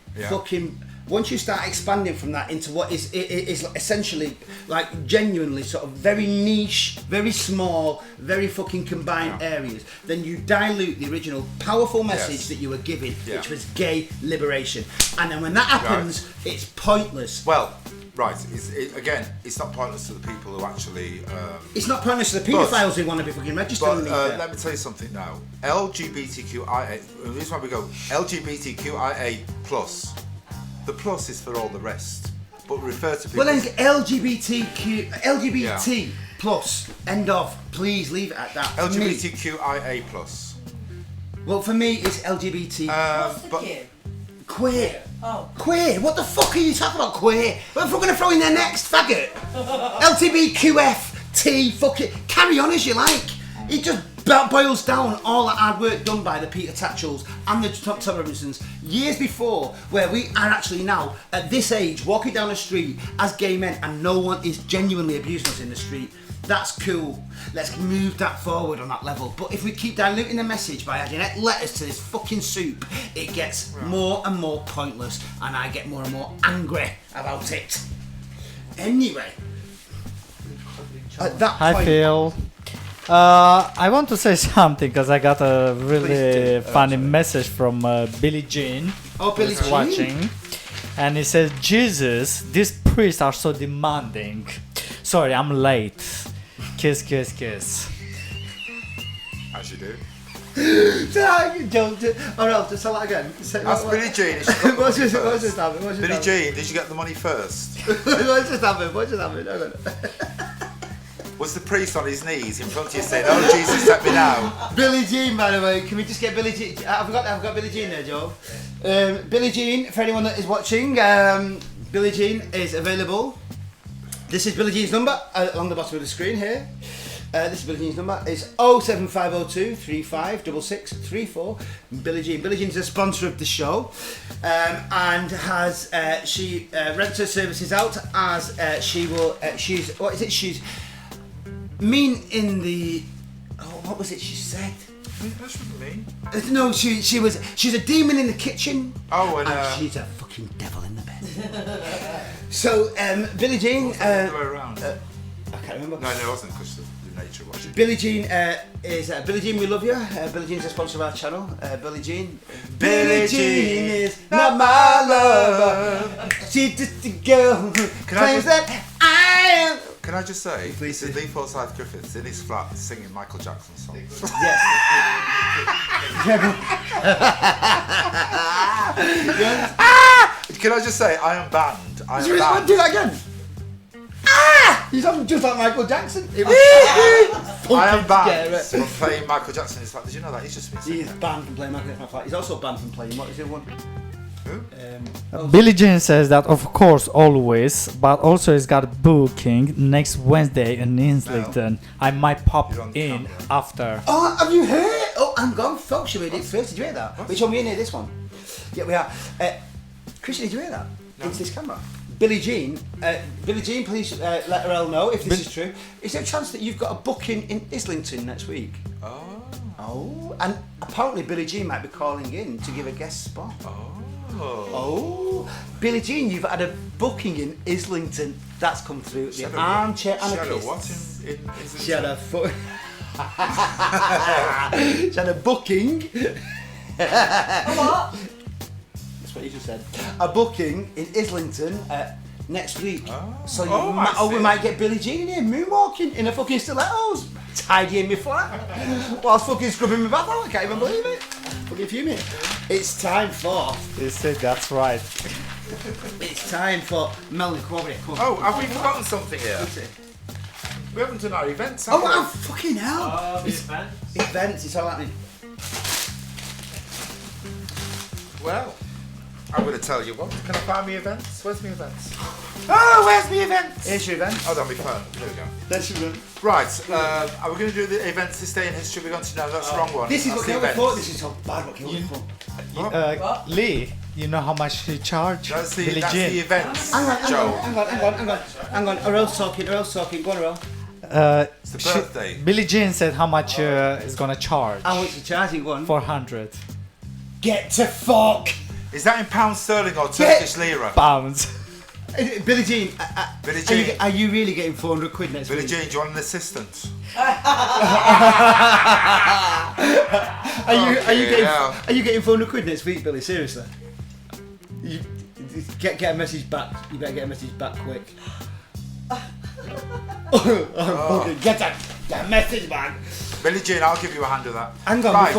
once you start expanding from that into what is essentially like genuinely sort of very niche, very small, very fucking combined areas, then you dilute the original powerful message that you were giving, which was gay liberation. And then when that happens, it's pointless. Well, right, it's not pointless to the people who actually... it's not pointless to the paedophiles who want to be fucking registered. But let me tell you something now. LGBTQIA, the reason why we go LGBTQIA+, the plus is for all the rest. But refer to people... Well then LGBT plus, end of. Please leave it at that. LGBTQIA+. Well, for me, it's LGBT. What's the Q? Queer. Oh. Queer? What the fuck are you talking about, queer? What if we're going to throw in there next, faggot? LGBTQFT, fuck it. Carry on as you like. It just boils down all that hard work done by the Peter Tatchells and the Tom Robinsons years before, where we are actually now, at this age, walking down the street as gay men and no one is genuinely abusing us in the street. That's cool. Let's move that forward on that level. But if we keep diluting the message by adding letters to this fucking soup, it gets more and more pointless, and I get more and more angry about it. Anyway, at that point, Hi Phil. I want to say something because I got a really funny message from Billie Jean. Oh, Billie Jean. Watching. And he says, Jesus, these priests are so demanding. Sorry, I'm late. Kiss, kiss, kiss. As you do. Alright, just say that again. Ask Billie Jean. What's just happened? Billie Jean, did you get the money first? What's just happened? Was the priest on his knees in front of you saying, "Oh Jesus, let me now"? Billie Jean, by the way. Can we just get Billie Jean? I've got Billie Jean there, Joe. Billie Jean, for anyone that is watching, Billie Jean is available. This is Billie Jean's number along the bottom of the screen here. This is Billie Jean's number. It's 07502 356634. Billie Jean. Billie Jean's a sponsor of the show, and has she rents her services out as she will. She's what is it? She's mean in the. Oh, what was it she said? That's what me. No, she's a demon in the kitchen. Oh, and she's a fucking devil in the bed. So, Billie Jean. What's the other way around? I can't remember. No, it wasn't because of the nature of watching. Billie Jean is Billie Jean. We love you. Billie Jean's a sponsor of our channel. Billie Jean. Billie Jean is not my lover. She's just a girl who claims that I am. Can I just say, Please this is Lee Forsyth Griffiths in his flat singing Michael Jackson songs. Yes. Can I just say, I am banned. I am banned. Do that again. You sound just like Michael Jackson. I am banned from playing Michael Jackson. It's like, did you know that? He's just been singing. He's banned from playing Michael Jackson. He's also banned from playing. What is the other one? Who? Billie Jean says that of course always, but also he's got a booking next Wednesday in Islington. I might pop You're on the in camera. after. Oh, have you heard? Oh, I'm gone, folks. You heard it first. Did you hear that? Which one? We in here? This one. Yeah, we are. Christian, did you hear that? No. Into this camera. Billie Jean, please let her know if this is true. Is there a chance that you've got a booking in Islington next week? Oh, and apparently Billie Jean might be calling in to give a guest spot. Oh, Billie Jean, you've had a booking in Islington. That's come through. The Armchair Anarchist. What in Islington? She had a she had a booking. What? That's what you just said. A booking in Islington next week. So we might get Billie Jean in here moonwalking in a fucking stilettos, tidying my flat, whilst fucking scrubbing my bath out. I can't even believe it. Fucking fuming. It's time for. He said that's right. It's time for Melanie. Come over here. Come on. Oh, have we forgotten something here? We haven't done our events, have Oh, we? fucking hell! Events. It's all happening. Well, I'm going to tell you what. Can I find me events? Where's my events? Oh, where's my events? Here's your event. Oh, on my phone. There we go. That's your event. Right, are we going to do the events this day in history? We're going to know that's the wrong one. This is That's what the came events. before. This is so bad. What came before. Lee, you know how much he charged? That's the, Billie that's Jean. the events, Hang Joe. on. Arel's talking. Go on, Arel. It's the birthday. Billie Jean said how much is gonna charge. How much you charging? Go on. 400 Get to fuck. Is that in pounds sterling or Turkish lira? pounds. Billie Jean. Billie Jean. Are you really getting 400 quid next Billie week? Jean, do you want an assistant? Are you getting 400 quid next week, Billy? Seriously? You get a message back. You better get a message back quick. Get a message back. Billie Jean, I'll give you a hand with that. Hang on, Right.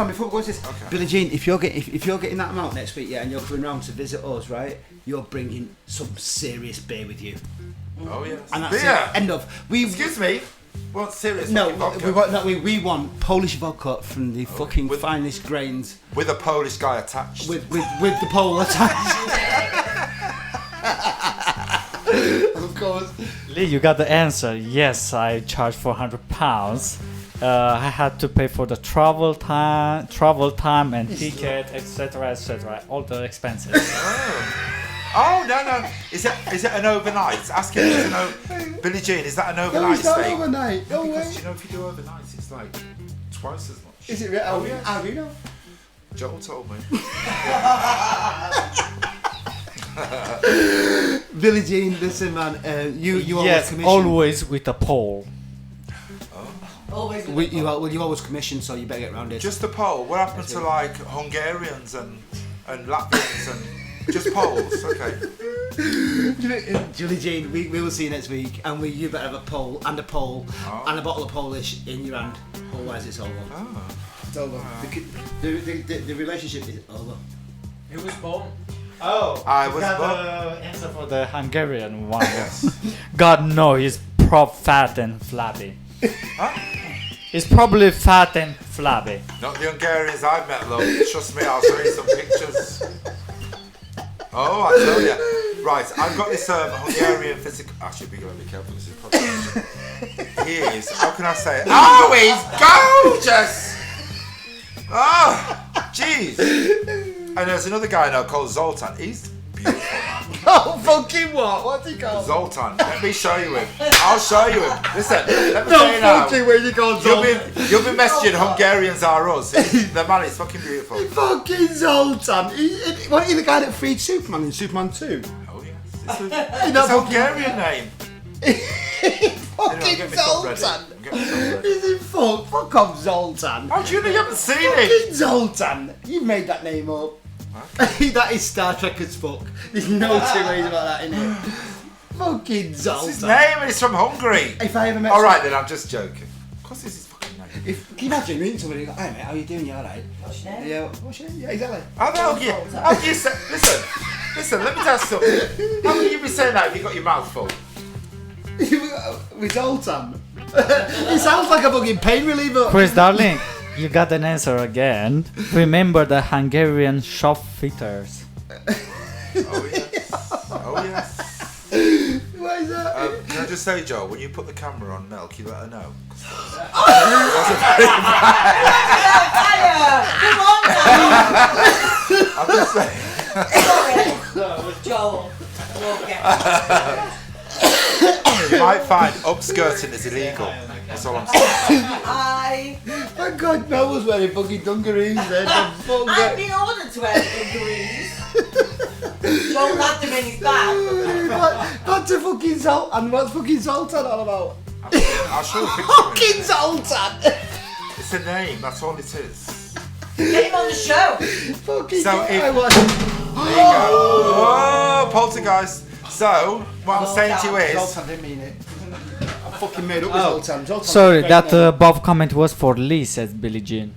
before we go into this. Okay. Billie Jean, if you're getting that amount next week, yeah, and you're coming round to visit us, right? You're bringing some serious beer with you. Oh yes. And that's Beer. it. End of. Excuse me. What serious? No, fucking vodka? we want Polish vodka from the fucking finest grains With a Polish guy attached. with the pole attached. Of course. Lee, you got the answer. Yes, I charged £400. I had to pay for the travel time and ticket, etc., all the expenses. Oh no! Is it an overnight? Ask him. Billie Jean, is that an overnight stay? Overnight. No way. Because you know if you do overnight, it's like twice as much. Is it real? Oh yeah. How do you know? Joel told me. Billie Jean, listen, man. You always Yes, commission. always with a pole. Always. You always commission, so you better get round it. Just the Pole. What happened to like Hungarians and Latvians and just Poles? Okay. Julie Jean, we will see you next week, and you better have a pole and a bottle of Polish in your hand. Otherwise, it's over. Oh. It's over. The relationship is over. Who was born? Oh, I was got born. the answer for the Hungarian one. God no, he's fat and flabby. Huh? He's probably fat and flabby. Not the Hungarians I've met, love. Trust me, I'll show you some pictures. Oh, I tell you. Right, I've got this Hungarian physical. Actually, be careful. This is probably. He is. How can I say it? Oh, he's gorgeous. Oh, jeez. And there's another guy now called Zoltan. He's beautiful, man. Oh, fucking what? What's he called? Zoltan. Let me show you him. I'll show you him. Listen, let me tell you now. Where you called Zoltan? You'll be messaging Hungarians are us. The man is fucking beautiful. Fucking Zoltan. Wasn't he the guy that freed Superman in Superman 2? Oh, yes. It's a Hungarian name. Fucking Zoltan! Is it fuck off Zoltan? How do you know you haven't seen Fucking it? Zoltan! You made that name up. That is Star Trek as fuck. There's no two ways about that, innit? Fucking Zoltan. What's his name? And he's from Hungary. If I ever met Alright then, I'm just joking. Of course it's his fucking name. Can you imagine meeting somebody and go, hey mate, how you doing? You alright? What's your name? Yeah, what's your name? Yeah, exactly. How do you say, listen, let me tell you something. How can you be saying that if you got your mouth full? With Zoltan. He sounds like a fucking pain reliever. Chris, darling, you got an answer again. Remember the Hungarian shop fitters? Oh yes. Oh yes. What is that? Can I just say, Joel, when you put the camera on Milk, you let her know. Come on now! I'm just saying. Sorry, Joel. We'll get You might find upskirting is illegal. That's all I'm saying. Thank God Mel was wearing fucking dungarees then. I've been ordered to wear dungarees. Joel had them in his bag. Back to fucking Zoltan. What's fucking Zoltan all about? I'll show you a picture. Fucking Zoltan! It's a name, that's all it is. Get him on the show. Fucking So shit, if- I want. There you go. Oh, poltergeist. So, what I'm saying to you is... Zoltan didn't mean it. I fucking made up with Zoltan. Zoltan. Sorry, that above comment was for Lee, says Billie Jean.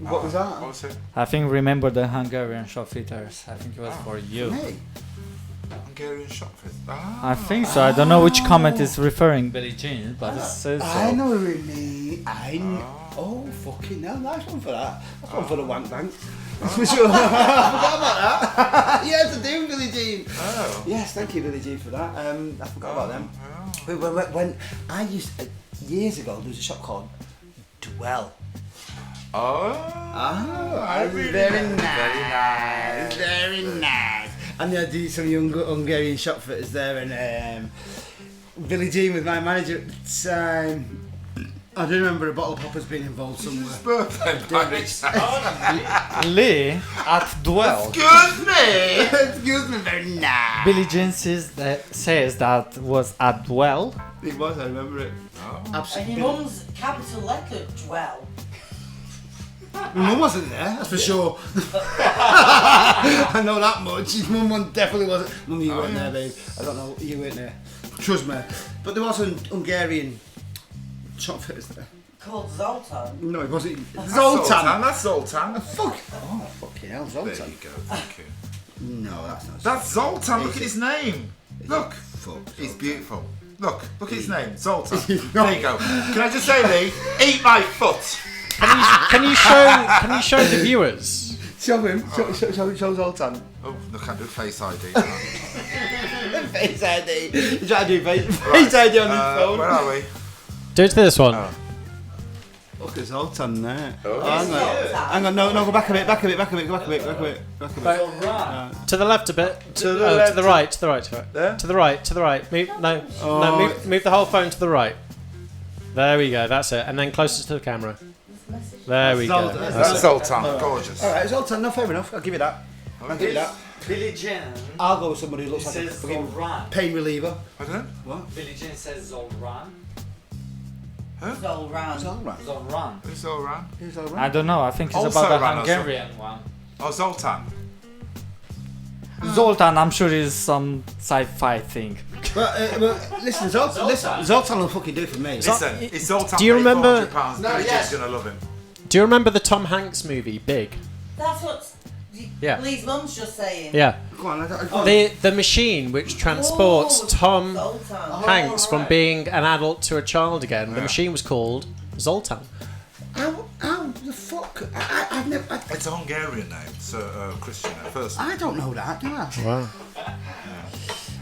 What was that? What was it? I think remember the Hungarian shop fitters. I think it was for you. Hey. Hungarian shop fit. I think so. I don't know which comment is referring Billie Jean, but it says so. I know what you mean. Oh, fucking hell. Nice one for that. That's one for the wank bank. For sure. I forgot about that. Yes, I do, Billie Jean. Oh. Yes, thank you, Billie Jean, for that. I forgot about them. When I used years ago, there was a shop called Dwell. I really very like- nice, very nice. And they had some young Hungarian shop fitters there, and Billie Jean was my manager at the time. I do remember a bottle of poppers being involved somewhere. His birthday. Lee at Dwell. Excuse me. Excuse me, very nice. Billie Jean says that was at Dwell. It was, I remember it. Oh. And Absolutely. your mum's capital letter, Dwell. My mum wasn't there, that's for sure. I know that much. His mum definitely wasn't. Mum, you weren't there, babe. I don't know, you weren't there. Trust me. But there was an Hungarian shop fitters there. Called Zoltan. No, it wasn't. Zoltan. That's Zoltan. Fuck. Oh, fucking hell, There Zoltan. you go. Thank you. No, that's not. That's Zoltan. Look at his name. Look. Fuck. He's beautiful. Look at his name. Zoltan. There you go. Can I just say, Lee? Eat my foot. Can you show the viewers? Show him. Show Zoltan. Oh, look, I do Face ID. Face ID. He's trying to do face ID on his phone. Where are we? Do it to this one. Oh. Look at Zoltan there. Oh. Hang on, no, go back a bit, go back a bit. To the left a bit. To the left. To the right. There? To the right. Move the whole phone to the right. There we go. That's it. And then closer to the camera. There we go. Zoltan. That's Zoltan. Gorgeous. Alright, Zoltan, no, fair enough. I'll give you that. Billie Jean I'll go with somebody who looks like a says fucking Zolran. pain reliever. I don't know. What? Billie Jean says Zolran. Zolran. Zoltan. Zolran. Who's Zolran? Who's Zoltan? I don't know. I think it's Also about the ran us Hungarian one. Oh, Zoltan. Zoltan, I'm sure is some sci-fi thing. Well, listen, Zoltan will fucking do for me. Listen, it's Zoltan. Do you remember- £400. No, Billie yes. Jean's gonna love him. Do you remember the Tom Hanks movie Big? That's what Yeah. Lee's mum's just saying. Yeah. Go on, go on. The machine which transports Oh, Tom Zoltan. Hanks from right. being an adult to a child again. The Yeah. machine was called Zoltan. How the fuck? I've never. It's a Hungarian name. It's Christian at first. I don't know that, do I?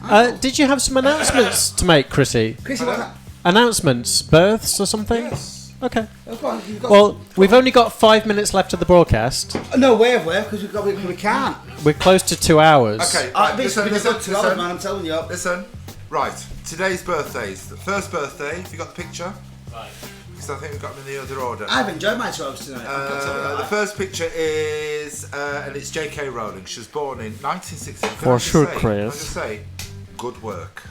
Wow. Did you have some announcements to make, Chrissy? Chris, what's that? Announcements, births or something? Yes. Okay. Oh, go on, you've got Well, we've only got 5 minutes left of the broadcast. no, where, because we can't. We're close to 2 hours. Okay. Right, Right, listen. man, I'm telling you. Listen. Right. Today's birthdays. The first birthday. Have you got the picture? Right. Because I think we've got them in the other order. I've enjoyed my 12s tonight. I've got to tell you The that. first picture is, and it's J.K. Rowling. She was born in 1960. Can For I just sure, say, Chris. Can I just say, good work.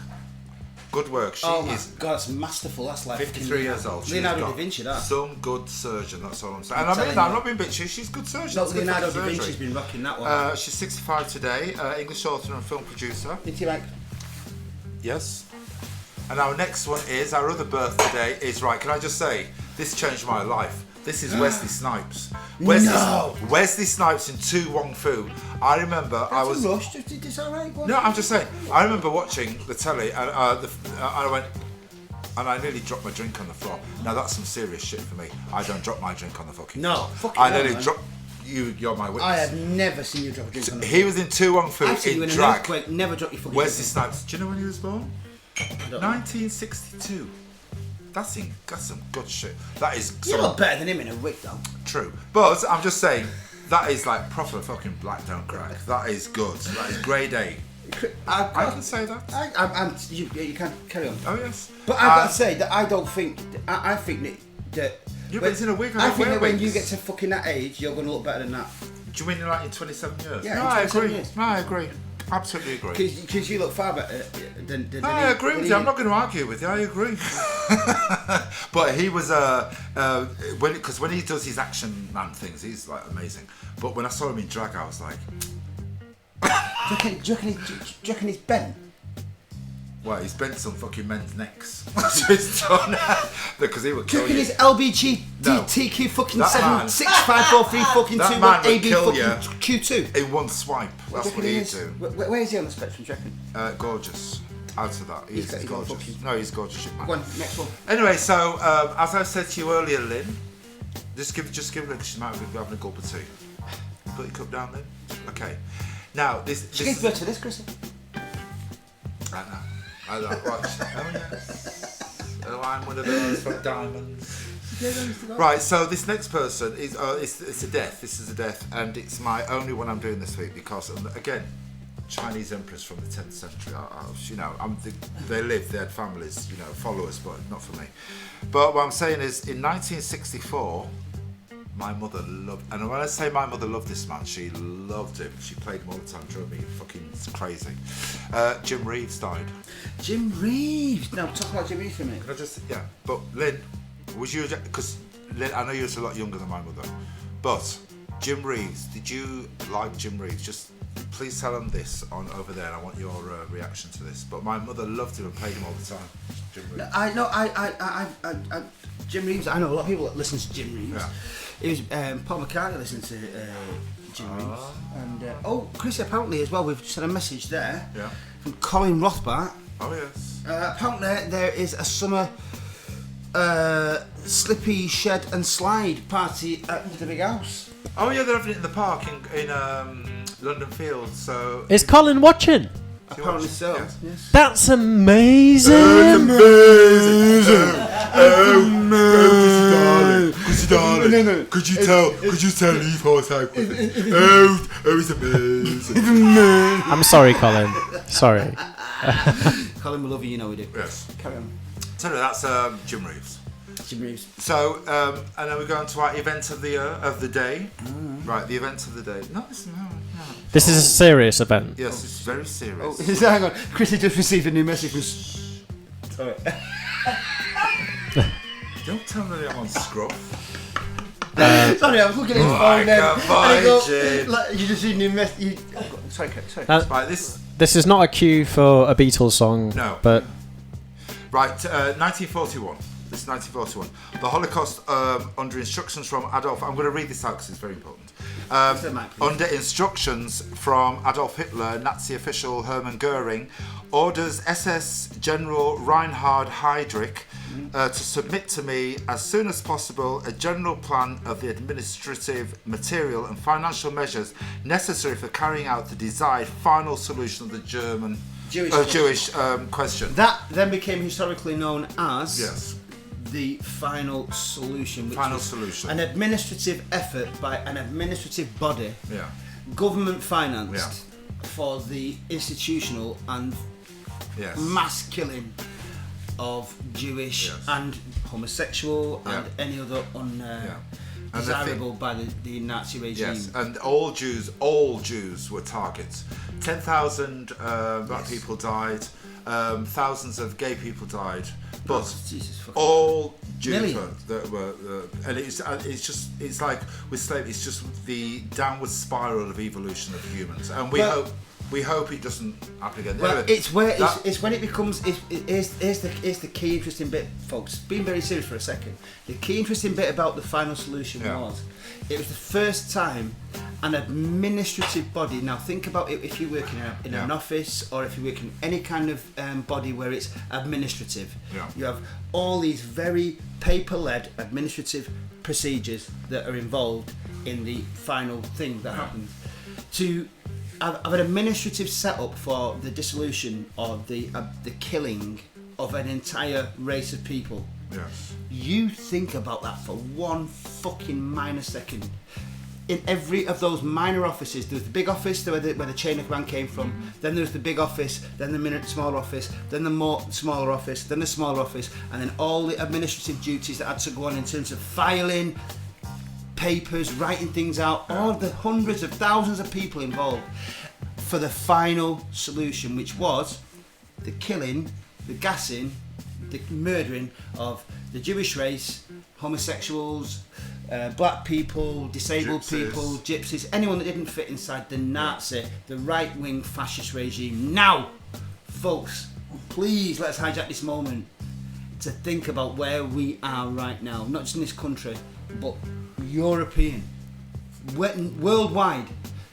Good work. She Oh my is God, it's masterful. That's like 53 years old. She's Leonardo da got Vinci, that. some good surgeon, that's all I'm saying. And I'm I mean telling that, I'm you. not being bitchy, she's a good surgeon. No, That's good Leonardo da fucking Vinci's surgery. been rocking that one. She's 65 today, English author and film producer. Did you like? Yes. And our next one is, our other birthday is, right, can I just say, this changed my life. This is Wesley Snipes. Wesley Snipes in Tu Wong Fu. I remember I was... rushed. Did this alright? No, I'm just saying, I remember watching the telly and I went... And I nearly dropped my drink on the floor. Now that's some serious shit for me. I don't drop my drink on the fucking floor. Fucking I nearly dropped... You're my witness. I have never seen you drop a drink on the He was in Tu Wong Fu I've seen you in in an drag. earthquake, never drop your fucking Wesley drink. Snipes. Do you know when he was born? 1962. That's some good shit. That is You look better than him in a wig, though. true. But I'm just saying, that is like proper fucking black don't crack. That is good. That is grade A. I can say that. You can carry on. Oh yes. But I've got to say that I don't think. I think that. You're in a wig. I think that when you get to fucking that age, you're going to look better than that. Do you mean like in 27 years? Yeah, no, in I 27 agree. years. No, I agree. Absolutely agree. Because you look far better than I agree with you. I'm not going to argue with you. I agree. But he was when he does his action man things, he's like amazing. But when I saw him in drag, I was like, Do you reckon he's bent? well, he's bent some fucking men's necks. That's what he's done. Because he would Do you kill reckon you. he's LBGTQ fucking That 7 man- 6 5 4 3 fucking 2 that 1 man would AB kill fucking Q2? In one swipe. That's what he'd do. Where is he on the spectrum, do you reckon? Gorgeous. Out of that. He's got gorgeous. fucking- No, he's gorgeous. Shit, man. Go on, next one. Anyway, so as I said to you earlier, Lynn, just give her because she might be having a gulp or two. Put your cup down, Lynn. Okay. Now this. She gave birth to this, Chris. I know. Right. Oh yes. Oh, I'm one of those from Diamonds. Right. So this next person is it's a death. This is a death, and it's my only one I'm doing this week because again, Chinese emperors from the 10th century. They lived, they had families, followers, but not for me. But what I'm saying is, in 1964, my mother loved, and when I say my mother loved this man, she loved him. She played him all the time, drove me fucking crazy. Jim Reeves died. Jim Reeves. Now talk about Jim Reeves for a minute. Can I just, but Lynn, was you, because Lynn, I know you're a lot younger than my mother, but Jim Reeves, did you like Jim Reeves? Just please tell him this on over there, and I want your reaction to this. But my mother loved him and played him all the time. Jim Reeves. I know. Jim Reeves. I know a lot of people that listen to Jim Reeves. Yeah. It was Paul McCartney listening to Jim Reeves, and Chris, apparently as well. We've just had a message there from Colin Rothbart. Oh yes. Apparently there is a summer slippy shed and slide party at the big house. Oh yeah, they're having it in the park in London Fields. So Is Colin watching? Apparently so. Yes. That's amazing. Darling. Could you tell Eve how it's like? It's amazing. I'm sorry, Colin. Sorry. Colin, we love you. You know we do. Yes. Carry on. So that's Jim Reeves. Jim Reeves. So and then we go on to our event of the day. Right, the event of the day. No. This is a serious event. Yes, it's very serious. Hang on. Chrissy just received a new message from. Sorry. Don't tell me I'm on scruff. Sorry, I was looking at his phone then. Jim. You just see a new message. Sorry. Right, This is not a cue for a Beatles song. No. But right, 1941. This is 1941. The Holocaust under instructions from Adolf. I'm going to read this out because it's very important. Under instructions from Adolf Hitler, Nazi official Hermann Goering orders SS General Reinhard Heydrich to submit to me as soon as possible a general plan of the administrative, material and financial measures necessary for carrying out the desired final solution of the Jewish question. That then became historically known as the final solution. Which final was solution. An administrative effort by an administrative body, government financed, for the institutional and mass killing of Jewish and homosexual and any other undesirable by the Nazi regime. Yes, and all Jews were targets. 10,000 black people died. thousands of gay people died, but Jesus fucking all due to millions. that were, and it's like with slavery, it's just the downward spiral of evolution of humans, and we hope it doesn't happen again. Well, Anyway, it's when it becomes. Here's the key interesting bit, folks. Being very serious for a second. The key interesting bit about the final solution was, it was the first time an administrative body. Now think about it. If you work in an office, or if you work in any kind of body where it's administrative, you have all these very paper-led administrative procedures that are involved in the final thing that happens. To have an administrative setup for the dissolution or the killing of an entire race of people. yes. You think about that for one fucking minor second. In every of those minor offices, there's the big office where the chain of command came from, then there's the big office, then the smaller office, then the more smaller office, then the smaller office, and then all the administrative duties that had to go on in terms of filing papers, writing things out, all the hundreds of thousands of people involved for the final solution, which was the killing, the gassing, the murdering of the Jewish race, homosexuals, black people, disabled people, gypsies, anyone that didn't fit inside the Nazi, the right-wing fascist regime. Now, folks, please let's hijack this moment to think about where we are right now, not just in this country, but European, worldwide.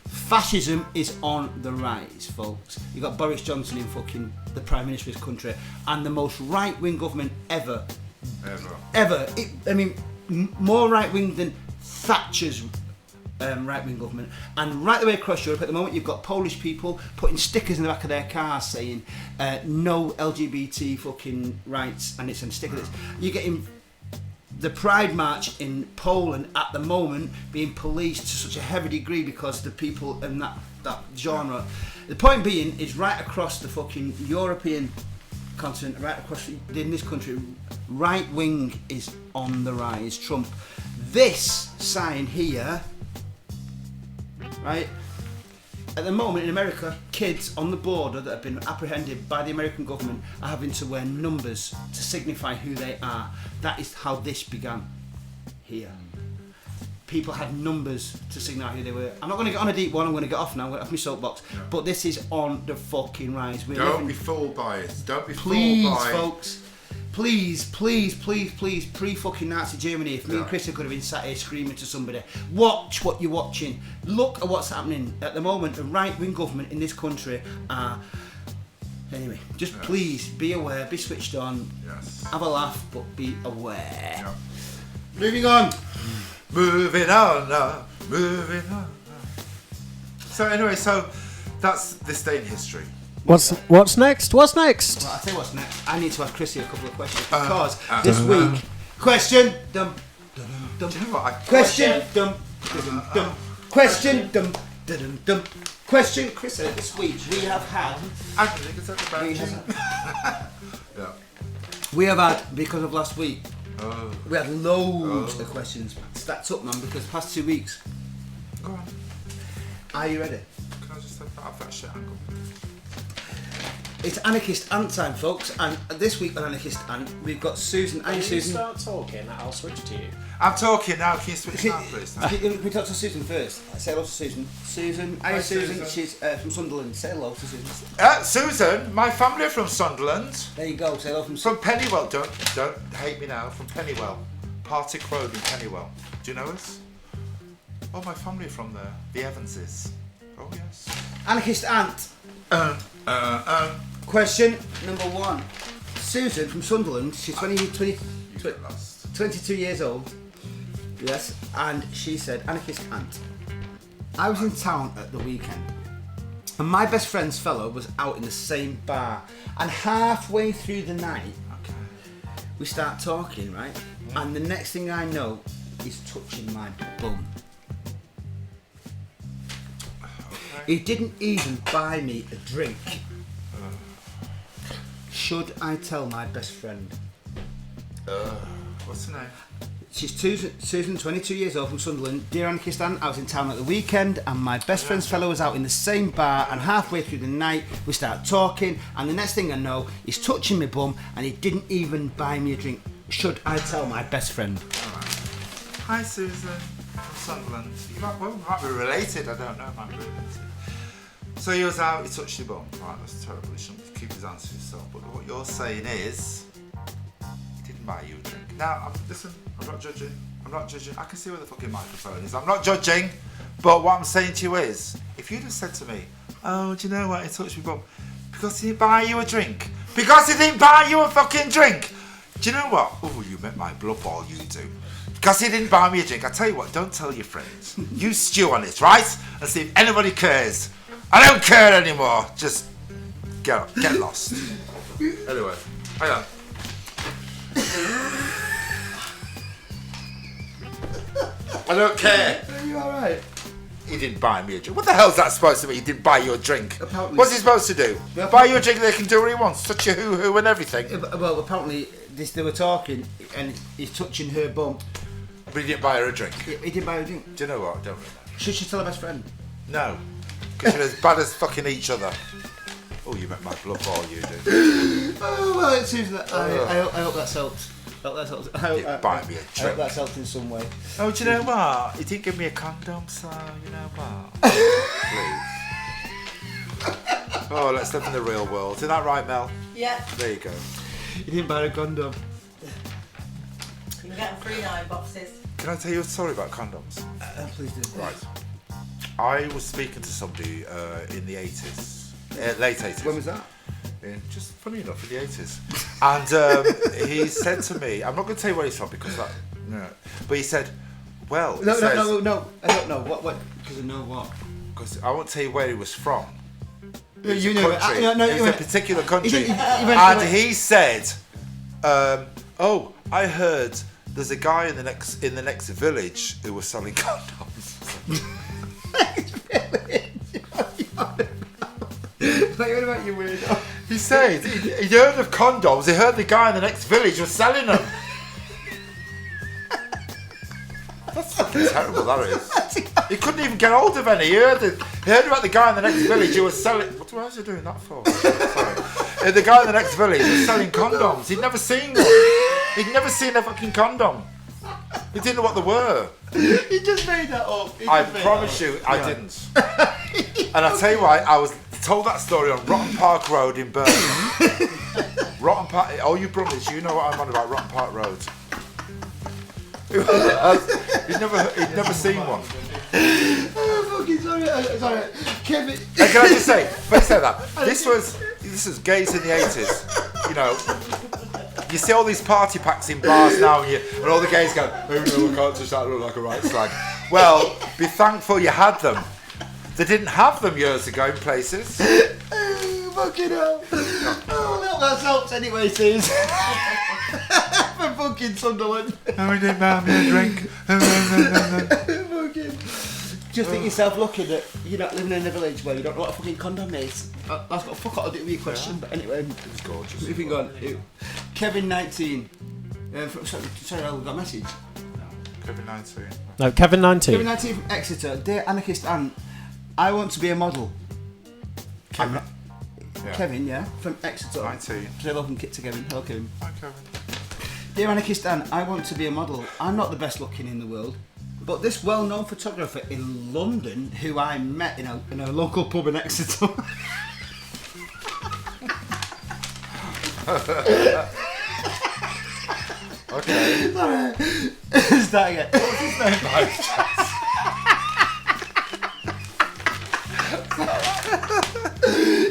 Fascism is on the rise, folks. You've got Boris Johnson in fucking the Prime Minister of this country, and the most right-wing government ever. More right-wing than Thatcher's right-wing government. And right the way across Europe at the moment, you've got Polish people putting stickers in the back of their cars saying no LGBT fucking rights, and it's a sticker that's... You're getting the Pride March in Poland at the moment being policed to such a heavy degree because the people in that genre. The point being is right across the fucking European continent, right across in this country, right wing is on the rise. Trump. This sign here, right? At the moment in America, kids on the border that have been apprehended by the American government are having to wear numbers to signify who they are. That is how this began here. People had numbers to signify who they were. I'm not going to get on a deep one, I'm going to get off now, I'm going to have my soapbox. Yeah. But this is on the fucking rise. Don't be fooled by it. Don't be fooled by it. Please, folks. Please, pre-fucking Nazi Germany, if me and Chris could have been sat here screaming to somebody, watch what you're watching. Look at what's happening. At the moment, the right-wing government in this country are... Anyway, just please be aware, be switched on, have a laugh, but be aware. Yeah. Moving on. Moving on. So anyway, that's this day in history. What's next? What's next? Well, I'll tell you what's next. I need to ask Chrissy a couple of questions because this week... Question, dum, dum, dum. Question, dum, dum, dum. Question, dum, dum, dum. Question, Chris, this week we have had... We have had, because of last week, we had loads of questions stacked up, man, because the past 2 weeks... Go on. Are you ready? Can I just take that shit angle? It's Anarchist Ant time, folks, and this week on Anarchist Ant, we've got Susan. Are you Susan? Start talking, I'll switch to you. I'm talking now, can you switch now, please? Can we talk to Susan first? Say hello to Susan. Susan, are you Susan? She's from Sunderland. Say hello to Susan. Susan, my family are from Sunderland. There you go, say hello from Pennywell. Don't hate me now, from Pennywell. Partick Road in Pennywell. Do you know us? Oh, my family are from there. The Evanses. Oh, yes. Anarchist Ant. Question number 1. Susan from Sunderland, she's 22 years old. Yes, and she said, Anarchist Ant, I was in town at the weekend and my best friend's fellow was out in the same bar, and halfway through the night we start talking, right? And the next thing I know, he's touching my bum. He didn't even buy me a drink. Should I tell my best friend? What's her name? She's Susan, 22 years old, from Sunderland. Dear Anarchist Anne, I was in town at the weekend and my best friend's fellow was out in the same bar, and halfway through the night we start talking, and the next thing I know he's touching my bum and he didn't even buy me a drink. Should I tell my best friend? Alright. Hi Susan, from Sunderland. We might be related, I don't know, might be related. So he was out, he touched your bum. Right, that's terrible, he shouldn't keep his answer to himself. But what you're saying is, he didn't buy you a drink. Now, listen, I'm not judging. I can see where the fucking microphone is. I'm not judging. But what I'm saying to you is, if you'd have said to me, oh, do you know what, he touched my bum? Because he didn't buy you a drink. Because he didn't buy you a fucking drink. Do you know what? Oh, you make my blood boil, you do. Because he didn't buy me a drink. I tell you what, don't tell your friends. You stew on it, right? And see if anybody cares. I don't care anymore. Just get lost. Anyway, hang on. I don't care. Are you alright? He didn't buy me a drink. What the hell's that supposed to mean? He didn't buy you a drink. Apparently, what's he supposed to do? Buy you a drink, they can do what he wants. Touch your hoo-hoo and everything. Well, apparently they were talking and he's touching her bum. But he didn't buy her a drink. He didn't buy her a drink. Do you know what? I don't really know. Should she tell her best friend? No. Because you're as bad as fucking each other. Oh, you make my blood boil, you do. Oh, well, it seems that I hope that's helped. I hope buy me a drink. I hope that's helped in some way. Oh, do you know what? He didn't give me a condom, so you know what? Please. Oh, let's live in the real world. Isn't that right, Mel? Yeah. There you go. You didn't buy a condom. You can get them free now in boxes. Can I tell you a story about condoms? Please do. Right. I was speaking to somebody in the 80s, late 80s. When was that? Just funny enough, in the 80s. And he said to me, I'm not going to tell you where he's from because that, no. But he said, well, no, I don't know. What? Because I know what? Because I won't tell you where he was from. You know, it was a particular country. And he said, oh, I heard there's a guy in the next village who was selling condoms. What about you, weirdo? He said he heard of condoms. He heard the guy in the next village was selling them. That's fucking terrible, that is. He couldn't even get hold of any. He heard about the guy in the next village who was selling. Why is he doing that for? Sorry. The guy in the next village was selling condoms. He'd never seen one. He'd never seen a fucking condom. He didn't know what they were. He just made that up. I promise you, I didn't. And I tell you why, I was told that story on Rotten Park Road in Birmingham. Rotten Park. All you brothers, you know what I'm on about. Rotten Park Road. He'd never seen one. Oh, fucking sorry. Kevin. And can I just say, this was gays in the 80s. You know, you see all these party packs in bars now, and all the gays go, oh no, I can't touch that, look like a right slag. Well, be thankful you had them. They didn't have them years ago in places. Oh, fucking hell. Oh, well, that's helped anyway, Steve. For fucking Sunderland. Oh, he didn't buy me a drink. Fucking. Just think yourself lucky that you're not living in a village where you don't know what a fucking condom is. That's got a fuck out of it with your question, but anyway. It's gorgeous. Moving on. Kevin 19. Sorry, I got a message. Kevin 19. No, Kevin 19. Kevin 19 from Exeter. Dear Anarchist Anne, I want to be a model. Kevin. Kevin, yeah, from Exeter. 19. Say hello from Kit to Kevin. Hello, Kevin. Hi, Kevin. Dear Anarchist Anne, I want to be a model. I'm not the best looking in the world, but this well-known photographer in London, who I met in a local pub in Exeter. Okay. Sorry. Start again. What's his name, Mike?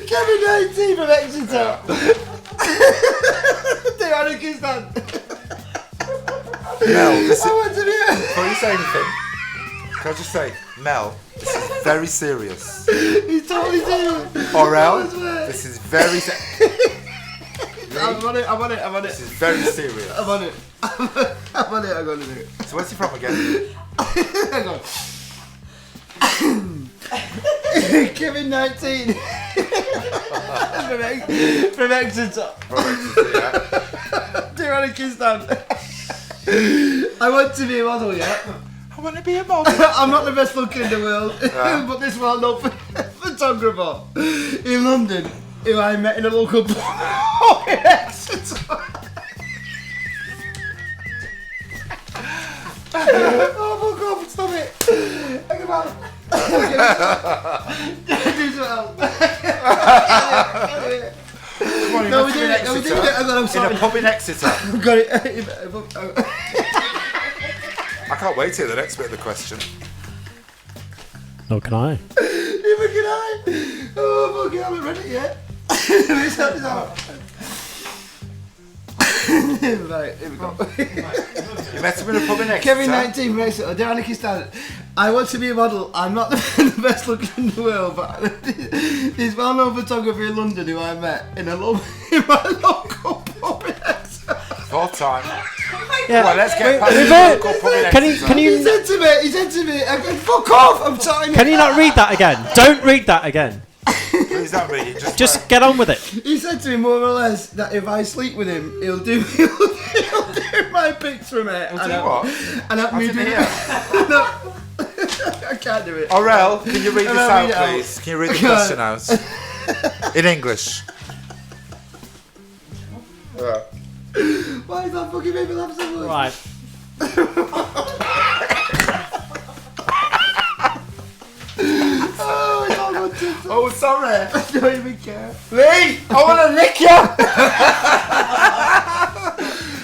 Kevin 19 from Exeter. Dear Anarchist Anne. Mel, this is, I want to be before you say anything, can I just say, Mel, this is very serious. He's totally serious. Orel, this is very I'm on it. This is very serious. I'm on it. I'm going to do it. So where's he from again? Hang on. Kevin 19 from Exeter. From Exeter, yeah. Dear Anarchist Anne. I want to be a model, yeah? I want to be a model. I'm not the best looking in the world, but this well-known photographer in London, who I met in a local pub in Exeter. Oh, fuck off, stop it. Come on. Do something. Come on, No, we're doing it. I'm sorry. In a pub in Exeter. I've got it. I can't wait to hear the next bit of the question. Nor can I. Neither can I. Oh, fucking hell, I haven't read it yet. It's out. Right, here we go. You met him in a pub in Exeter? Kevin 19 from Exeter, the Anarchist. I want to be a model. I'm not the best looking in the world, but this well-known photographer in London who I met in my local pub in Exeter. Full time. Yeah. Well, let's get past We've the all- local pub in Can Exeter. you He said to me, I go, fuck off, I'm telling you. can you not read that again? Don't read that again. Please don't read it. Just get on with it. He said to me more or less that if I sleep with him, he'll do my picture, mate. He'll do what? And help me I do didn't it. hear. No, I can't do it. Aurel, can you read this Aurel, out, read it out. please? Can you read the question out? In English. Why is that fucking making me laugh so much? Right. Oh, it's all good too. Oh, sorry. I don't even care. Lee, I want to lick you.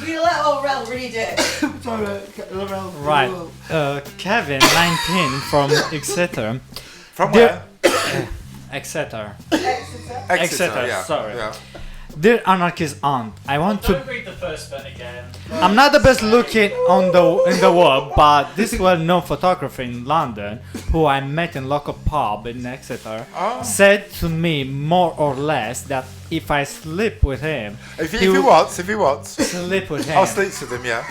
We let Aurel read it. Sorry, Right. Kevin, 19, from Exeter. From where? Exeter. Exeter, yeah. Sorry. Yeah. Dear Anarchist aunt, I want to. Don't read the first bit again. I'm not the best looking in the world, but this well-known photographer in London, who I met in local pub in Exeter, said to me more or less that if I sleep with him, If he wants. sleep with him, I'll sleep with him, yeah.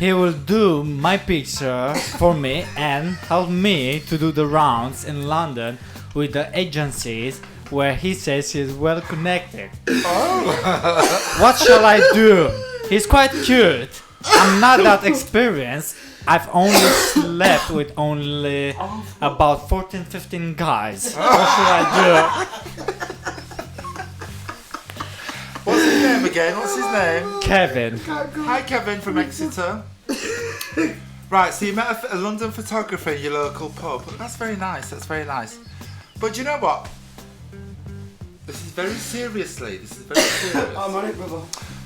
he will do my picture for me and help me to do the rounds in London with the agencies where he says he's well connected. What shall I do? He's quite cute. I'm not that experienced. I've only slept with only about 14-15 guys. What should I What's his name again? What's his name? do? Kevin. Hi, Kevin from Exeter. Right, so you met a London photographer in your local pub. That's very nice. But you know what? This is very serious. I'm on it, brother.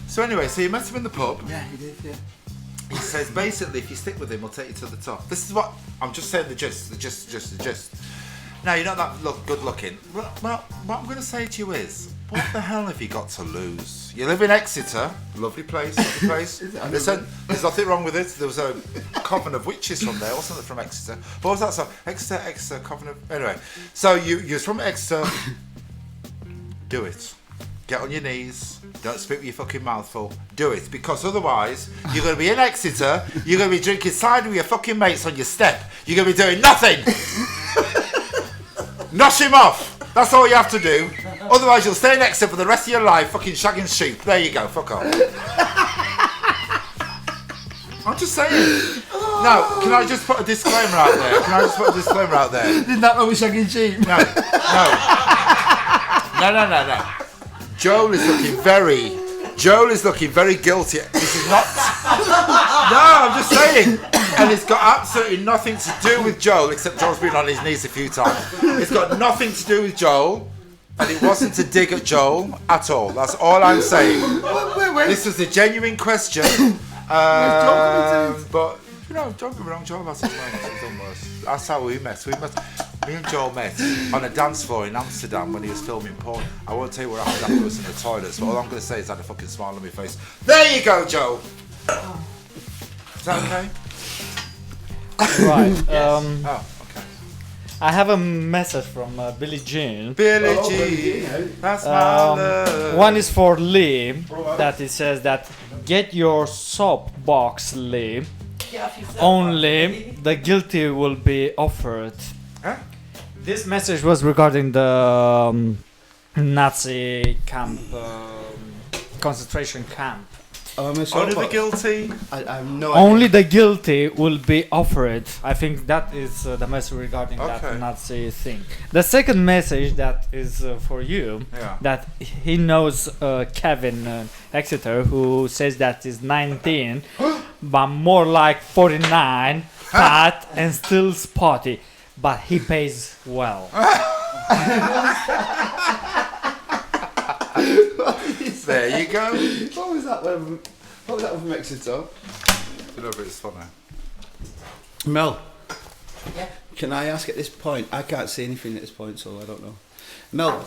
So anyway, so you met him in the pub. Yeah, he did, yeah. He says basically, if you stick with him, we'll take you to the top. This is what I'm just saying. The gist. Now you're not that good looking. Well, what I'm going to say to you is, what the hell have you got to lose? You live in Exeter, lovely place. Listen, there's nothing wrong with it. There was a coven of witches from there, wasn't there, from Exeter? What was that song? Exeter, coven of. Anyway, so you're from Exeter. Do it. Get on your knees. Don't speak with your fucking mouth full. Do it, because otherwise you're going to be in Exeter. You're going to be drinking cider with your fucking mates on your step. You're going to be doing nothing. Nosh him off. That's all you have to do. Otherwise you'll stay in Exeter for the rest of your life, fucking shagging sheep. There you go. Fuck off. I'm just saying. Now, can I just put a disclaimer out there? Did that know we're shagging sheep? No. Joel is looking very guilty. This is not. No, I'm just saying. And it's got absolutely nothing to do with Joel, except Joel's been on his knees a few times. It's got nothing to do with Joel, and it wasn't to dig at Joel at all. That's all I'm saying. Wait. This was a genuine question. But you know, don't get me wrong, Joel has his moments. He's done worse. That's how we met. Me and Joel met on a dance floor in Amsterdam when he was filming porn. I won't tell you what happened afterwards in the toilets, but all I'm going to say is I had a fucking smile on my face. There you go, Joel. Is that okay? Right. Oh, okay. I have a message from Billie Jean. Billie Jean, that's my love. One is for Lee, that it says that get your soapbox, Lee. Only the guilty will be offered. Huh? This message was regarding the Nazi camp, concentration camp. Oh, I'm a Only the guilty. I have no Only idea. the guilty will be offered. I think that is the message regarding that Okay. Nazi thing. The second message that is for you, Yeah. that he knows Kevin Exeter, who says that he's 19, but more like 49, fat and still spotty, but he pays well. There you go. What was that one? What was that one from Exeter? I know, but it's funny. Mel. Yeah. Can I ask at this point? I can't see anything at this point, so I don't know. Mel,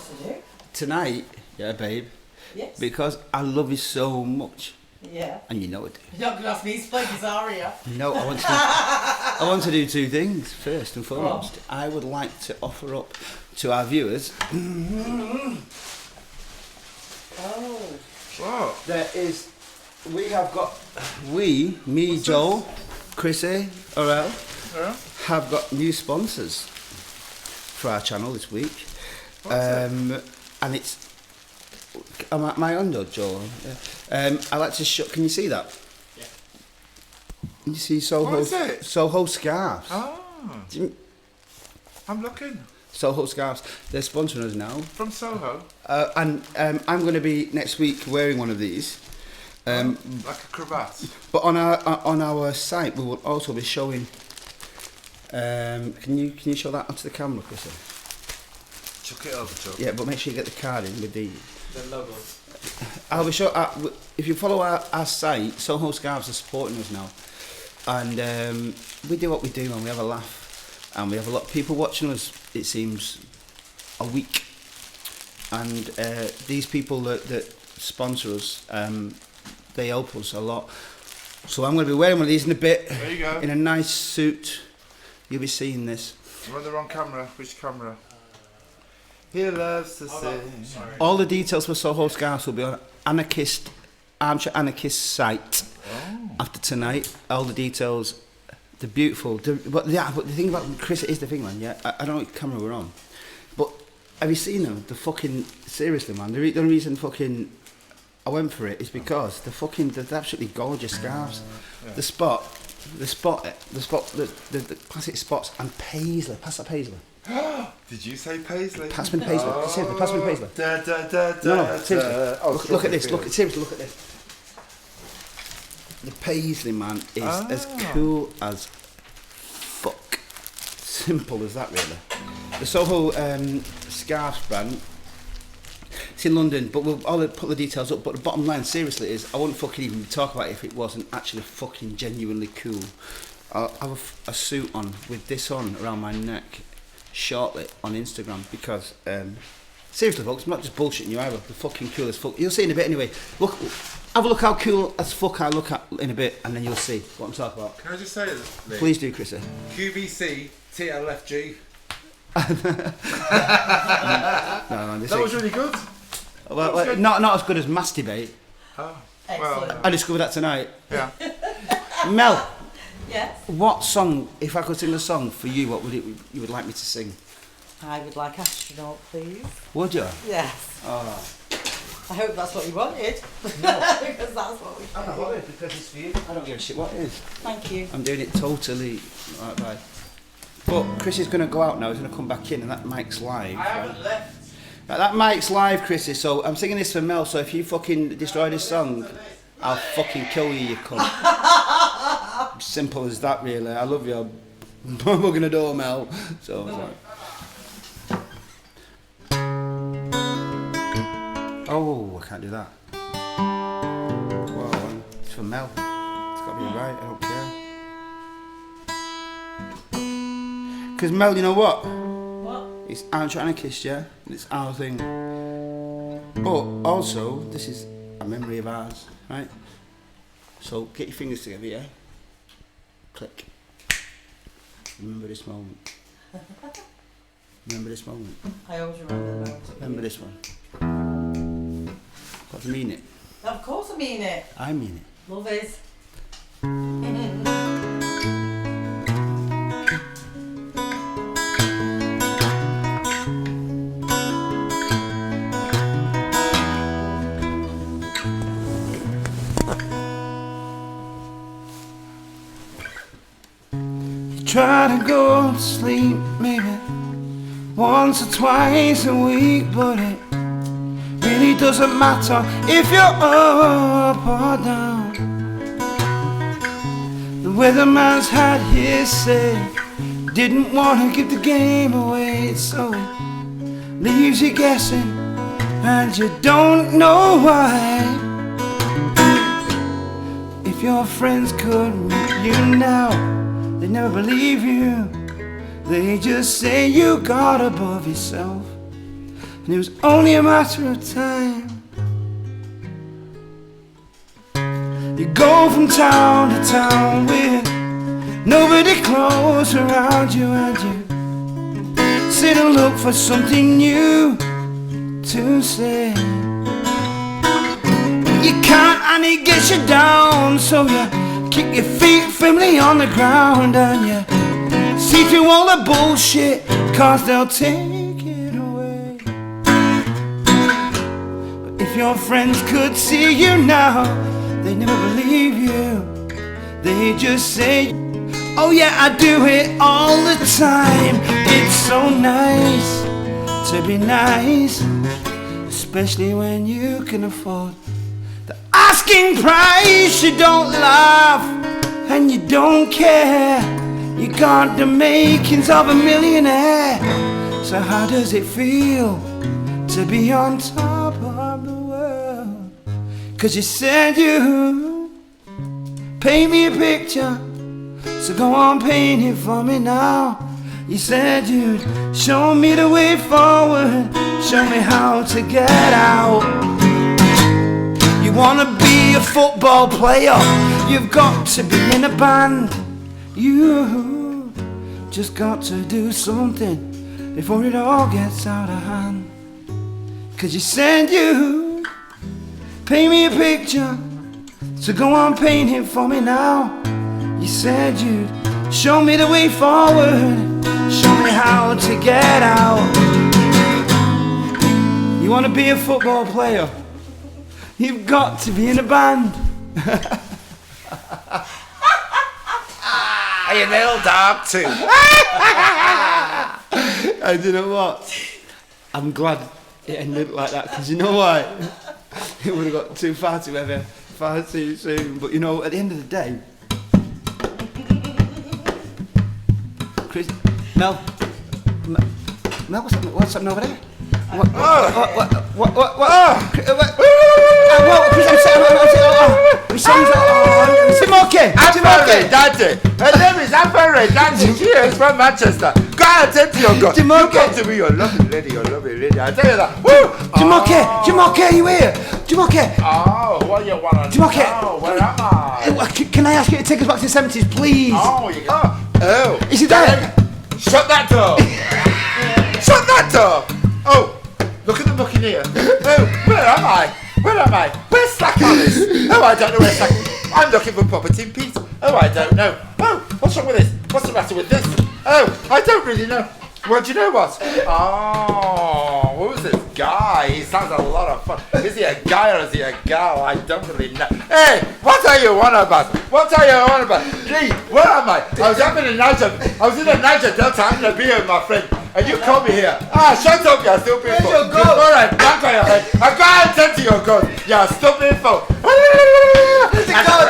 tonight, yeah, babe, Yes. because I love you so much, Yeah. and you know it. You're not going to ask me to play guitar, are you? No, I want to. I want to do two things. First and foremost, I would like to offer up to our viewers. Oh. What? There is. We have got. Me, Joel, Chrissy, Orel, Yeah. have got new sponsors for our channel this week. And it's. Am I on though, Joel? Yeah. I like to show. Can you see that? Yeah. You see Soho. What is it? Soho scarves. Oh, Do you- I'm looking. Soho scarves. They're sponsoring us now. From Soho. And I'm going to be next week wearing one of these. Like a cravat. But on our site, we will also be showing. Can you show that onto the camera, Chris? Chuck it over, Joe. Yeah, but make sure you get the card in with the. The logo. I'll be sure. If you follow our site, Soho Scarves are supporting us now, and we do what we do, and we have a laugh, and we have a lot of people watching us. It seems a week, and these people that sponsor us, they help us a lot. So I'm going to be wearing one of these in a bit, There you go. in a nice suit. You'll be seeing this. You're on the wrong camera. Which camera? He loves to sing. Sorry. All the details for Soho Scarves will be on Anarchist, Armchair Anarchist site after tonight. All the details, the beautiful. But the thing about Chris is the thing, man. Yeah, I don't know what camera we're on, but have you seen them? The fucking seriously, man. The only reason fucking I went for it is because they're absolutely gorgeous scarves. The classic spots and paisley. Pass that paisley. Did you say Paisley? Pass me the paisley. Seriously, pass me the paisley. Da, da, da, No, da, seriously. da. Oh, Look at this. Seriously, look at this. The paisley, man, is as cool as fuck. Simple as that, really. The Soho scarves brand. It's in London, but I'll put the details up. But the bottom line, seriously, is I wouldn't fucking even talk about it if it wasn't actually fucking genuinely cool. I'll have a suit on with this on around my neck shortly on Instagram because seriously, folks, I'm not just bullshitting you either. They're fucking cool as fuck. You'll see in a bit anyway. Look, have a look how cool as fuck I look at in a bit, and then you'll see what I'm talking about. Can I just say it, Lee? Please do, Chrissy. QVC TLFG. No, this That ain't- was really good. well, not as good as Masturbate. Oh, Excellent. well, I discovered that tonight. yeah. Mel, Yes. what song? If I could sing a song for you, what would you would like me to sing? I would like Astronaut, please. Would you? Yes. Oh. I hope that's what you wanted. Because that's what we I don't know because it's for you. I don't give a shit what it is. Thank you. I'm doing it totally right by. But Chris is going to go out now. He's going to come back in, and that mic's live. I haven't left. Right, that mic's live, Chrissy. So I'm singing this for Mel. So if you fucking destroy this song, I'll fucking kill you, you cunt. Simple as that, really. I love you. I'm mugging a door, Mel. So. Sorry. Oh, I can't do that. Whoa, it's for Mel. It's got to be right. I don't care. Because Mel, you know what? What? It's Anarchist, yeah? It's our thing. But also, this is a memory of ours, right? So get your fingers together, yeah? Click. Remember this moment. Remember this moment. I always remember the moment. Remember this one. Got to mean it. Of course I mean it. I mean it. Love is. try to go to sleep maybe once or twice a week, but it really doesn't matter if you're up or down. The weatherman's had his say, didn't want to give the game away, so it leaves you guessing and you don't know why. If your friends could meet you now, they never believe you. They just say you got above yourself, and it was only a matter of time. You go from town to town with nobody close around you, and you sit and look for something new to say. You can't, and it gets you down, so you keep your feet firmly on the ground, and you see through all the bullshit, cause they'll take it away. But if your friends could see you now, they never believe you. They just say, oh yeah, I do it all the time. It's so nice to be nice, especially when you can afford the asking price. You don't laugh and you don't care. You got the makings of a millionaire. So how does it feel to be on top of the world? 'Cause you said you paint me a picture, so go on, paint it for me now. You said you'd show me the way forward, show me how to get out. You wanna be a football player, you've got to be in a band. You just got to do something before it all gets out of hand. 'Cause you said you paint me a picture, so go on, paint it for me now. You said you'd show me the way forward, show me how to get out. You want to be a football player, you've got to be in a band. Are you little dog too? And you know what? I'm glad it ended like that, because you know why? It would have got too far too soon. But you know, at the end of the day, Chris, Mel, what's happening over there? What? Timothy! Daddy! Her name is Armchair, Daddy. She is from Manchester. Go and attend to your God. You come to me, you're lovely lady, I tell you that. Woo! Timothy, are you here? Timothy! Oh, what do you want to know? Where am I? Can I ask you to take us back to the 70s, please? Oh, you can't. Oh. Is he there? Shut that door! Shut that door! Oh, look at the buccaneer. Oh, where am I? Where's Slack Alice? Oh, I don't know where Slack. I'm looking for property Pete. Oh, I don't know. Oh, what's wrong with this? What's the matter with this? Oh, I don't really know. Well, do you know what? Oh, what was this guy? He sounds a lot of fun. Is he a guy or is he a gal? I don't really know. Hey, what are you on about? Gee, where am I? I was in the Niger Delta having a beer with my friend. And you call me here. Ah, shut up, you stupid phone. Alright, back on your head. I can't attend to your gun. You stupid phone. Where's the gun?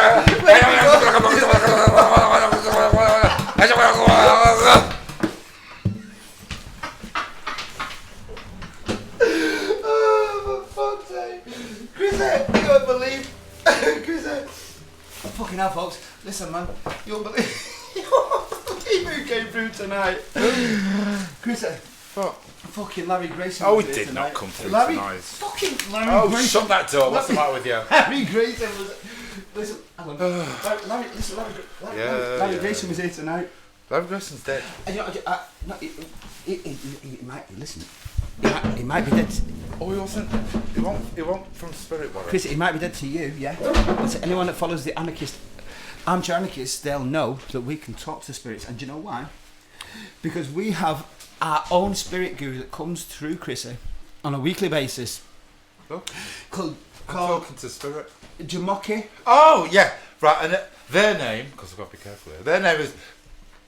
Fucking hell, folks. Listen, man. You'll believe who came through tonight. Chris, what? Fucking Larry Grayson. Oh, he did not come through tonight. Fucking Larry Grayson. Shut that door. What's the matter with you? Larry Grayson was. Listen, hang on. Larry Grayson was here tonight. Larry Grayson's dead. No, he might be. Listen. He might be dead. Oh, he wasn't. He won't from Spirit Warrior. Chris, he might be dead to you, yeah. Listen, anyone that follows the Anarchist, Armchair Anarchist, they'll know that we can talk to spirits, and do you know why? Because we have our own spirit guru that comes through, Chrissy, on a weekly basis. Look, called talking to spirit. Jamoki. Oh yeah, right. And their name, because I've got to be careful here. Their name is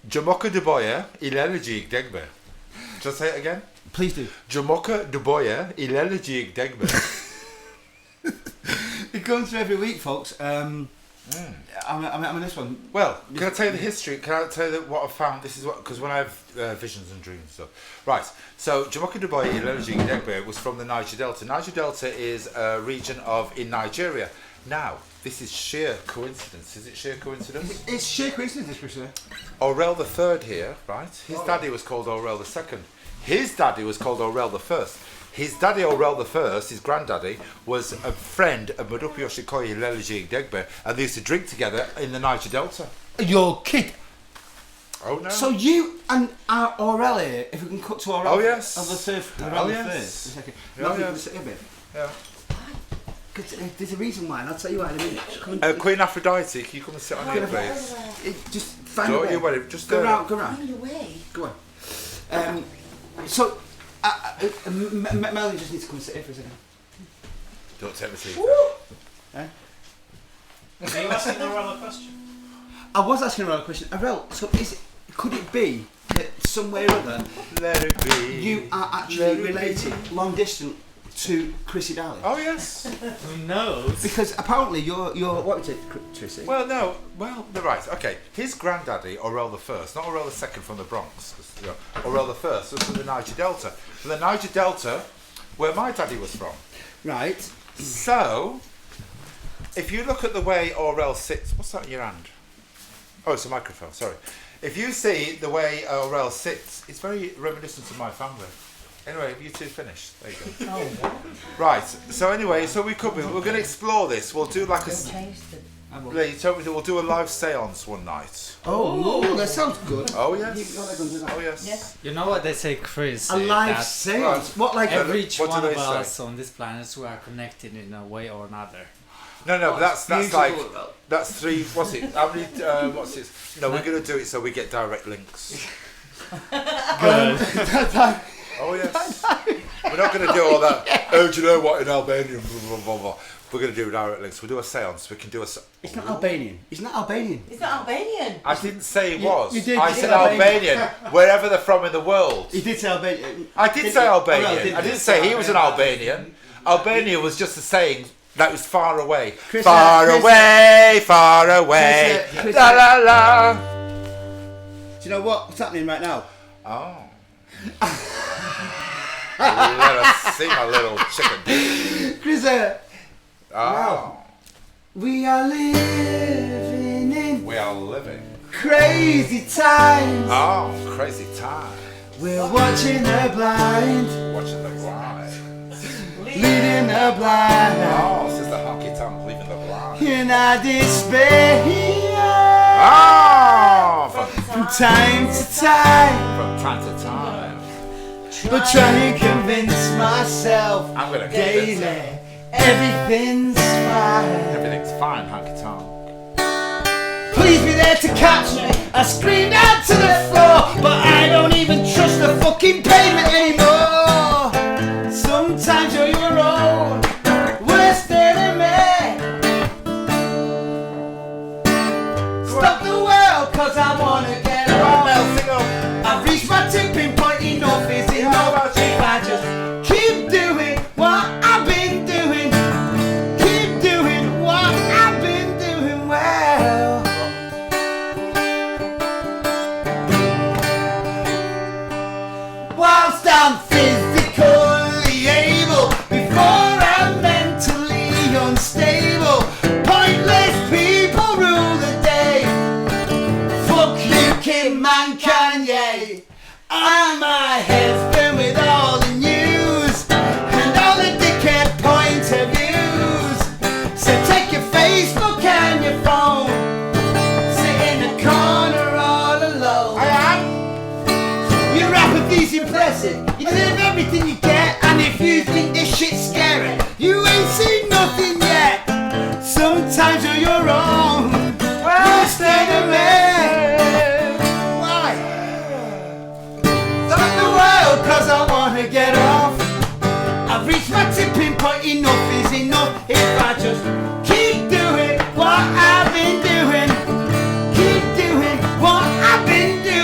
Jamoka Duboya, Ilelajig Degbe. Shall I say it again? Please do. Jamoka Duboya, Ilelajig Degbe. It comes through every week, folks. I'm this one. Well, can I tell you the history? Can I tell you what I found? This is what, because when I have visions and dreams and stuff. Right, so Jamoka Duboya, Ilelajig Degbe was from the Niger Delta. Niger Delta is a region in Nigeria. Now, this is sheer coincidence. Is it sheer coincidence? It's sheer coincidence, Christopher. Aurel III here, right? His daddy was called Aurel II. His daddy was called Aurel I. His daddy Aurel I, his granddaddy, was a friend of Madupi Oshikoyi Lelejig Degbe, and they used to drink together in the Niger Delta. Your kid. Oh no. So you and Aurel here, if we can cut to Aurel. Oh yes. Aurel yes. Okay. Oh, yes. Yeah. Because there's a reason why, and I'll tell you why in a minute. Queen Aphrodite, can you come and sit on here, please? Just find a Don't way. you worry, just Go round. Find a way. Go on. So, Melanie just needs to come and sit here for a second. Don't take me to Are you asking Aurel a question? I was asking Aurel a question. Aurel, so could it be that somewhere or other Let it be. you are actually related, long distance, to Chrissy Darling? Oh yes. Who knows? Because apparently you're what was it, Chrissy? Well, no. Well, they're right. Okay. His granddaddy, Aurel I, not Aurel II from the Bronx. Aurel I was from the Niger Delta. From the Niger Delta, where my daddy was from. Right. So, if you look at the way Aurel sits, what's that in your hand? Oh, it's a microphone. Sorry. If you see the way Aurel sits, it's very reminiscent of my family. Anyway, you two finished. There you go. Oh, Right. So anyway, we're going to explore this. We'll do like a. Yeah, you told me that we'll do a live séance one night. Oh, that sounds good. Oh yes. Oh yes. Yes. You know what they say, Chris? A live that seance. What, like every each what do one they of say? us on this planet, we are connected in a way or another. No, but that's beautiful, like though. that's three. What's it? How many? What's it? No, we're going to do it so we get direct links. Good. Oh yes. We're not going to do all that. Oh, do you know what in Albania? Blah, blah, blah, blah. We're going to do direct links. We'll do a séance. We can do a. It's not Albanian. He's not Albanian. It's not Albanian. I didn't say it was. you did. I You said said Albanian, wherever they're from in the world. He did say Albanian. I did say Albanian. Aurel I didn't say he was an Albanian. Albania was just a saying that was far away. Chris, Far Chris, away, far away. Chris, La la la. Do you know what's happening right now? Oh. Let us see my little chicken. Chris, Oh. we are living in We are living. crazy times. Oh, crazy time. We're watching the blind, Watching the blind. leading the blind. Oh, since the honky tonk leaving the blind. In our despair, Oh, from time to time, from time to time. but trying to convince myself I'm gonna convince daily everything's fine. everything's fine, honky tonk. Please be there to catch me. I screamed out to the floor, but I don't even trust the fucking pavement anymore. Sometimes you're your own worst enemy. Stop the world, cause I wanna get off. I've reached my tipping point, enough is enough. If I just keep doing what I've been doing, keep doing what I've been doing well. Whilst I'm physically able, before I'm mentally unstable, pointless people rule the day. Fuck you, Kim Man Kanye. And my head's filled with all the news and all the dickhead point of views. So take your Facebook and your phone, sit in the corner all alone. Your apathy's impressive. You deserve everything you get, and if you think this shit's scary, you ain't seen nothing yet. Sometimes you're your own worst enemy. Why? Stop the world, cause I wanna get off. I've reached my tipping point, enough is enough. If I just keep doing what I've been doing, keep doing what I've been doing.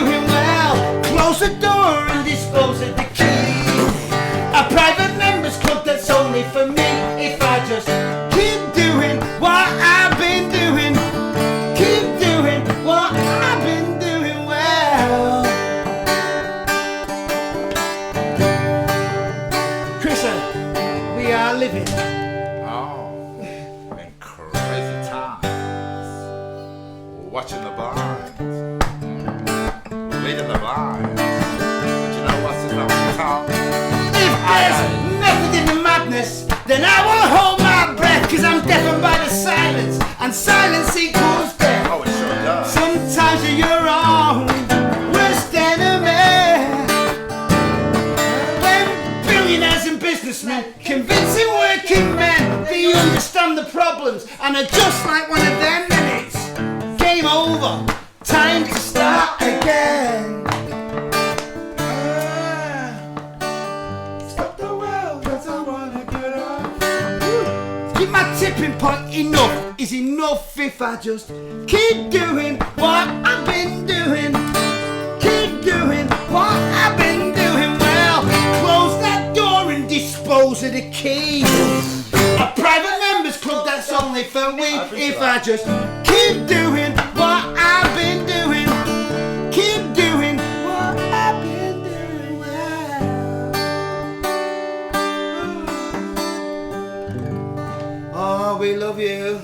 living. Oh, in crazy times. Watching the blinds. Leading the blinds. But you know what's the top? If there's method in the madness, then I will hold my breath, cause I'm deafened by the silence, and silence equals death. Oh, it sure does. Sometimes you're your own worst enemy. When billionaires and businessmen convincing working men that you understand the problems and are just like one of them, then it's game over. Time to start again. Stop the world, 'cause I wanna get off. Keep my tipping point enough is enough if I just keep doing what I've been doing. Keep doing what I've been doing. Well, close that door and dispose of the key. A private members club that's only for we. If I just keep doing what I've been doing. Keep doing what I've been doing. Well. Oh, we love you.